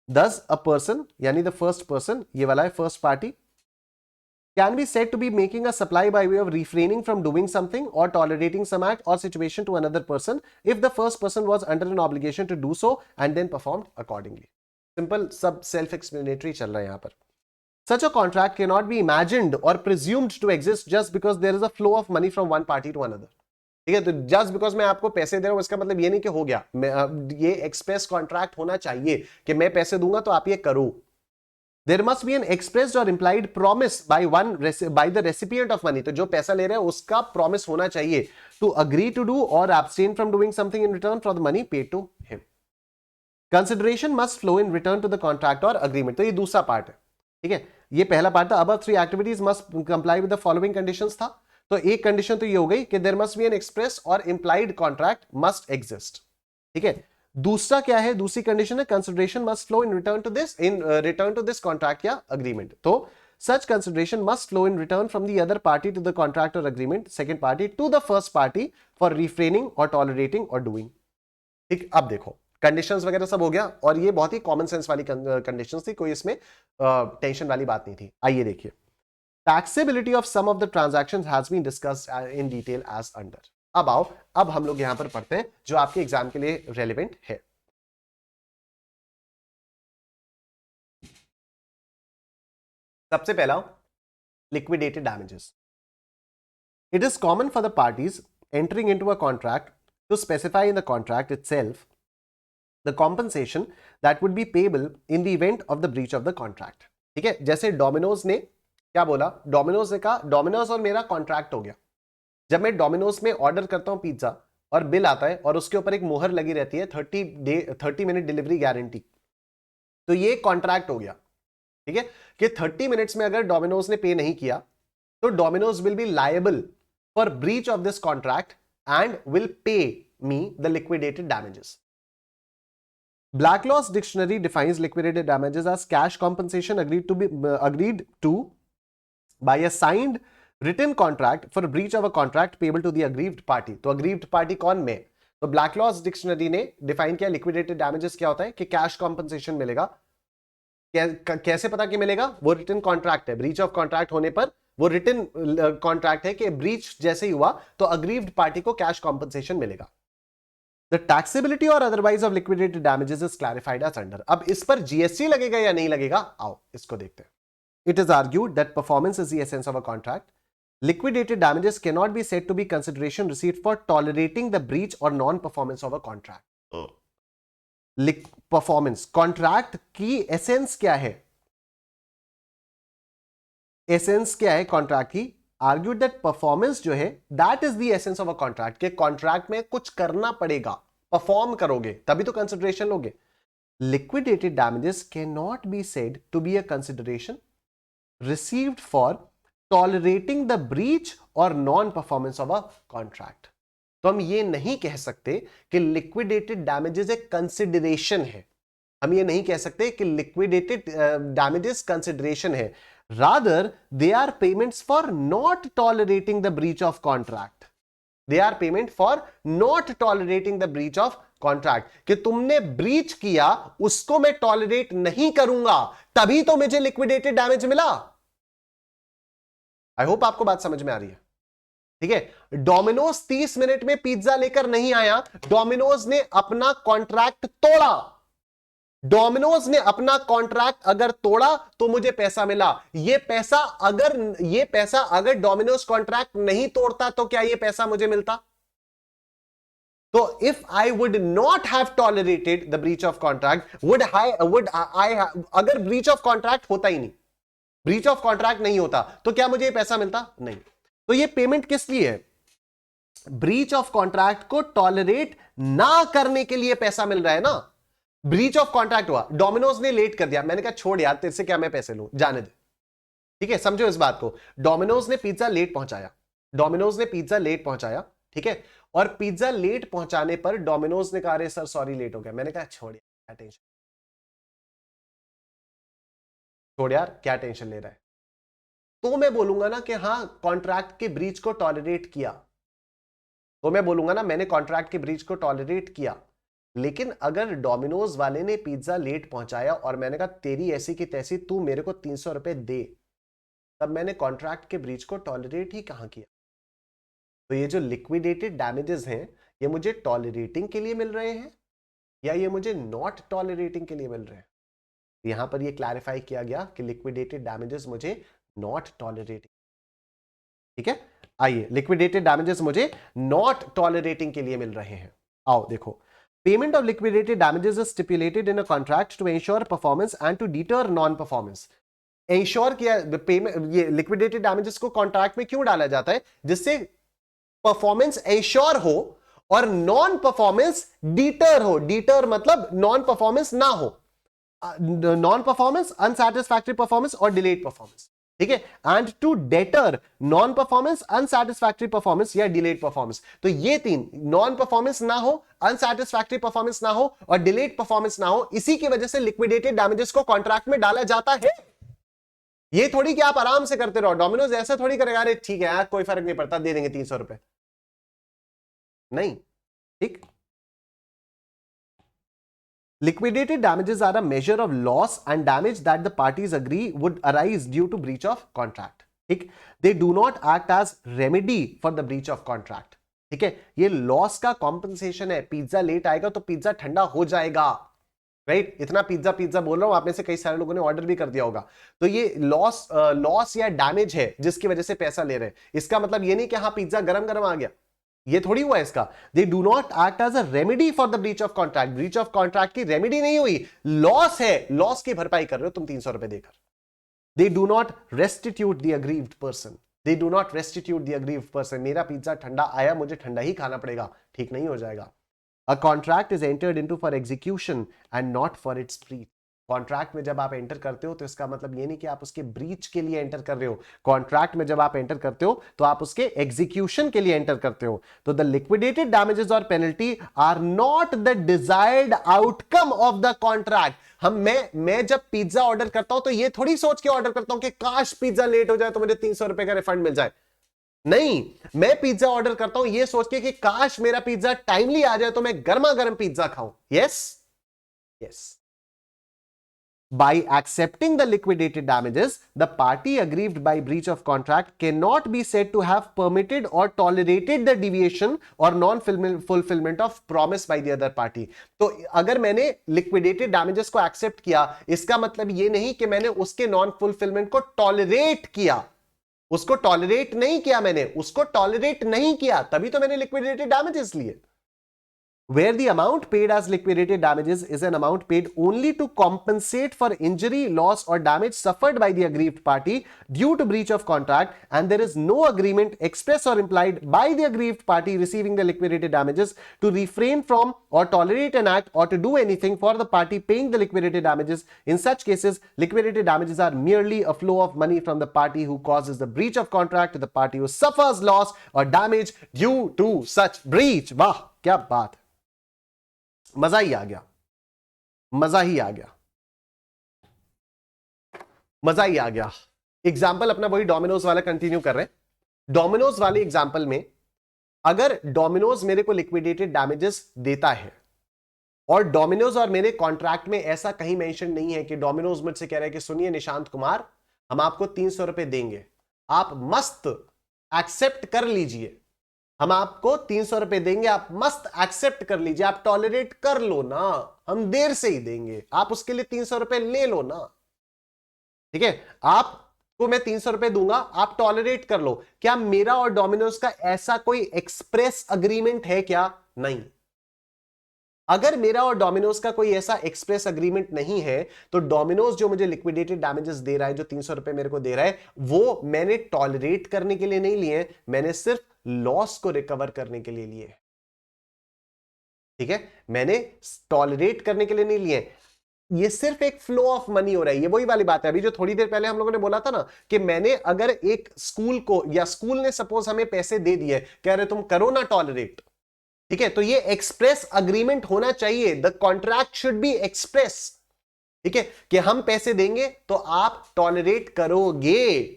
Thus a person, यानी the first person, ये वाला है first party, can be said to be making a supply by way of refraining from doing something or tolerating some act or situation to another person if the first person was under an obligation to do so and then performed accordingly। Simple, सब self-explanatory चल रहा है यहाँ पर। Such a contract cannot be imagined or presumed to exist just because there is a flow of money from one party to another। ठीक है, तो just because मैं आपको पैसे दे रहा हूं इसका मतलब ये नहीं कि हो गया, ये एक्सप्रेस कॉन्ट्रैक्ट होना चाहिए कि मैं पैसे दूंगा तो आप ये करो। There must be an expressed or implied promise by the recipient of money। तो जो पैसा ले रहे हैं उसका promise होना चाहिए to agree to do or abstain from doing something in return for the money paid to him। Consideration must flow in return to the contract or agreement। तो ये दूसरा पार्ट है, ठीक है, ये पहला पार्ट था। Above 3 activities must comply with the following conditions था, तो एक कंडीशन तो ये हो गई कि there must be an express or implied contract must exist, ठीक है। दूसरा क्या है, दूसरी कंडीशन है consideration must flow in return to this contract या अग्रीमेंट। तो such consideration must flow in return from the other party to the contract और agreement, second party to the first party for refraining और टॉलरेटिंग और डूइंग। ठीक, अब देखो कंडीशंस वगैरह सब हो गया, और ये बहुत ही कॉमन सेंस वाली कंडीशंस थी, कोई इसमें टेंशन वाली बात नहीं थी। आइए देखिए, taxability of some of the transactions has been discussed in detail as under. अब आओ, अब हम लोग यहां पर पढ़ते हैं जो आपके एग्जाम के लिए रेलिवेंट है। सबसे पहला, liquidated damages. It is common for the parties entering into a contract to specify in the contract itself the compensation that would be payable in the event of the breach of the contract. ठीक है, जैसे डोमिनोज ने क्या बोला, डोमिनोज ने कहा डोमिनोज और मेरा कॉन्ट्रैक्ट हो गया। जब मैं डोमिनोज में ऑर्डर करता हूं पिज्जा और बिल आता है और उसके ऊपर एक मोहर लगी रहती है 30 मिनट डिलीवरी गारंटी, तो ये कॉन्ट्रैक्ट हो गया। ठीक है, कि 30 मिनट्स में अगर डोमिनोज ने पे नहीं किया तो Domino's will be liable for breach of this contract and will pay me the liquidated damages. Blacklaw's dictionary defines liquidated damages as cash compensation agreed to by a signed written contract for a breach of a contract payable to the aggrieved party। तो aggrieved party कौन? मैं। तो Blacklaw's dictionary ने डिफाइन किया liquidated damages क्या होता है कि कैश कॉम्पनसेशन मिलेगा। कैसे पता कि मिलेगा? वो रिटन कॉन्ट्रैक्ट है, ब्रीच ऑफ कॉन्ट्रैक्ट होने पर वो रिटन कॉन्ट्रैक्ट है कि ब्रीच जैसे ही हुआ तो अग्रीव्ड पार्टी को कैश कॉम्पनसेशन मिलेगा। The taxability or otherwise of liquidated damages is clarified as under। अब इस पर जीएसटी लगेगा या नहीं लगेगा, आओ इसको देखते हैं। It is argued that performance is the essence of a contract. Liquidated damages cannot be said to be consideration received for tolerating the breach or non-performance of a contract। Performance, contract की एसेंस क्या है? एसेंस क्या है कॉन्ट्रैक्ट की? आर्ग्यूड दैट परफॉर्मेंस जो है that is the essence of a contract, के कॉन्ट्रैक्ट में कुछ करना पड़ेगा, परफॉर्म करोगे तभी तो कंसिडरेशन लोगे। Liquidated damages can not be said to be a consideration received for tolerating the breach और non performance of a contract. तो हम ये नहीं कह सकते कि लिक्विडेटेड डैमेजेस एक कंसिडरेशन है, हम ये नहीं कह सकते कि लिक्विडेटेड डैमेजेस कंसिडरेशन है, rather they are payments for not tolerating the breach of contract. They are payment for not tolerating the breach of contract, कि तुमने ब्रीच किया उसको मैं टॉलरेट नहीं करूंगा तभी तो मुझे लिक्विडेटेड डैमेज मिला। आई होप आपको बात समझ में आ रही है। ठीक है, डोमिनोज 30 मिनट में पिज्जा लेकर नहीं आया, डोमिनोज ने अपना कॉन्ट्रैक्ट तोड़ा। डोमिनोज ने अपना कॉन्ट्रैक्ट अगर तोड़ा तो मुझे पैसा मिला। ये पैसा अगर डोमिनोज कॉन्ट्रैक्ट नहीं तोड़ता तो क्या ये पैसा मुझे मिलता? तो if I would not have tolerated the breach of contract, अगर ब्रीच ऑफ कॉन्ट्रैक्ट होता ही नहीं, ब्रीच ऑफ कॉन्ट्रैक्ट नहीं होता तो क्या मुझे पैसा मिलता? नहीं। तो ये पेमेंट किस लिए है? ब्रीच ऑफ कॉन्ट्रैक्ट को टॉलरेट ना करने के लिए पैसा मिल रहा है ना। ब्रीच ऑफ कॉन्ट्रैक्ट हुआ, डोमिनोज ने लेट कर दिया, मैंने कहा छोड़ यार तेरे से क्या मैं पैसे लूं, जाने दे। ठीक है, समझो इस बात को। डोमिनोज ने पिज्जा लेट पहुंचाया, ठीक है, और पिज्जा लेट पहुंचाने पर डोमिनोज ने कहा अरे सर सॉरी लेट हो गया, मैंने कहा छोड़ यार क्या टेंशन ले रहा है। तो मैं बोलूंगा ना कि हाँ कॉन्ट्रैक्ट के ब्रीच को टॉलरेट किया, तो मैं बोलूंगा ना मैंने कॉन्ट्रैक्ट के ब्रीच को टॉलरेट किया। लेकिन अगर डोमिनोज वाले ने पिज्जा लेट पहुंचाया और मैंने कहा तेरी ऐसी की तैसी तू मेरे को 300 रुपए दे, तब मैंने कॉन्ट्रैक्ट के ब्रीच को टॉलरेट ही कहां किया। तो ये जो लिक्विडेटेड डैमेजेस हैं ये मुझे टॉलरेटिंग के लिए मिल रहे हैं या ये मुझे नॉट टॉलरेटिंग के लिए मिल रहे हैं? यहां पर ये क्लैरिफाई किया गया कि लिक्विडेटेड डैमेजेस मुझे नॉट टॉलरेटिंग। ठीक है, आइए लिक्विडेटेड डैमेजेस मुझे नॉट टॉलरेटिंग के लिए मिल रहे हैं। आओ देखो, payment of liquidated damages is stipulated in a contract to ensure performance and to deter non performance. Ensure किया पेमेंट, ये लिक्विडेटेड डैमेजेस को कॉन्ट्रैक्ट में क्यों डाला जाता है? जिससे परफॉर्मेंस एंश्योर हो और नॉन परफॉर्मेंस डिटर हो। डिटर मतलब नॉन परफॉर्मेंस ना हो, नॉन परफॉर्मेंस, अनसैटिस्फैक्टरी परफॉर्मेंस और डिलेड परफॉर्मेंस। ठीक है, and to deter non performance, unsatisfactory performance या डिलेड परफॉर्मेंस। तो ये तीन, नॉन परफॉर्मेंस ना हो, अनसैटिस्फैक्टरी परफॉर्मेंस ना हो और डिलेड परफॉर्मेंस ना हो, इसी की वजह से लिक्विडेटेड डैमेजेस को कॉन्ट्रैक्ट में डाला जाता है। ये थोड़ी कि आप आराम से करते रहो, डोमिनोज ऐसा थोड़ी करेगा अरे ठीक है यार कोई फर्क नहीं पड़ता दे देंगे 300 रुपए, नहीं। ठीक, Liquidated damages are a measure of loss and damage that the parties agree would arise due to breach of contract. ठीक, they do not act as remedy for the breach of contract. ठीक है, ये लॉस का कॉम्पनसेशन है. पिज्जा लेट आएगा तो पिज्जा ठंडा हो जाएगा, राइट? इतना पिज्जा पिज्जा बोल रहा हूं, आप में से कई सारे लोगों ने ऑर्डर भी कर दिया होगा. तो ये लॉस या डैमेज है जिसकी वजह से पैसा ले रहे हैं. इसका मतलब ये नहीं कि हाँ पिज्जा गरम गरम आ गया, ये थोड़ी हुआ इसका. They do not act as a remedy for the breach of contract. Breach of contract की रेमेडी नहीं हुई, लॉस है, लॉस की भरपाई कर रहे हो तुम 300 रुपए देकर. They do not restitute the aggrieved person. They do not restitute the aggrieved person. मेरा पिज्जा ठंडा आया, मुझे ठंडा ही खाना पड़ेगा, ठीक नहीं हो जाएगा. A contract is entered into for execution and not for its breach. Contract में जब आप एंटर करते हो तो इसका मतलब ये नहीं कि आप उसके ब्रीच के लिए एंटर कर रहे हो. कॉन्ट्रैक्ट में जब आप एंटर करते हो तो आप उसके एग्जीक्यूशन के लिए एंटर करते हो. तो द लिक्विडेटेड डैमेजेस और penalty are not the desired outcome of the contract. मैं जब पिज्जा ऑर्डर करता हूं तो ये थोड़ी सोच के ऑर्डर करता हूं कि काश पिज्जा लेट हो जाए तो मुझे 300 रुपए का रिफंड मिल जाए. नहीं, मैं पिज्जा ऑर्डर करता हूं ये सोच के कि काश मेरा पिज्जा टाइमली आ जाए तो मैं गर्मा गर्म पिज्जा खाऊं. Yes, yes. By accepting the liquidated damages, the party aggrieved by breach of contract cannot be said to have permitted or tolerated the deviation or non-fulfillment of promise by the other party. तो अगर मैंने liquidated damages को accept किया, इसका मतलब ये नहीं कि मैंने उसके non-fulfillment को tolerate किया. उसको tolerate नहीं किया, मैंने उसको tolerate नहीं किया, तभी तो मैंने liquidated damages लिए. Where the amount paid as liquidated damages is an amount paid only to compensate for injury, loss or damage suffered by the aggrieved party due to breach of contract, and there is no agreement express or implied by the aggrieved party receiving the liquidated damages to refrain from or tolerate an act or to do anything for the party paying the liquidated damages. In such cases, liquidated damages are merely a flow of money from the party who causes the breach of contract to the party who suffers loss or damage due to such breach. वाह, क्या बात है, मजा ही आ गया, मजा ही आ गया, मजा ही आ गया. एग्जाम्पल अपना वही डोमिनोज वाला कंटिन्यू कर रहे हैं. डोमिनोज वाले एग्जाम्पल में अगर डोमिनोज मेरे को लिक्विडेटेड डैमेजेस देता है और डोमिनोज और मेरे कॉन्ट्रैक्ट में ऐसा कहीं मेंशन नहीं है कि डोमिनोज मुझसे कह रहा है कि सुनिए निशांत कुमार, हम आपको 300 रुपए देंगे, आप मस्त एक्सेप्ट कर लीजिए, हम आपको 300 रुपए देंगे, आप मस्त एक्सेप्ट कर लीजिए, आप टॉलरेट कर लो ना, हम देर से ही देंगे, आप उसके लिए 300 रुपए ले लो ना. ठीक है, आपको मैं 300 रुपए दूंगा, आप टॉलरेट कर लो. क्या मेरा और डोमिनोज का ऐसा कोई एक्सप्रेस अग्रीमेंट है क्या? नहीं. अगर मेरा और डोमिनोज का कोई ऐसा एक्सप्रेस अग्रीमेंट नहीं है तो डोमिनोज जो मुझे लिक्विडेटेड डैमेजेस दे रहा है, जो 300 रुपए मेरे को दे रहा है, वो मैंने टॉलरेट करने के लिए नहीं लिए, मैंने सिर्फ लॉस को रिकवर करने के लिए लिए. ठीक है, मैंने टॉलरेट करने के लिए नहीं लिए. ये सिर्फ एक फ्लो ऑफ मनी हो रहा है. ये वही वाली बात है अभी जो थोड़ी देर पहले हम लोगों ने बोला था ना कि मैंने अगर एक स्कूल को या स्कूल ने सपोज हमें पैसे दे दिए, कह रहे तुम करो ना टॉलरेट. ठीक है, तो ये एक्सप्रेस अग्रीमेंट होना चाहिए. The contract should be express. ठीक है, कि हम पैसे देंगे तो आप टॉलरेट करोगे,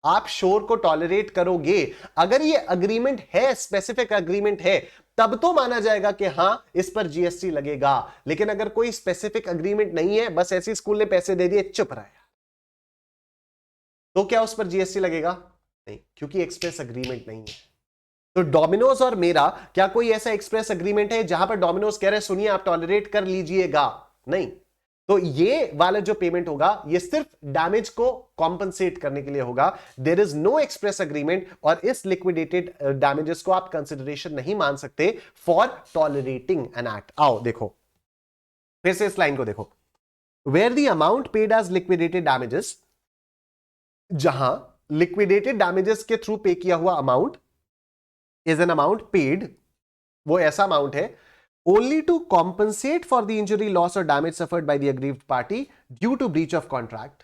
आप शोर को टॉलरेट करोगे. अगर ये अग्रीमेंट है, स्पेसिफिक अग्रीमेंट है, तब तो माना जाएगा कि हां इस पर जीएसटी लगेगा. लेकिन अगर कोई स्पेसिफिक अग्रीमेंट नहीं है, बस ऐसी स्कूल ने पैसे दे दिए, चुप रहा, तो क्या उस पर जीएसटी लगेगा? नहीं, क्योंकि एक्सप्रेस अग्रीमेंट नहीं है. तो डोमिनोज और मेरा क्या कोई ऐसा एक्सप्रेस अग्रीमेंट है जहां पर डोमिनोज कह रहे हैं सुनिए आप टॉलरेट कर लीजिएगा? नहीं. तो ये वाला जो पेमेंट होगा ये सिर्फ डैमेज को कॉम्पनसेट करने के लिए होगा. There is no express agreement और इस लिक्विडेटेड डैमेजेस को आप कंसिडरेशन नहीं मान सकते फॉर टॉलरेटिंग एन एक्ट. आओ देखो फिर से इस लाइन को देखो. Where the amount paid as liquidated damages, जहां लिक्विडेटेड डैमेजेस के थ्रू पे किया हुआ amount is an amount paid, वो ऐसा अमाउंट है only to compensate for the injury, loss or damage suffered by the aggrieved party due to breach of contract.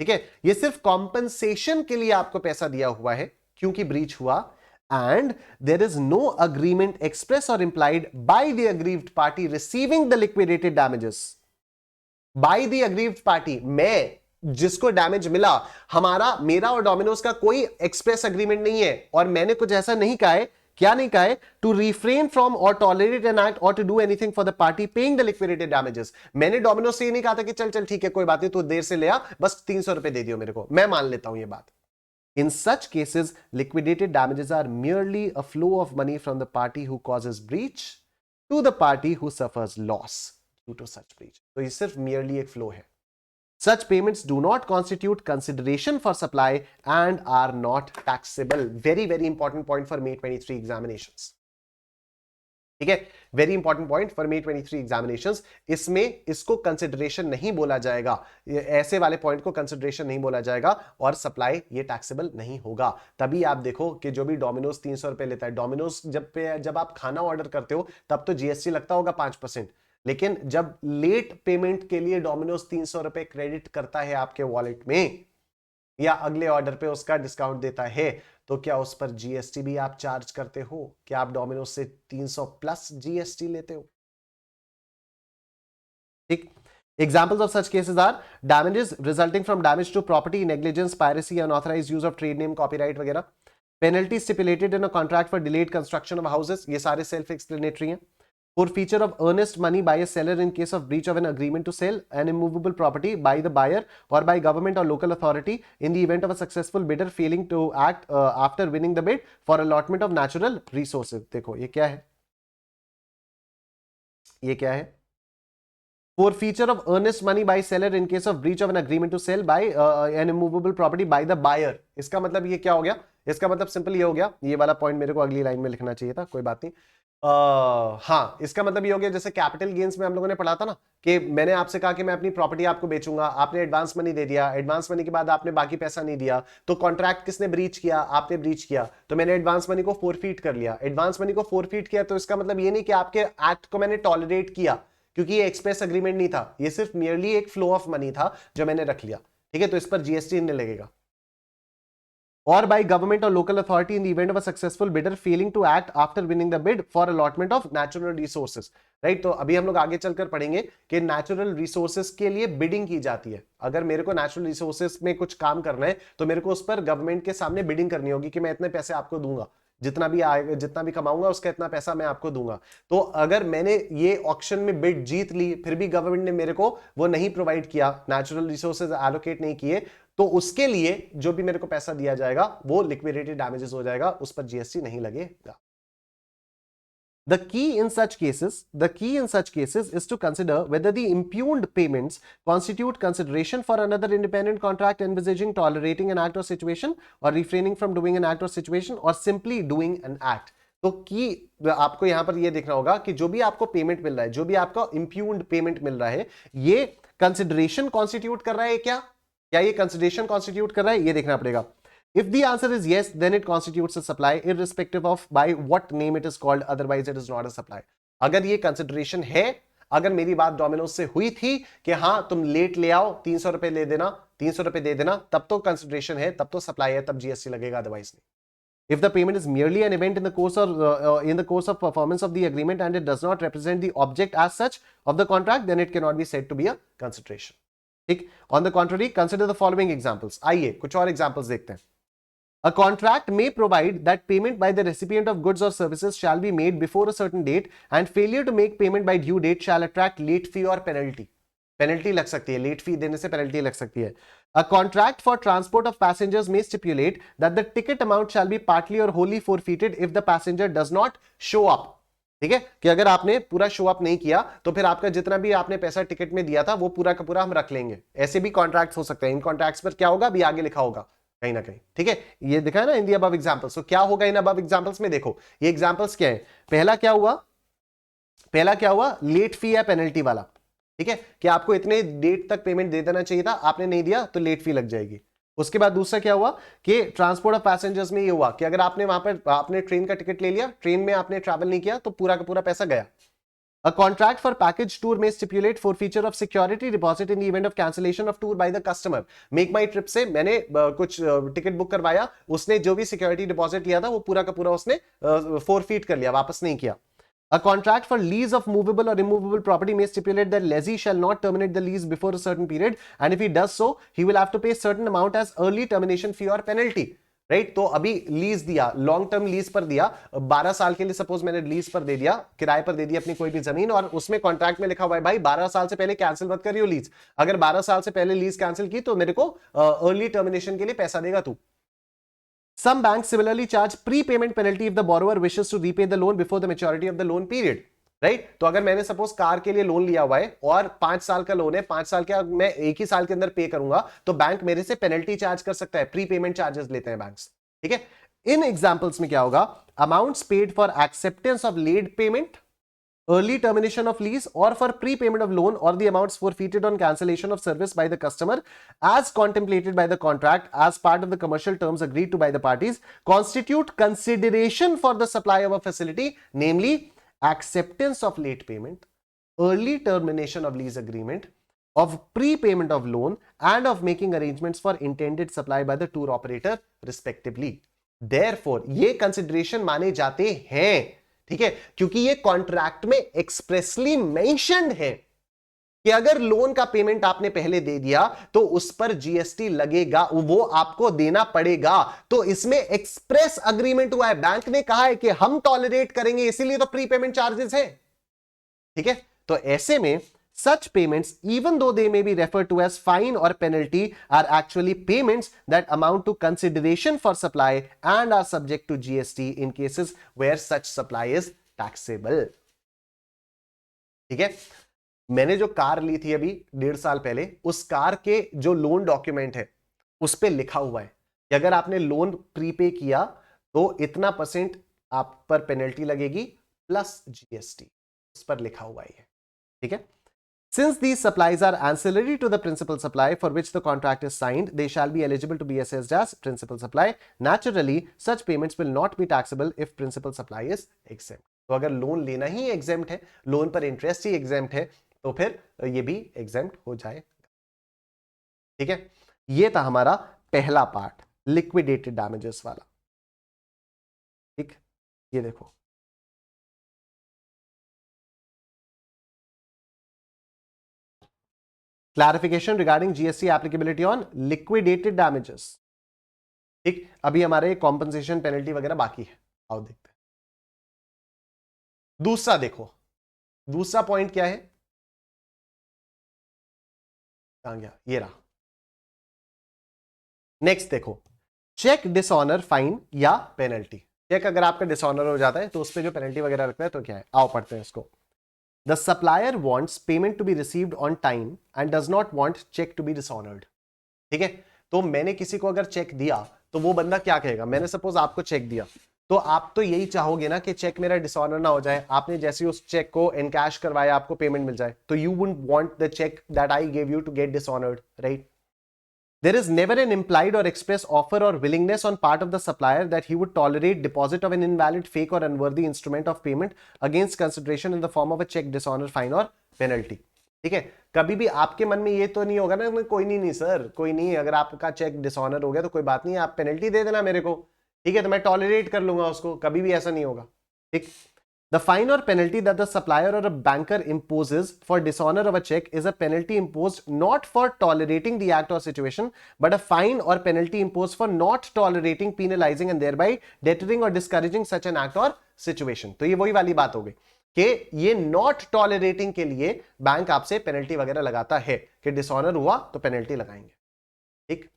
ठीक है, ये सिर्फ compensation के लिए आपको पैसा दिया हुआ है क्योंकि breach हुआ. And there is no agreement express or implied by the aggrieved party receiving the liquidated damages. By the aggrieved party, मैं जिसको डैमेज मिला, मेरा और डोमिनोज का कोई एक्सप्रेस अग्रीमेंट नहीं है और मैंने कुछ ऐसा नहीं कहा है क्या नहीं कहा है? टू रिफ्रेन फ्रॉम और टॉलरेट एन एक्ट और to do anything for the party paying the liquidated damages. मैंने डोमिनोज से ये नहीं कहा था कि चल चल ठीक है कोई बात नहीं, तू देर से ले आ, बस 300 रुपए दे दियो मेरे को, मैं मान लेता हूं ये बात। In such cases, liquidated damages are merely a flow of money from the party who causes breach to the party who suffers loss due to such breach. तो ये सिर्फ merely एक flow है. Such payments do not constitute consideration for supply and are not taxable. Very, very important point for May 23 examinations. ठीक है, very important point for May 23 examinations. इसमें इसको कंसिडरेशन नहीं बोला जाएगा, ऐसे वाले पॉइंट को कंसिडरेशन नहीं बोला जाएगा, और सप्लाई ये टैक्सेबल नहीं होगा। तभी आप देखो कि जो भी डोमिनोज 300 रुपए लेता है, डोमिनोज जब आप खाना ऑर्डर करते हो तब तो जीएसटी लगता होगा 5%, लेकिन जब लेट पेमेंट के लिए डोमिनोज 300 रुपए क्रेडिट करता है आपके वॉलेट में या अगले ऑर्डर पे उसका डिस्काउंट देता है, तो क्या उस पर जीएसटी भी आप चार्ज करते हो? क्या आप डोमिनोज से 300 प्लस जीएसटी लेते हो? ठीक। Examples of such cases are damages resulting from damage to property, negligence, piracy, unauthorized use of trade name, copyright वगैरह, penalty stipulated in a contract for delayed construction of houses, ये सारे सेल्फ एक्सप्लेनेटरी हैं। Forfeiture of earnest money by a seller in case of breach of an agreement to sell an immovable property by the buyer or by government or local authority in the event of a successful bidder failing to act after winning the bid for allotment of natural resources। देखो ये क्या है, ये क्या है? Forfeiture of earnest money by seller in case of breach of an agreement to sell by an immovable property by the buyer। इसका मतलब ये क्या हो गया? इसका मतलब सिंपल ये हो गया, ये वाला पॉइंट मेरे को अगली लाइन में लिखना चाहिए था, कोई बात नहीं। हाँ, इसका मतलब ये हो गया जैसे कैपिटल गेन्स में हम लोगों ने पढ़ा था ना कि मैंने आपसे कहा कि मैं अपनी प्रॉपर्टी आपको बेचूंगा, आपने एडवांस मनी दे दिया, एडवांस मनी के बाद आपने बाकी पैसा नहीं दिया, तो कॉन्ट्रैक्ट किसने ब्रीच किया? आपने ब्रीच किया, तो मैंने एडवांस मनी को फोरफीट कर लिया। एडवांस मनी को फोरफीट किया तो इसका मतलब ये नहीं कि आपके एक्ट को मैंने टॉलरेट किया, क्योंकि ये एक्सप्रेस एग्रीमेंट नहीं था, ये सिर्फ मियरली एक फ्लो ऑफ मनी था जो मैंने रख लिया। ठीक है, तो इस पर जीएसटी नहीं लगेगा। Or by government or local authority in the event of a successful bidder failing to act after winning the bid for allotment of natural resources, right? तो अभी हम लोग आगे चलकर पढ़ेंगे कि natural resources के लिए bidding की जाती है। अगर मेरे को natural resources में कुछ काम करना है तो मेरे को उस पर government के सामने bidding करनी होगी कि मैं इतने पैसे आपको दूंगा, जितना भी आएगा, जितना भी कमाऊंगा उसका इतना पैसा मैं आपको दूंगा। तो अगर मैंने ये ऑक्शन में बिड जीत ली, फिर भी गवर्नमेंट ने मेरे को वो नहीं प्रोवाइड किया, नेचुरल रिसोर्सेज एलोकेट नहीं किए, तो उसके लिए जो भी मेरे को पैसा दिया जाएगा वो लिक्विडेटेड डैमेजेस हो जाएगा, उस पर जीएसटी नहीं लगेगा। The key in such cases is to consider whether the impugned payments constitute consideration for another independent contract envisaging tolerating an act or situation or refraining from doing an act or situation or simply doing an act। तो की आपको यहां पर यह देखना होगा कि जो भी आपको पेमेंट मिल रहा है, जो भी आपका impugned पेमेंट मिल रहा है, ये कंसिडरेशन कॉन्स्टिट्यूट कर रहा है क्या ये कंसिडरेशन कॉन्स्टिट्यूट कर रहा है, ये देखना पड़ेगा। If the answer is yes, then it constitutes a supply irrespective of by what name it is called, otherwise it is not a supply। अगर ये कंसिडरेशन है, अगर मेरी बात डोमिनोज से हुई थी कि हाँ तुम लेट ले आओ, 300 रुपए ले देना, 300 रुपए दे देना, तब तो कंसिडरेशन है, तब तो सप्लाई है, तब जीएसटी लगेगा, अदरवाइज नहीं। If the payment is merely an event in the course of performance of the agreement and it does not represent the object as such of the contract, then it cannot be said to be a consideration। ठीक। On the contrary, consider the following examples। आइए कुछ और एग्जांपल्स देखते हैं। A contract may provide that payment by the recipient of goods or services shall be made before a certain date and failure to make payment by due date shall attract late fee or penalty। Penalty लग सकती है, लेट फी देने से पेनल्टी लग सकती है। A contract for transport of passengers may stipulate that the ticket amount shall be partly or wholly forfeited if the passenger does not show up। ठीक है, कि अगर आपने पूरा शो अप नहीं किया तो फिर आपका जितना भी आपने पैसा टिकट में दिया था वो पूरा का पूरा हम रख लेंगे। ऐसे भी कॉन्ट्रैक्ट्स हो सकते हैं। इन कॉन्ट्रैक्ट्स पर क्या होगा अभी आगे लिखा होगा कहीं ना कहीं। ठीक है, ये दिखा है ना इन दी अबव एग्जांपल्स। तो क्या होगा इन अबव एग्जांपल्स में? देखो ये एग्जांपल्स क्या है। पहला क्या हुआ, लेट फी या पेनल्टी वाला। ठीक है, कि आपको इतने डेट तक पेमेंट दे देना चाहिए था, आपने नहीं दिया तो लेट फी लग जाएगी। उसके बाद दूसरा क्या हुआ कि ट्रांसपोर्ट ऑफ पैसेंजर्स में ये हुआ कि अगर आपने वहां पर आपने ट्रेन का टिकट ले लिया, ट्रेन में आपने ट्रैवल नहीं किया तो पूरा का पूरा पैसा गया। A contract for package tour may stipulate forfeiture of security deposit in the event of cancellation of tour by the customer। Make my trip से मैंने कुछ टिकट बुक करवाया, उसने जो भी सिक्योरिटी डिपॉजिट लिया था वो पूरा का पूरा उसने फोरफीट कर लिया, वापस नहीं किया। A contract for lease of movable or immovable property may stipulate that lessee shall not terminate the lease before a certain period, and if he does so, he will have to pay certain amount as early termination fee or penalty। Right. तो अभी लीज दिया, लॉन्ग टर्म लीज पर दिया, 12 साल के लिए सपोज मैंने लीज पर दे दिया, किराए पर दे दिया अपनी कोई भी जमीन, और उसमें कॉन्ट्रैक्ट में लिखा हुआ है भाई 12 साल से पहले कैंसिल मत करियो लीज। अगर 12 साल से पहले लीज कैंसिल की तो मेरे को अर्ली टर्मिनेशन के लिए पैसा देगा तू। Some banks similarly charge prepayment penalty if the borrower wishes to repay the loan before the maturity of the loan period. Right तो अगर मैंने सपोज कार के लिए लोन लिया हुआ है और 5 साल का लोन है, 5 साल का मैं एक ही साल के अंदर पे करूंगा, तो बैंक मेरे से पेनल्टी चार्ज कर सकता है, प्री पेमेंट चार्जेस लेते हैं बैंक्स। ठीक है, इन एग्जांपल्स में क्या होगा, amounts paid for acceptance of late payment, early termination of lease, or for prepayment of loan, or the amounts forfeited on cancellation of service by the customer as contemplated by the contract as part of the commercial terms agreed to by the parties, constitute consideration for the supply of a facility, namely acceptance of late payment, early termination of lease agreement, of prepayment of loan, and of making arrangements for intended supply by the tour operator respectively. Therefore ये consideration माने जाते हैं, ठीक है, क्योंकि ये कॉन्ट्रैक्ट में एक्सप्रेसली मेंशन्ड है कि अगर लोन का पेमेंट आपने पहले दे दिया तो उस पर जीएसटी लगेगा, वो आपको देना पड़ेगा। तो इसमें एक्सप्रेस अग्रीमेंट हुआ है, बैंक ने कहा है कि हम टॉलरेट करेंगे, इसीलिए तो प्री पेमेंट चार्जेस है। ठीक है, तो ऐसे में such payments, even though they may be referred to as fine or penalty, are actually payments that amount to consideration for supply and are subject to GST in cases where such supply is taxable. ठीक है, मैंने जो कार ली थी अभी 1.5 साल पहले, उस कार के जो लोन डॉक्यूमेंट है उस पर लिखा हुआ है कि अगर आपने लोन प्रीपे किया तो इतना % आप पर पेनल्टी लगेगी प्लस जीएसटी, उस पर लिखा हुआ है। ठीक है, since these supplies are ancillary to the principal supply for which the contract is signed, they shall be eligible to be assessed as principal supply. Naturally, such payments will not be taxable if principal supply is exempt. तो अगर लोन लेना ही exempt है, लोन पर इंटरेस्ट ही exempt है, तो फिर ये भी exempt हो जाएगा। ठीक है, ये था हमारा पहला पार्ट, लिक्विडेटेड डैमेजेस वाला। ठीक, ये देखो, clarification regarding GST applicability on liquidated damages. ठीक, अभी हमारे कॉम्पनसेशन पेनल्टी वगैरह बाकी है, आओ देखते हैं। दूसरा देखो, दूसरा पॉइंट क्या है, कहां गया, ये रहा। नेक्स्ट देखो, चेक डिसऑनर फाइन या पेनल्टी। चेक अगर आपका डिसऑनर हो जाता है तो उस पर जो पेनल्टी वगैरह लगता है तो क्या है, आओ पढ़ते हैं इसको। The supplier wants payment to be received on time and does not want check to be dishonored. ठीक है, तो मैंने किसी को अगर चेक दिया तो वो बंदा क्या कहेगा, मैंने सपोज आपको चेक दिया तो आप तो यही चाहोगे ना कि चेक मेरा डिसऑनर ना हो जाए, आपने जैसे उस चेक को एनकैश करवाया आपको पेमेंट मिल जाए, तो you wouldn't want the cheque that I give you to get dishonoured, right. There is never an implied or express offer or willingness on part of the supplier that he would tolerate deposit of an invalid, fake or unworthy instrument of payment against consideration in the form of a check, dishonor, fine or penalty. ठीक है, कभी भी आपके मन में ये तो नहीं होगा ना, कोई नहीं, नहीं सर कोई नहीं, अगर आपका चेक डिसऑनर हो गया तो कोई बात नहीं, आप पेनल्टी दे देना मेरे को, ठीक है, तो मैं टॉलरेट कर लूंगा उसको, कभी भी ऐसा नहीं होगा। ठीक, the fine or penalty that the supplier or a banker imposes for dishonor of a check is a penalty imposed not for tolerating the act or situation, but a fine or penalty imposed for not tolerating, penalizing and thereby deterring or discouraging such an act or situation. तो ये वही वाली बात हो गई कि ये नॉट टॉलरेटिंग के लिए बैंक आपसे पेनल्टी वगैरह लगाता है कि डिसऑनर हुआ तो पेनल्टी लगाएंगे। ठीक,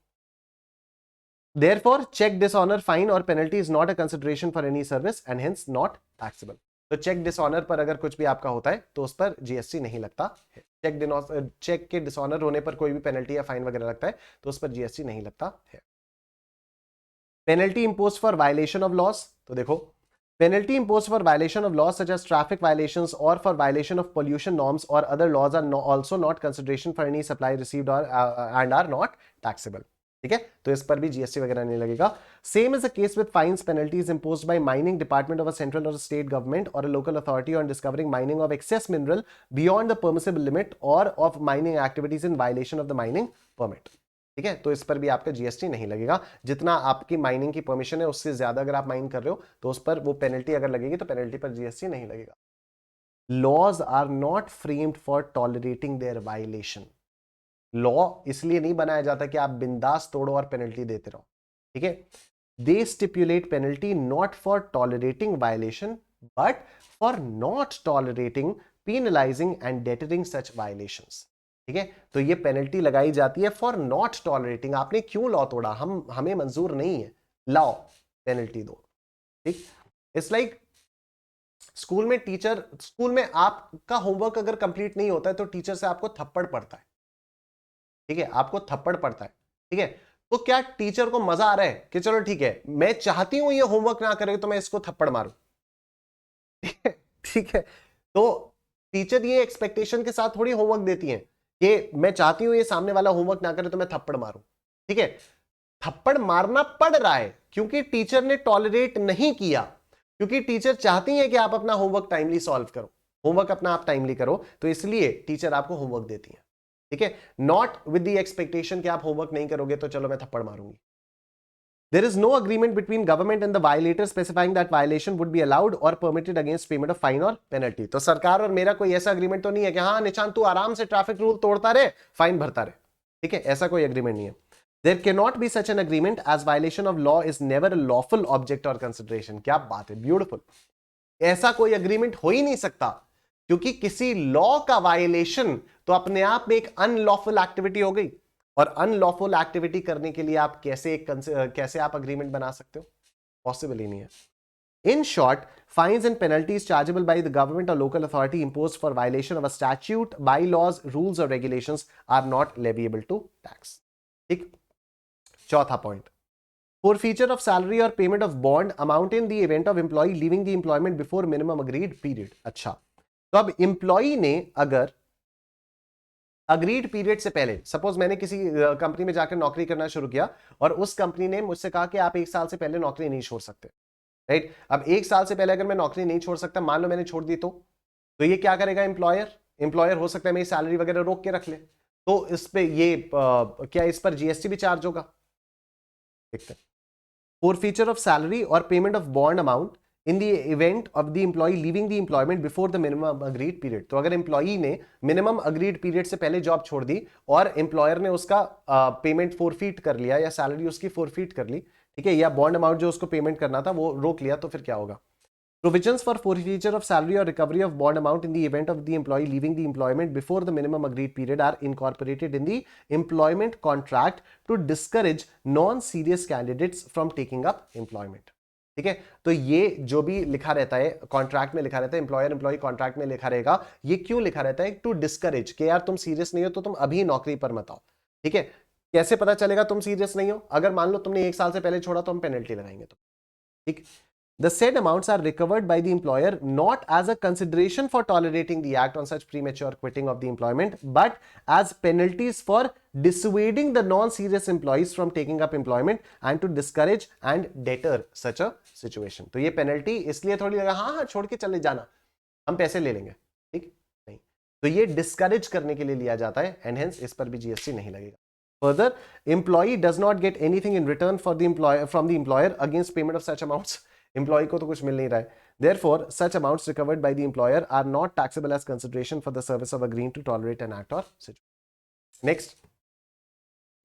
therefore check dishonor, fine or penalty is not a consideration for any service and hence not taxable. तो चेक डिसऑनर पर अगर कुछ भी आपका होता है तो उस पर जीएसटी नहीं लगता है। चेक के डिसऑनर होने पर कोई भी पेनल्टी या फाइन वगैरह लगता है तो उस पर जीएसटी नहीं लगता है। Penalty imposed for violation of loss, तो देखो, penalty imposed for violation of laws such as traffic violations or for violation of pollution norms or other laws are also not consideration for any supply received or and are not taxable. ठीक है, तो इस पर भी जीएसटी वगैरह नहीं लगेगा। Same is a case with fines penalties imposed by mining department of a central और स्टेट गवर्नमेंट और a local authority on discovering mining of excess mineral beyond the permissible limit और of mining activities in violation of the mining permit. ठीक है, तो इस पर भी आपका जीएसटी नहीं लगेगा। जितना आपकी माइनिंग की परमिशन है उससे ज्यादा अगर आप माइन कर रहे हो तो उस पर वो पेनल्टी अगर लगेगी तो पेनल्टी पर जीएसटी नहीं लगेगा। Laws are not framed for tolerating their violation. Law इसलिए नहीं बनाया जाता कि आप बिंदास तोड़ो और पेनल्टी देते रहो। ठीक है, they stipulate penalty not for tolerating violation but for not tolerating, penalizing and deterring such violations. ठीक है, तो ये पेनल्टी लगाई जाती है फॉर नॉट टॉलरेटिंग. आपने क्यों लॉ तोड़ा, हमें मंजूर नहीं है, लाओ पेनल्टी दो. ठीक, इट्स लाइक स्कूल में आपका होमवर्क अगर कंप्लीट नहीं होता है तो टीचर से आपको थप्पड़ पड़ता है. ठीक है, आपको थप्पड़ पड़ता है. ठीक है, तो क्या टीचर को मजा आ रहा है कि चलो ठीक है, मैं चाहती हूं ये होमवर्क ना करे तो मैं इसको थप्पड़ मारूं. ठीक है, तो टीचर ये एक्सपेक्टेशन के साथ थोड़ी होमवर्क देती है कि मैं चाहती हूं ये सामने वाला होमवर्क ना करे तो मैं थप्पड़ मारूं. ठीक है, थप्पड़ मारना पड़ रहा है क्योंकि टीचर ने टॉलरेट नहीं किया, क्योंकि टीचर चाहती है कि आप अपना होमवर्क टाइमली सॉल्व करो, होमवर्क अपना आप टाइमली करो, तो इसलिए टीचर आपको होमवर्क देती है. ठीक है, नॉट विद द एक्सपेक्टेशन कि आप होमवर्क नहीं करोगे तो चलो मैं थप्पड़ मारूंगी. There is no agreement between government and the violator specifying that violation would be allowed or permitted against payment of fine or penalty. तो सरकार और मेरा कोई ऐसा अग्रीमेंट तो नहीं है कि हाँ निशान तू आराम से ट्रैफिक रूल तोड़ता रहे, फाइन भरता रहे. ठीक है, ऐसा कोई एग्रीमेंट नहीं है. There cannot be such an agreement as violation of law is never a lawful object or consideration. क्या बात है, ब्यूटीफुल. ऐसा कोई एग्रीमेंट हो ही नहीं सकता क्योंकि किसी लॉ का वायलेशन तो अपने आप में एक अनलॉफुल एक्टिविटी हो गई, और अनलॉफुल एक्टिविटी करने के लिए आप कैसे आप अग्रीमेंट बना सकते हो, पॉसिबल ही नहीं है. In short, fines and penalties chargeable by the government और local authority imposed for violation of a statute, bylaws, rules और regulations are not leviable to tax. ठीक, चौथा point, forfeiture of salary or payment of bond amount in the event of employee leaving the employment before minimum agreed period. अच्छा, तो अब एम्प्लॉई ने अगर अग्रीड पीरियड से पहले, सपोज मैंने किसी कंपनी में जाकर नौकरी करना शुरू किया और उस कंपनी ने मुझसे कहा कि आप 1 साल से पहले नौकरी नहीं छोड़ सकते. राइट, अब 1 साल से पहले अगर मैं नौकरी नहीं छोड़ सकता, मान लो मैंने छोड़ दी, तो ये क्या करेगा एम्प्लॉयर हो सकता है मेरी सैलरी वगैरह रोक के रख ले, तो इस पे ये क्या इस पर जीएसटी भी चार्ज होगा. देखते हैं. Forfeiture of salary or payment of bond amount in the event of the employee leaving the employment before the minimum agreed period. तो अगर एम्प्लॉई ने मिनिमम अग्रीड पीरियड से पहले जॉब छोड़ दी और एम्प्लॉयर ने उसका पेमेंट फोरफीट कर लिया या सैलरी उसकी फोरफीट कर ली, ठीक है, या बॉन्ड अमाउंट जो उसको पेमेंट करना था वो रोक लिया, तो फिर क्या होगा. Provisions for forfeiture of salary or recovery of bond amount in the event of the employee leaving the employment before the minimum agreed period are incorporated in the employment contract to discourage non-serious candidates from taking up employment. ठीक है, तो ये जो भी लिखा रहता है कॉन्ट्रैक्ट में, लिखा रहता है एम्प्लॉयर एम्प्लॉय कॉन्ट्रैक्ट में लिखा रहेगा, ये क्यों लिखा रहता है, टू डिस्करेज कि यार तुम सीरियस नहीं हो तो तुम अभी नौकरी पर मत आओ. ठीक है, कैसे पता चलेगा तुम सीरियस नहीं हो, अगर मान लो तुमने 1 साल से पहले छोड़ा तो हम पेनल्टी लगाएंगे. तो ठीक, the said amounts are recovered by the employer not as a consideration for tolerating the act on such premature quitting of the employment, but as penalties for dissuading the non-serious employees from taking up employment and to discourage and deter such a situation. तो ये पेनल्टी इसलिए थोड़ी लगा हाँ छोड़ के चले जाना, हम पैसे ले लेंगे. ठीक, नहीं, तो ये डिस्करेज करने के लिए लिया जाता है एंड हेंस इस पर भी जीएसटी नहीं लगेगा. Further, employee does not get anything in return for the employer from the employer against payment of such amounts. Employee को तो कुछ मिल नहीं रहा है. Therefore, such amounts recovered by the employer are not taxable as consideration for the service of agreeing to tolerate an act or situation. Next,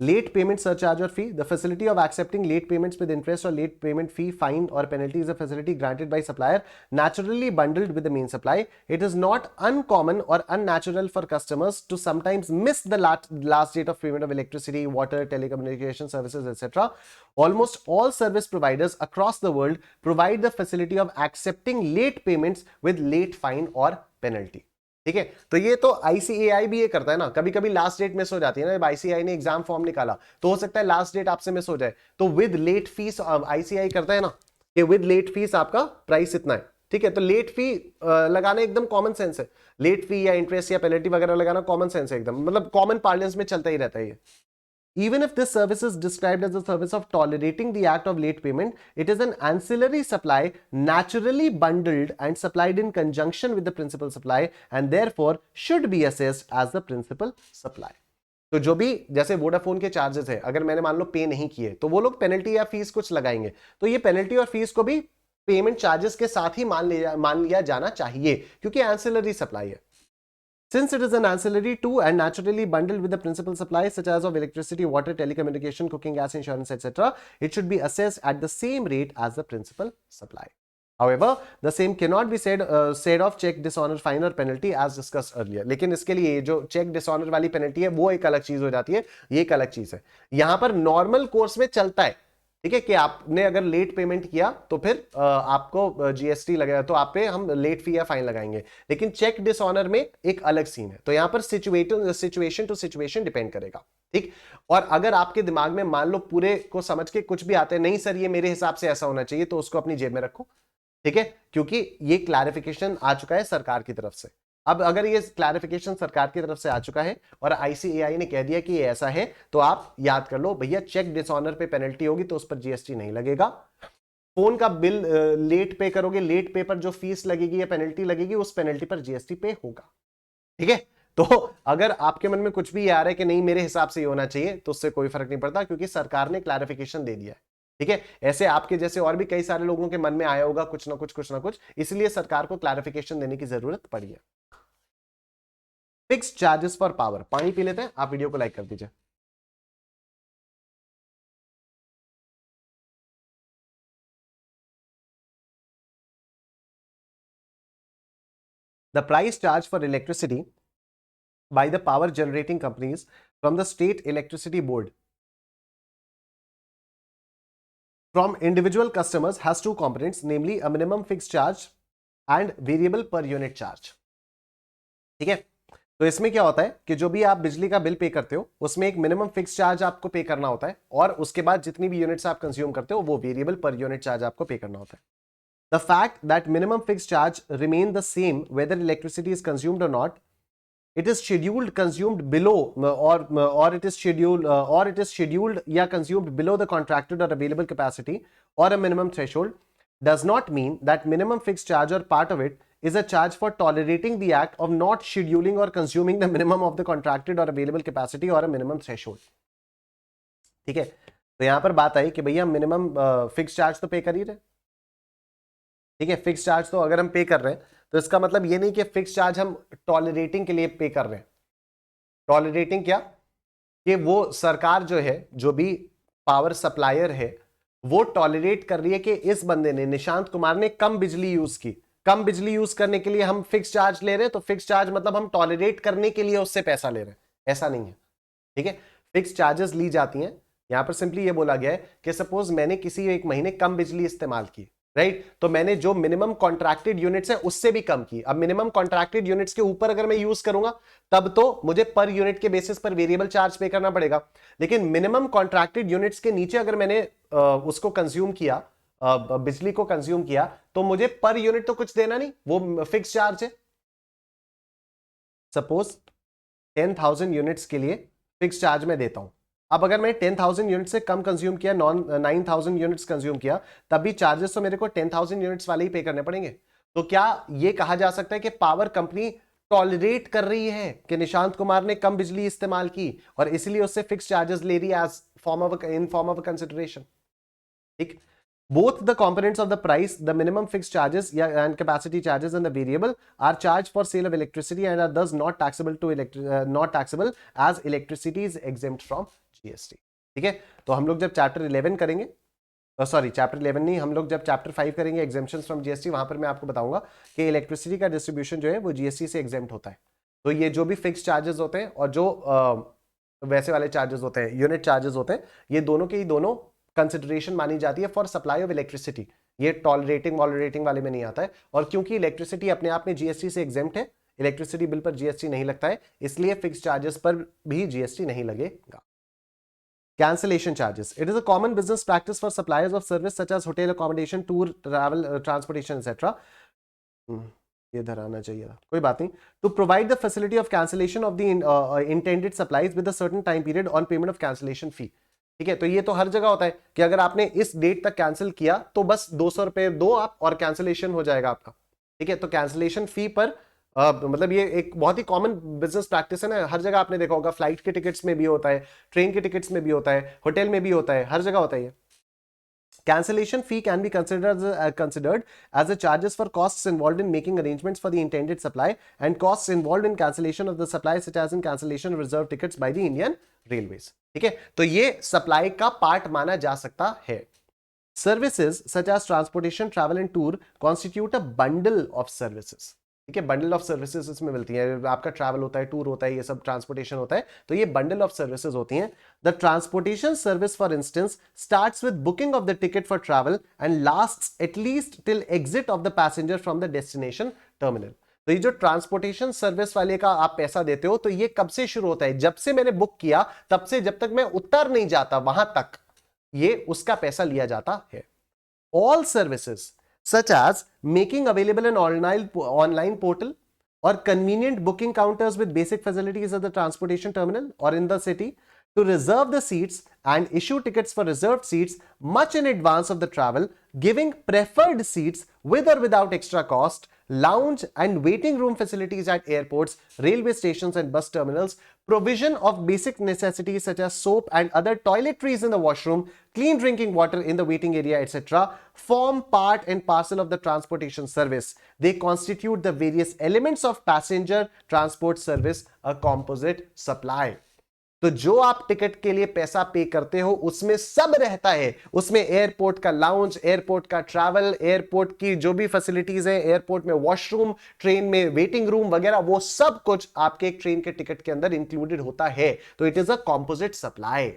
late payment surcharge or fee. The facility of accepting late payments with interest or late payment fee, fine or penalty is a facility granted by supplier naturally bundled with the main supply. It is not uncommon or unnatural for customers to sometimes miss the last date of payment of electricity, water, telecommunication services, etc. Almost all service providers across the world provide the facility of accepting late payments with late fine or penalty. ठीक है, तो ये तो आईसीएआई भी ये करता है ना, कभी कभी लास्ट डेट मिस हो जाती है ना. जब आईसीएआई ने एग्जाम फॉर्म निकाला तो हो सकता है लास्ट डेट आपसे मिस हो जाए, तो विद लेट फीस आईसीएआई करता है ना कि विद लेट फीस आपका प्राइस इतना है. ठीक है, तो लेट फी लगाना एकदम कॉमन सेंस है. लेट फी या इंटरेस्ट या पेनल्टी वगैरह लगाना कॉमन सेंस है एकदम, मतलब कॉमन पार्लेंस में चलता ही रहता है ये. Even if this service is described as a service of tolerating the act of late payment, it is an ancillary supply naturally bundled and supplied in conjunction with the principal supply and therefore should be assessed as the principal supply. तो जो भी जैसे वोडाफोन के चार्जेस है, अगर मैंने मान लो पे नहीं किए तो वो लोग पेनल्टी या फीस कुछ लगाएंगे, तो ये पेनल्टी और फीस को भी पेमेंट चार्जेस के साथ ही मान लिया जाना चाहिए क्योंकि एंसिलरी सप्लाई है. Since it is an ancillary to and naturally bundled with the principal supplies such as of electricity, water, telecommunication, cooking gas, insurance, etc., it should be assessed at the same rate as the principal supply. However, the same cannot be said of check dishonor fine or penalty as discussed earlier. लेकिन इसके लिए जो चेक डिसऑनर वाली पेनल्टी है वो एक अलग चीज हो जाती है, ये एक अलग चीज है. यहां पर नॉर्मल कोर्स में चलता है, ठीक है, कि आपने अगर लेट पेमेंट किया तो फिर आपको जीएसटी लगेगा, तो आप पे हम लेट फी या फाइन लगाएंगे. लेकिन चेक डिसऑनर में एक अलग सीन है, तो यहां पर सिचुएशन टू सिचुएशन डिपेंड करेगा. ठीक. और अगर आपके दिमाग में मान लो पूरे को समझ के कुछ भी आते हैं, नहीं सर ये मेरे हिसाब से ऐसा होना चाहिए, तो उसको अपनी जेब में रखो. ठीक है, क्योंकि ये क्लैरिफिकेशन आ चुका है सरकार की तरफ से. अब अगर ये क्लैरिफिकेशन सरकार की तरफ से आ चुका है और आईसीएआई ने कह दिया कि ये ऐसा है, तो आप याद कर लो भैया, चेक डिसऑनर पे पेनल्टी होगी तो उस पर जीएसटी नहीं लगेगा. फोन का बिल लेट पे करोगे, लेट पे पर जो फीस लगेगी या पेनल्टी लगेगी, उस पेनल्टी पर जीएसटी पे होगा. ठीक है, तो अगर आपके मन में कुछ भी आ रहा है कि नहीं मेरे हिसाब से ये होना चाहिए, तो उससे कोई फर्क नहीं पड़ता, क्योंकि सरकार ने क्लैरिफिकेशन दे दिया है. ठीक है, ऐसे आपके जैसे और भी कई सारे लोगों के मन में आया होगा कुछ ना कुछ, इसलिए सरकार को क्लैरिफिकेशन देने की जरूरत पड़ी है. Fixed charges for power. पानी पी लेते हैं, आप वीडियो को लाइक कर दीजिए. The price charged for electricity by the power generating companies from the state electricity board from individual customers has two components, namely a minimum fixed charge and variable per unit charge. ठीक है, तो इसमें क्या होता है कि जो भी आप बिजली का बिल पे करते हो उसमें एक मिनिमम फिक्स चार्ज आपको पे करना होता है, और उसके बाद जितनी भी यूनिट्स आप कंज्यूम करते हो वो वेरिएबल पर यूनिट चार्ज आपको पे करना होता है. The fact that minimum fix charge remain the same whether electricity is consumed और not, it is scheduled consumed below or it is scheduled या consumed below the contracted or available capacity or a minimum threshold does not mean that minimum fixed charge or part of it is a charge for tolerating the act of not scheduling or consuming the minimum of the contracted or available capacity or a minimum threshold. ठीक है, तो यहां पर बात आई कि भैया मिनिमम फिक्स चार्ज तो पे कर ही रहे. ठीक है, फिक्स चार्ज तो अगर हम पे कर रहे हैं तो इसका मतलब ये नहीं कि फिक्स चार्ज हम टॉलरेटिंग के लिए पे कर रहे हैं. टॉलरेटिंग क्या, कि वो सरकार जो है, जो भी पावर सप्लायर है, वो टॉलरेट कर रही है कि इस बंदे ने, निशांत कुमार ने कम बिजली यूज की, कम बिजली यूज करने के लिए हम फिक्स चार्ज ले रहे हैं, तो फिक्स चार्ज मतलब हम टॉलरेट करने के लिए उससे पैसा ले रहे हैं, ऐसा नहीं है. ठीक है, फिक्स चार्जेस ली जाती हैं. यहां पर सिंपली ये बोला गया है कि सपोज मैंने किसी एक महीने कम बिजली इस्तेमाल की, राइट, तो मैंने जो मिनिमम कॉन्ट्रैक्टेड यूनिट्स है उससे भी कम की. अब मिनिमम कॉन्ट्रैक्टेड यूनिट्स के ऊपर अगर मैं यूज करूंगा तब तो मुझे पर यूनिट के बेसिस पर वेरिएबल चार्ज पे करना पड़ेगा. लेकिन मिनिमम कॉन्ट्रैक्टेड यूनिट्स के नीचे अगर मैंने उसको कंज्यूम किया, बिजली को कंज्यूम किया, तो मुझे पर यूनिट तो कुछ देना नहीं, वो फिक्स चार्ज है. सपोज 10,000 यूनिट्स के लिए फिक्स चार्ज मैं देता हूं. अब अगर मैं 10,000 यूनिट से कम कंज्यूम किया, 9,000 यूनिट्स कंज्यूम किया, तब भी चार्जेस तो मेरे को 10,000 यूनिट्स वाले ही पे करने पड़ेंगे. तो क्या ये कहा जा सकता है कि पावर कंपनी टॉलरेट कर रही है कि निशांत कुमार ने कम बिजली इस्तेमाल की और इसलिए उससे फिक्स चार्जेस ले रही है as in form of consideration. ठीक, both the components of the price, the minimum fixed charges and capacity charges and the variable are charged for sale of electricity and are thus not taxable not taxable as electricity is exempt from GST. ठीक है, तो हम लोग जब चैप्टर 11 करेंगे, सॉरी चैप्टर 11 नहीं, हम लोग जब चैप्टर 5 करेंगे एग्जेम्पशंस फ्रॉम जीएसटी, वहां पर मैं आपको बताऊंगा कि इलेक्ट्रिसिटी का डिस्ट्रीब्यूशन जो है वो जीएसटी से एग्जेम्प्ट होता है. तो ये जो भी फिक्स चार्जेस होते हैं और जो वैसे वाले चार्जेस होते हैं, यूनिट चार्जेस होते हैं, ये दोनों के ही दोनों कंसिडरेशन मानी जाती है फॉर सप्लाई ऑफ इलेक्ट्रिसिटी. ये टॉलरेटिंग वॉलरेटिंग वाले में नहीं आता है. और क्योंकि इलेक्ट्रिसिटी अपने आप में जीएसटी से एग्जेम्प्ट है, इलेक्ट्रिसिटी बिल पर जीएसटी नहीं लगता है, इसलिए फिक्स चार्जेस पर भी जीएसटी नहीं लगेगा. Cancellation charges. It is a common business practice for suppliers of service such as hotel accommodation, tour, travel, transportation, etc. ये इधर आना चाहिए था, कोई बात नहीं. To provide the facility of cancellation of the intended supplies with a certain time period on payment of cancellation fee. ठीक है, तो ये तो हर जगह होता है कि अगर आपने इस डेट तक कैंसिल किया तो बस 200 रुपए दो आप और कैंसिलेशन हो जाएगा आपका. ठीक है, तो कैंसिलेशन फी पर मतलब ये एक बहुत ही कॉमन बिजनेस प्रैक्टिस है ना, हर जगह आपने देखा होगा. फ्लाइट के टिकट्स में भी होता है, ट्रेन के टिकट्स में भी होता है, होटल में भी होता है, हर जगह होता है ये. Cancellation fee can be considered as the charges for costs involved in making arrangements for the intended supply and costs involved in cancellation of the supply, such as in cancellation of reserved tickets by the Indian Railways. ठीक है, तो ये सप्लाई का पार्ट माना जा सकता है. Services such as transportation, travel and tour constitute a bundle of services. ठीक है, बंडल ऑफ सर्विसेज इसमें मिलती है. आपका ट्रैवल होता है, टूर होता है, ये सब ट्रांसपोर्टेशन होता है, तो ये बंडल ऑफ सर्विसेज होती हैं. The transportation service for instance starts with booking of the ticket for travel and lasts at least till exit of the passenger from the destination terminal. तो ये जो ट्रांसपोर्टेशन सर्विस वाले का आप पैसा देते हो, तो ये कब से शुरू होता है? जब से मैंने बुक किया तब से जब तक मैं उतर नहीं जाता वहां तक ये उसका पैसा लिया जाता है. All services such as making available an online portal or convenient booking counters with basic facilities at the transportation terminal or in the city to reserve the seats and issue tickets for reserved seats much in advance of the travel, giving preferred seats with or without extra cost, lounge and waiting room facilities at airports, railway stations and bus terminals, provision of basic necessities such as soap and other toiletries in the washroom, clean drinking water in the waiting area, etc., form part and parcel of the transportation service. They constitute the various elements of passenger transport service, a composite supply. तो जो आप टिकट के लिए पैसा पे करते हो उसमें सब रहता है. उसमें एयरपोर्ट का लाउंज, एयरपोर्ट का ट्रैवल, एयरपोर्ट की जो भी फैसिलिटीज है, एयरपोर्ट में वॉशरूम, ट्रेन में वेटिंग रूम वगैरह, वो सब कुछ आपके एक ट्रेन के टिकट के अंदर इंक्लूडेड होता है. तो it is a composite supply.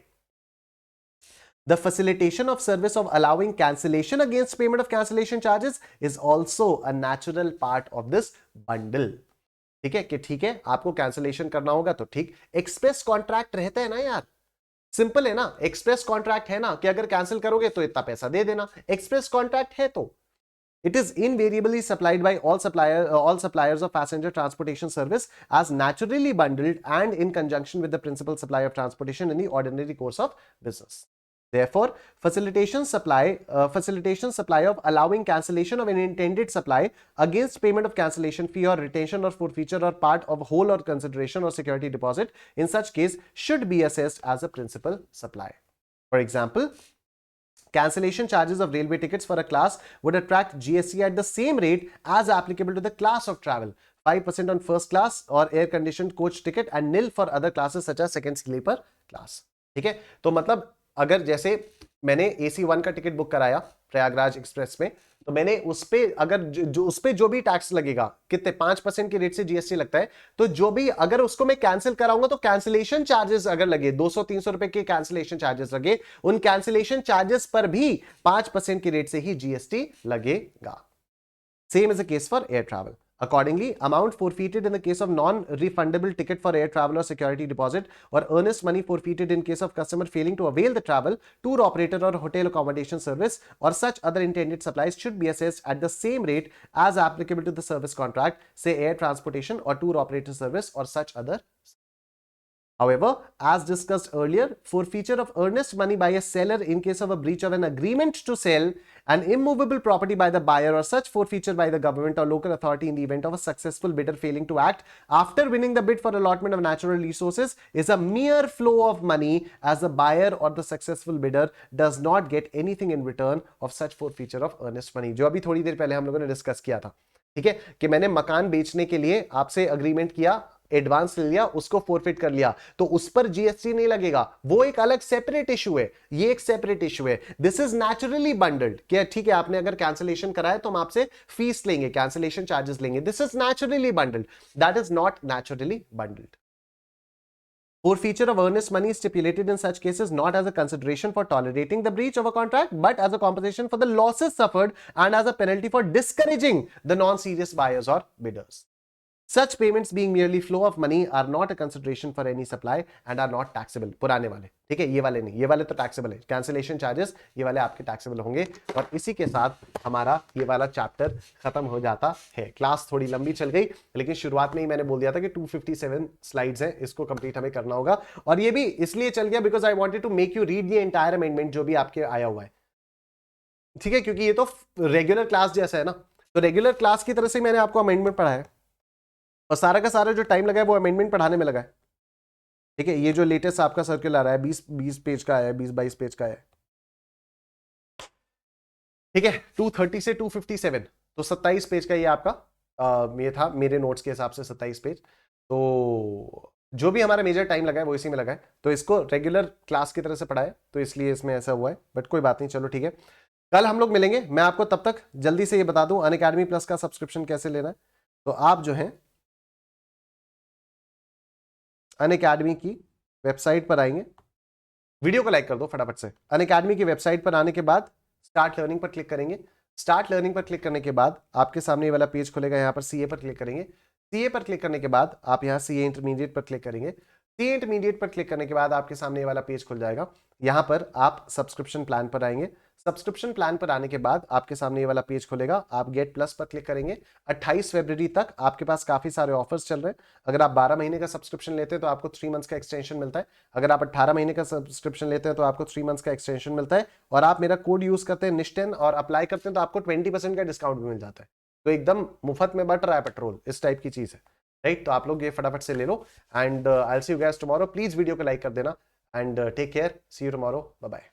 The facilitation of service of allowing cancellation against payment of cancellation charges is also a natural part of this bundle. ठीक है कि ठीक है आपको कैंसिलेशन करना होगा तो ठीक. एक्सप्रेस कॉन्ट्रैक्ट रहता है ना यार, सिंपल है ना. एक्सप्रेस कॉन्ट्रैक्ट है ना कि अगर कैंसिल करोगे तो इतना पैसा दे देना. एक्सप्रेस कॉन्ट्रैक्ट है तो it is invariably supplied by all suppliers of passenger transportation service as naturally bundled and in conjunction with the principal supply of transportation in the ordinary course of business. Therefore, facilitation supply of allowing cancellation of an intended supply against payment of cancellation fee or retention or forfeiture or part of whole or consideration or security deposit in such case should be assessed as a principal supply. For example, cancellation charges of railway tickets for a class would attract GST at the same rate as applicable to the class of travel. 5% on first class or air conditioned coach ticket and nil for other classes such as second sleeper class. ठीक है, तो मतलब अगर जैसे मैंने AC1 का टिकट बुक कराया प्रयागराज एक्सप्रेस में, तो मैंने उस पे अगर उस पे जो भी टैक्स लगेगा, कितने 5% के रेट से जीएसटी लगता है, तो जो भी अगर उसको मैं कैंसिल कराऊंगा तो कैंसिलेशन चार्जेस अगर लगे 200-300 रुपए के कैंसिलेशन चार्जेस लगे, उन कैंसिलेशन चार्जेस पर भी 5% के रेट से ही जीएसटी लगेगा. Same is the case for air travel. Accordingly, amount forfeited in the case of non-refundable ticket for air travel or security deposit or earnest money forfeited in case of customer failing to avail the travel, tour operator or hotel accommodation service or such other intended supplies should be assessed at the same rate as applicable to the service contract, say air transportation or tour operator service or such other. However, as discussed earlier, forfeiture of earnest money by a seller in case of a breach of an agreement to sell an immovable property by the buyer or such forfeiture by the government or local authority in the event of a successful bidder failing to act after winning the bid for allotment of natural resources is a mere flow of money as the buyer or the successful bidder does not get anything in return of such forfeiture of earnest money. जो अभी थोड़ी देर पहले हम लोगों ने डिस्कस किया था. ठीक है कि मैंने मकान बेचने के लिए आपसे अग्रीमेंट किया, एडवांस ले लिया, उसको फोरफिट कर लिया, तो उस पर जीएसटी नहीं लगेगा. वो एक अलग सेपरेट इशू है, ये एक सेपरेट इशू है. दिस इज नेचुरली बंडल्ड कि ठीक है आपने अगर कैंसिलेशन कराया तो हम आपसे फीस लेंगे, कैंसिलेशन चार्जेस लेंगे. This is naturally bundled, that is not naturally bundled. Forfeiture of earnest money is stipulated in such cases not as a consideration for tolerating the breach of a contract, but as a compensation for the losses suffered and as a penalty for discouraging the non-serious buyers or bidders. Such payments being merely flow of money are not a consideration for any supply and are not taxable. पुराने वाले, ठीक है, ये वाले नहीं, ये वाले तो टैक्सेबल है. कैंसिलेशन चार्जेस ये वाले आपके टैक्सेबल होंगे. और इसी के साथ हमारा ये वाला चैप्टर खत्म हो जाता है. क्लास थोड़ी लंबी चल गई, लेकिन शुरुआत में ही मैंने बोल दिया था कि 257 स्लाइड्स हैं, इसको कंप्लीट हमें करना होगा. और ये भी इसलिए चल गया because I wanted to make you read the entire amendment जो भी आपके आया हुआ है. ठीक है, क्योंकि ये तो रेगुलर क्लास जैसा है ना, तो रेगुलर क्लास की तरह से मैंने आपको अमेंडमेंट पढ़ा है और सारा का सारा जो टाइम लगा है वो अमेंडमेंट पढ़ाने में लगा है. ठीक है, ये जो लेटेस्ट आपका सर्कुलर आ रहा है 20 पेज का है, 20-22 पेज का है. ठीक है, 230 से 257, तो 27 पेज का ये आपका ये था मेरे नोट्स के हिसाब से 27 पेज। तो जो भी हमारा मेजर टाइम लगा है वो इसी में लगा है, तो इसको रेगुलर क्लास की तरह से पढ़ा है, तो इसलिए इसमें ऐसा हुआ है, बट कोई बात नहीं, चलो ठीक है। कल हम लोग मिलेंगे। मैं आपको तब तक जल्दी से ये बता दूं अनअकैडमी प्लस का सब्सक्रिप्शन कैसे लेना है। तो आप जो है अनअकैडमी की वेबसाइट पर आएंगे, वीडियो को लाइक कर दो फटाफट से। अनअकैडमी की वेबसाइट पर आने के बाद स्टार्ट लर्निंग पर क्लिक करेंगे। स्टार्ट लर्निंग पर क्लिक करने के बाद आपके सामने ये वाला पेज खुलेगा, यहाँ पर सीए पर क्लिक करेंगे। सीए पर क्लिक करने के बाद आप यहाँ सीए इंटरमीडिएट पर क्लिक करेंगे। सीए इंटरमीडिएट पर क्लिक करने के बाद आपके सामने ये वाला पेज खुल जाएगा। यहाँ पर आप सब्सक्रिप्शन प्लान पर आएंगे। सब्सक्रिप्शन प्लान पर आने के बाद आपके सामने ये वाला पेज खुलेगा, आप गेट प्लस पर क्लिक करेंगे। 28 फरवरी तक आपके पास काफी सारे ऑफर्स चल रहे हैं। अगर आप 12 महीने का सब्सक्रिप्शन लेते हैं तो आपको 3 मंथ्स का एक्सटेंशन मिलता है। अगर आप 18 महीने का सब्सक्रिप्शन लेते हैं तो आपको 3 मंथ्स का एक्सटेंशन मिलता है। और आप मेरा कोड यूज करते हैं निश10 और अप्लाई करते हैं तो आपको 20% का डिस्काउंट भी मिल जाता है। तो एकदम मुफ्त में बट रहा है पेट्रोल, इस टाइप की चीज है, राइट। तो आप लोग ये फटाफट से ले लो and I will see you guys tomorrow. Please video को लाइक कर देना and take care, see you tomorrow, bye bye.